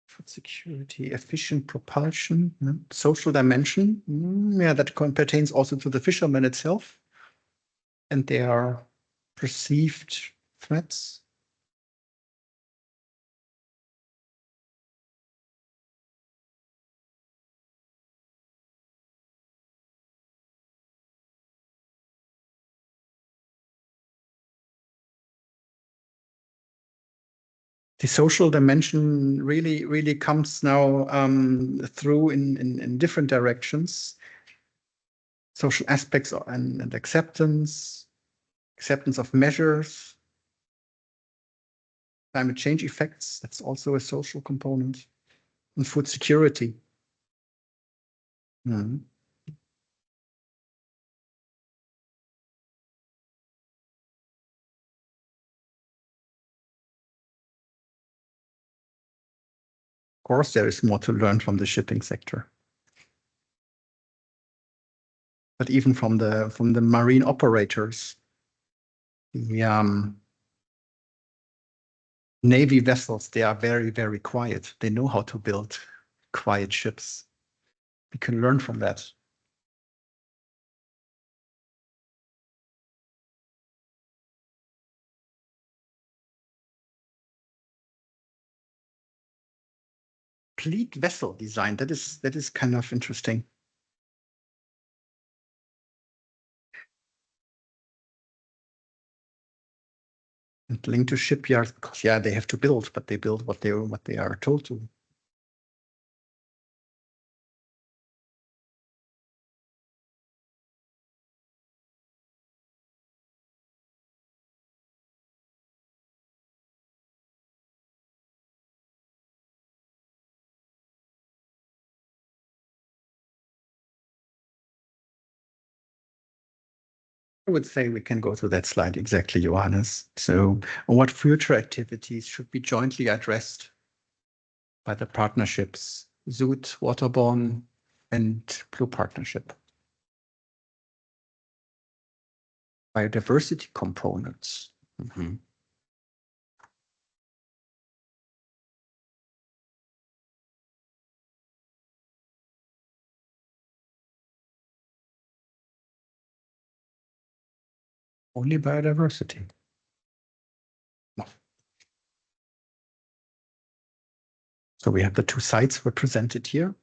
Food security, efficient propulsion, social dimension. Yeah, that pertains also to the fishermen itself and their perceived threats. The social dimension really comes now through in different directions. Social aspects and acceptance of measures, climate change effects, that's also a social component, and food security. Mm. Of course, there is more to learn from the shipping sector. But even from the marine operators, the Navy vessels, they are very quiet. They know how to build quiet ships. We can learn from that. Complete vessel design, that is kind of interesting. And linked to shipyards, because yeah, they have to build, but they build what they are told to. I would say we can go to that slide exactly, Johannes. So what future activities should be jointly addressed by the partnerships, Zoot, Waterborne, and Blue Partnership? Biodiversity components. Only biodiversity. No. So we have the two sites represented here.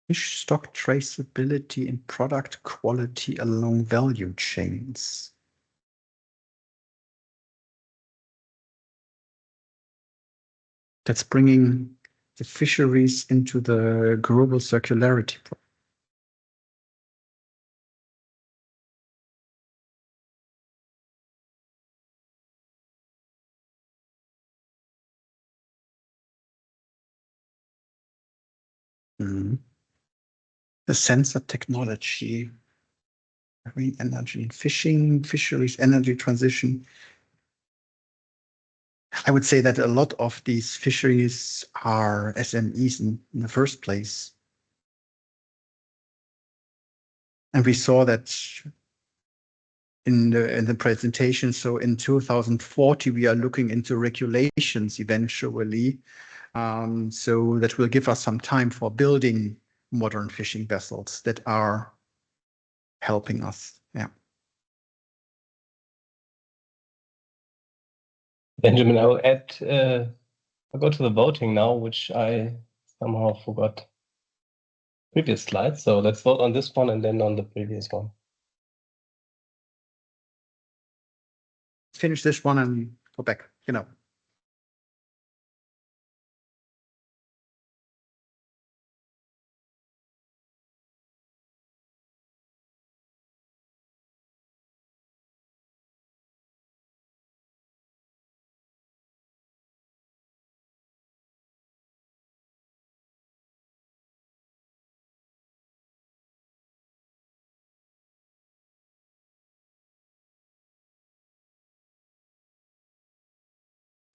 Fish stock traceability and product quality along value chains. That's bringing the fisheries into the global circularity. The sensor technology, marine energy, fishing, fisheries, energy transition. I would say that a lot of these fisheries are SMEs in the first place. And we saw that in the presentation. So in 2040, we are looking into regulations eventually. So that will give us some time for building modern fishing vessels that are helping us. Yeah. Benjamin, I will add, I'll go to the voting now, which I somehow forgot previous slides. So let's vote on this one and then on the previous one. Finish this one and go back, you know.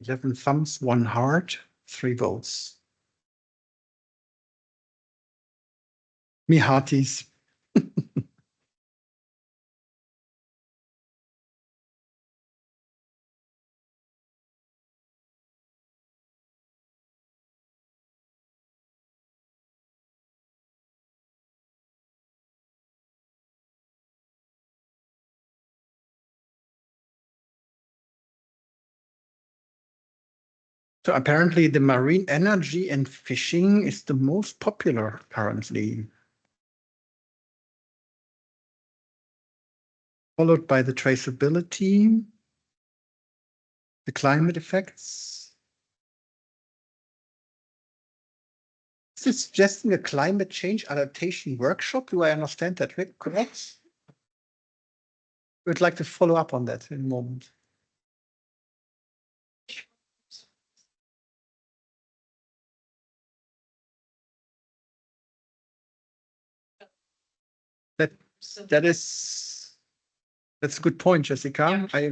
Eleven thumbs, one heart, 3 votes. Me hearties. So apparently the marine energy and fishing is the most popular currently. Followed by the traceability, the climate effects. Is this suggesting a climate change adaptation workshop? Do I understand that correct? We'd like to follow up on that in a moment. That's a good point, Jessica. Yeah.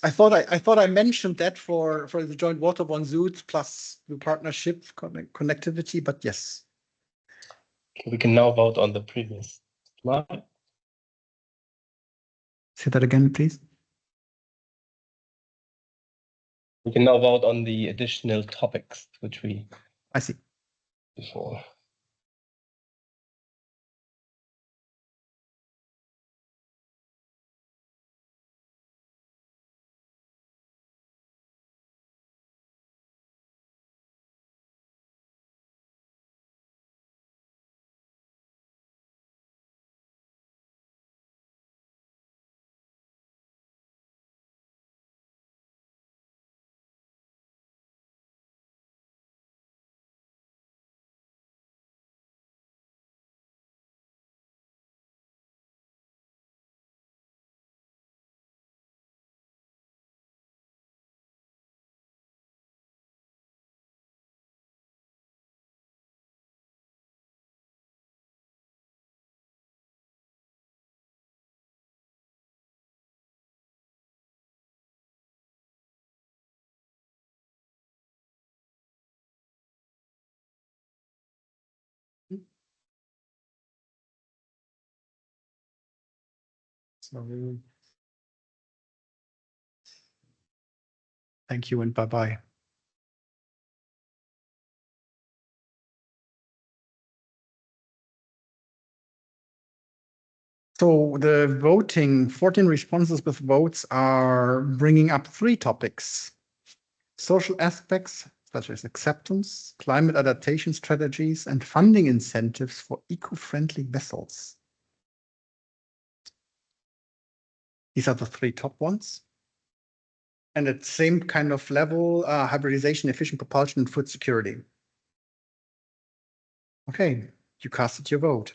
I thought I mentioned that for the joint Waterborne Zoot plus the partnership connectivity, but yes. We can now vote on the previous slide. Say that again, please. We can now vote on the additional topics which we before. So, thank you and bye-bye. So the voting, 14 responses with votes are bringing up 3 topics. Social aspects such as acceptance, climate adaptation strategies, and funding incentives for eco-friendly vessels. These are the 3 top ones. And at the same kind of level, hybridization, efficient propulsion, and food security. Okay, you casted your vote.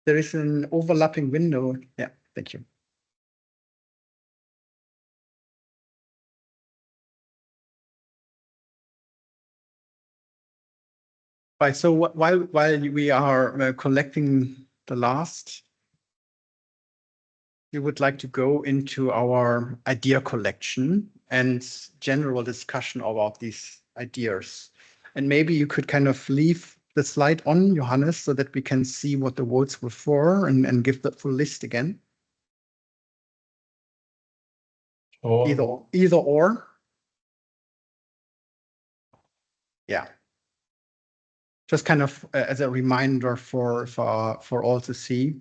There is an overlapping window. Yeah, thank you. Right. So while we are collecting the last, we would like to go into our idea collection and general discussion about these ideas. And maybe you could kind of leave the slide on, Johannes, so that we can see what the votes were for and give the full list again. Sure. Either or. Yeah. Just kind of as a reminder for all to see.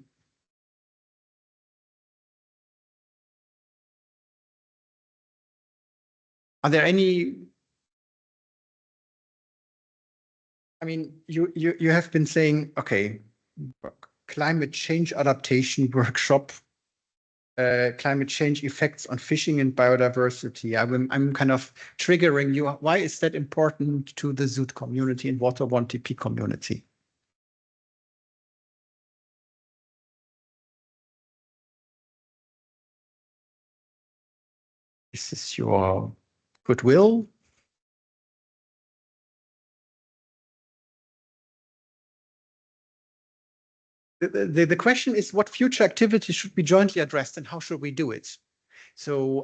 Are there any? I mean, you have been saying, okay, climate change adaptation workshop, climate change effects on fishing and biodiversity. I'm kind of triggering you. Why is that important to the ZOOT community and Waterborne TP community? Is this your goodwill? The question is, what future activities should be jointly addressed and how should we do it? So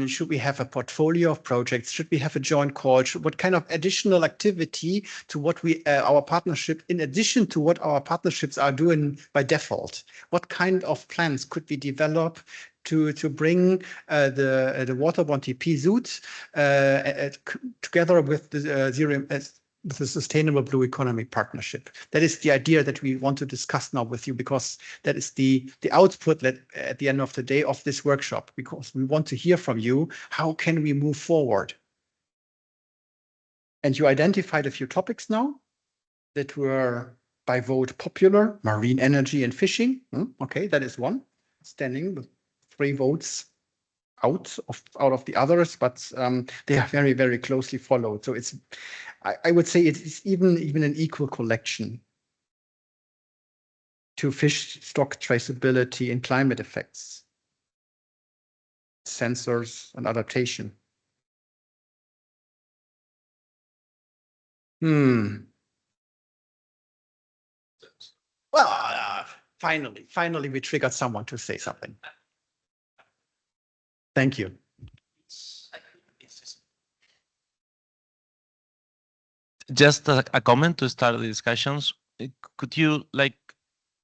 should we have a portfolio of projects? Should we have a joint call? What kind of additional activity to what we our partnership, in addition to what our partnerships are doing by default? What kind of plans could we develop to bring the Waterborne TP ZOOT together with the the Sustainable Blue Economy Partnership? That is the idea that we want to discuss now with you, because that is the output at the end of the day of this workshop, because we want to hear from you. How can we move forward? And you identified a few topics now that were by vote popular: marine energy and fishing. Okay, that is one, standing with 3 votes out of the others, but they are very, very closely followed. So it's, I would say it's even an equal collection to fish stock traceability and climate effects, sensors and adaptation. Well, finally we triggered someone to say something. Thank you. Just a comment to start the discussions. Could you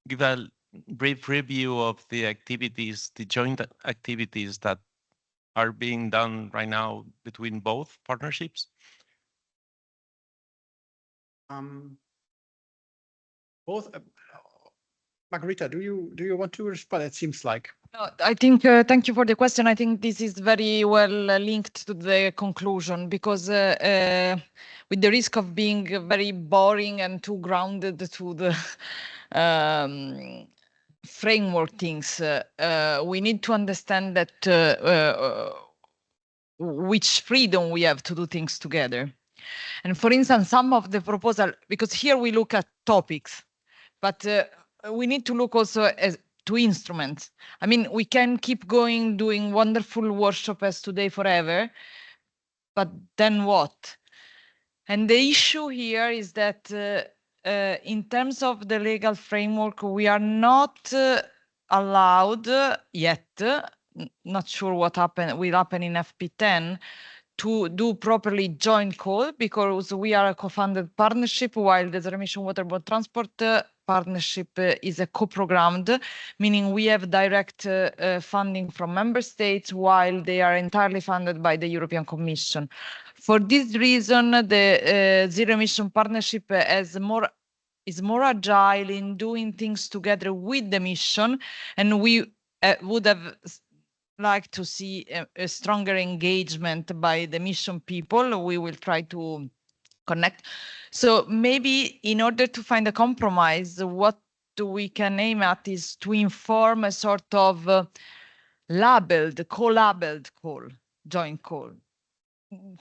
give a brief review of the activities, the joint activities that are being done right now between both partnerships? Both. Margarita, do you want to respond? It seems like. No, I think, thank you for the question. I think this is very well linked to the conclusion, because with the risk of being very boring and too grounded to the framework things, we need to understand that which freedom we have to do things together. And for instance, some of the proposal, because here we look at topics, but we need to look also to instruments. I mean, we can keep going doing wonderful workshop as today forever, but then what? And the issue here is that in terms of the legal framework, we are not allowed yet, not sure what will happen in FP10, to do properly joint call, because we are a co-funded partnership, while the Zero-Emission Waterborne Transport partnership is a co-programmed, meaning we have direct funding from member states, while they are entirely funded by the European Commission. For this reason, the Zero-Emission Partnership is more agile in doing things together with the mission, and we would have like to see a stronger engagement by the mission people. We will try to connect. So maybe in order to find a compromise, what we can aim at is to inform a sort of co-labeled call, joint call.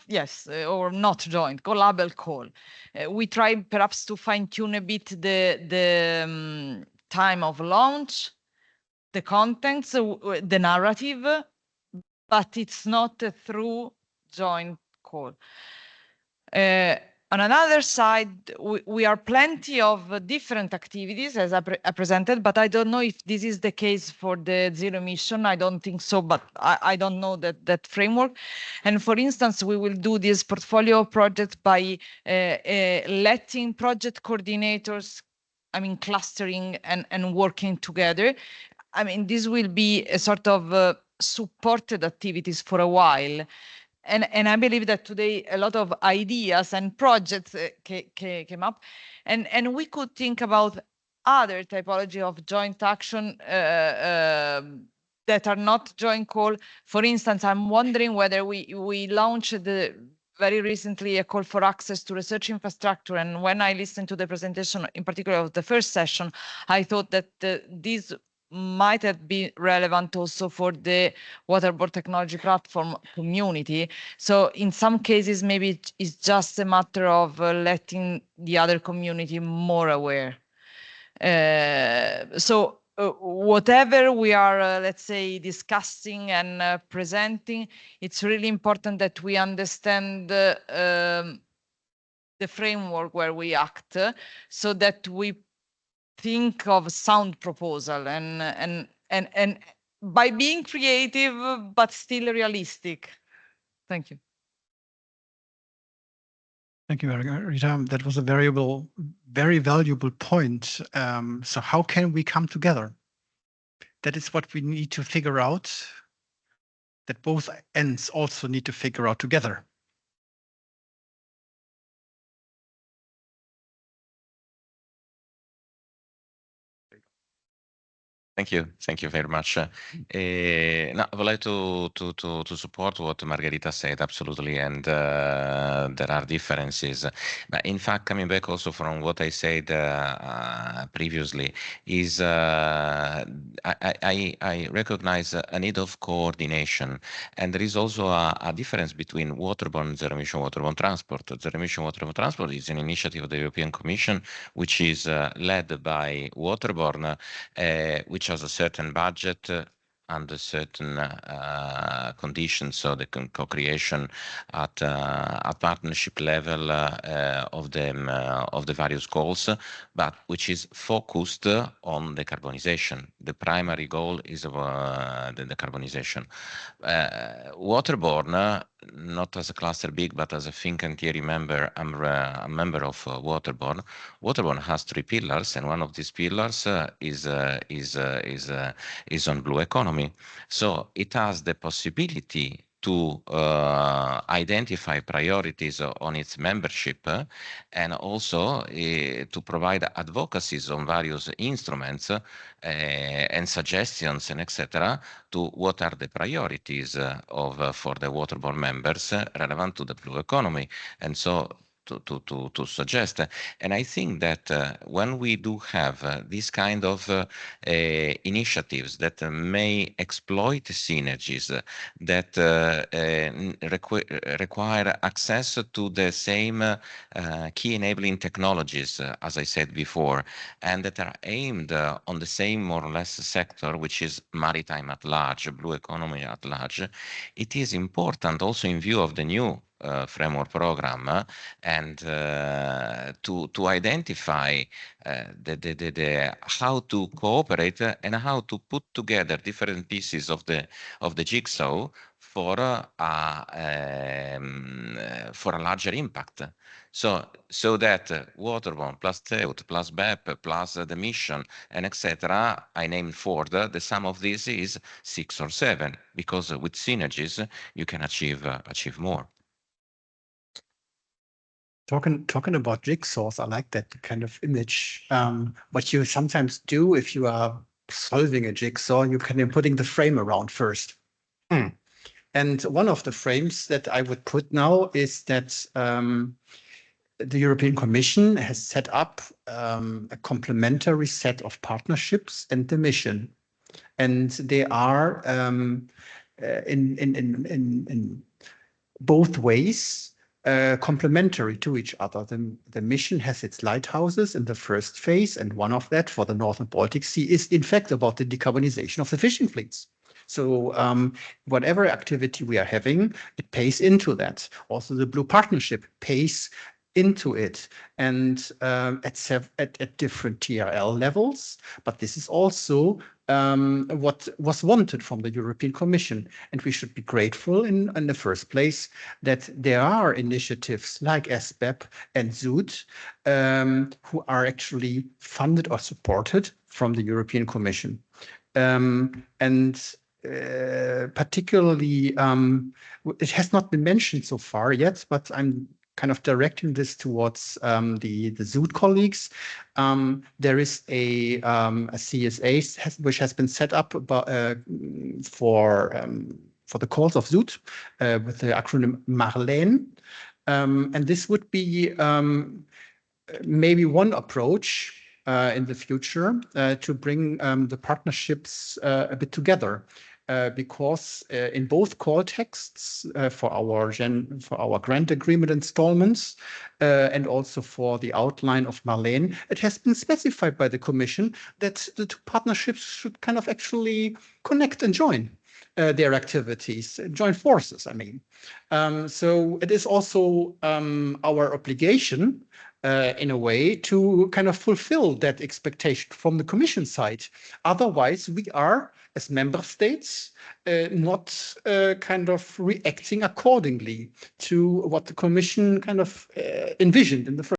Yes, or not joint, co-labeled call. We try perhaps to fine-tune a bit the time of launch, the contents, the narrative, but it's not a true joint call. On another side, we are plenty of different activities as I presented, but I don't know if this is the case for the zero emission. I don't think so, but I don't know that framework. And for instance, we will do this portfolio project by letting project coordinators, clustering and working together. This will be a sort of supported activities for a while. And I believe that today a lot of ideas and projects came up, and we could think about other typology of joint action that are not joint call. For instance, I'm wondering whether we launched very recently a call for access to research infrastructure, and when I listened to the presentation, in particular of the first session, I thought that this might have been relevant also for the Waterborne Technology Platform community. So in some cases, maybe it's just a matter of letting the other community more aware. So whatever we are, let's say, discussing and presenting, it's really important that we understand the framework where we act, so that we think of sound proposal and by being creative but still realistic. Thank you. Thank you, Rita. That was a very valuable point. So how can we come together? That is what we need to figure out, that both ends also need to figure out together. Thank you very much. No, I would like to support what Margherita said, absolutely, and there are differences. But in fact, coming back also from what I said previously, is I recognize a need of coordination, and there is also a difference between waterborne and zero-emission waterborne transport. Zero-emission waterborne transport is an initiative of the European Commission, which is led by Waterborne, which has a certain budget under certain conditions, so the co-creation at partnership level of the various goals, but which is focused on decarbonization. The primary goal is the decarbonization. Waterborne, not as a cluster big, but as a Fincantieri member, I'm a member of Waterborne. Waterborne has 3 pillars, and one of these pillars is on blue economy. So it has the possibility to identify priorities on its membership and also to provide advocacies on various instruments and suggestions and etc. to what are the priorities for the Waterborne members relevant to the blue economy. And so to suggest. And I think that when we do have these kind of initiatives that may exploit synergies, that require access to the same key enabling technologies, as I said before, and that are aimed on the same more or less sector, which is maritime at large, blue economy at large, it is important also in view of the new framework program and to identify how to cooperate and how to put together different pieces of the jigsaw for a larger impact. So that Waterborne plus TEUT plus BEP plus the mission and etc. I named 4. The sum of this is 6 or 7, because with synergies you can achieve more. Talking about jigsaws, I like that kind of image. What you sometimes do if you are solving a jigsaw, you can be putting the frame around first. And one of the frames that I would put now is that the European Commission has set up a complementary set of partnerships and the mission. And they are in both ways complementary to each other. The mission has its lighthouses in the first phase, and one of that for the Northern Baltic Sea is in fact about the decarbonization of the fishing fleets. So whatever activity we are having, it pays into that. Also, the Blue Partnership pays into it, and at different TRL levels. But this is also what was wanted from the European Commission, and we should be grateful in the first place that there are initiatives like SBEP and ZUT who are actually funded or supported from the European Commission. Particularly, it has not been mentioned so far yet, but I'm kind of directing this towards the ZUT colleagues. There is a CSA which has been set up for the calls of ZUT with the acronym MARLEN. And this would be maybe one approach in the future to bring the partnerships a bit together. Because in both call texts for our grant agreement installments and also for the outline of Marlene, it has been specified by the Commission that the two partnerships should kind of actually connect and join their activities, join forces, I mean. So it is also our obligation in a way to kind of fulfill that expectation from the Commission side. Otherwise, we are, as member states, not kind of reacting accordingly to what the Commission kind of envisioned in the first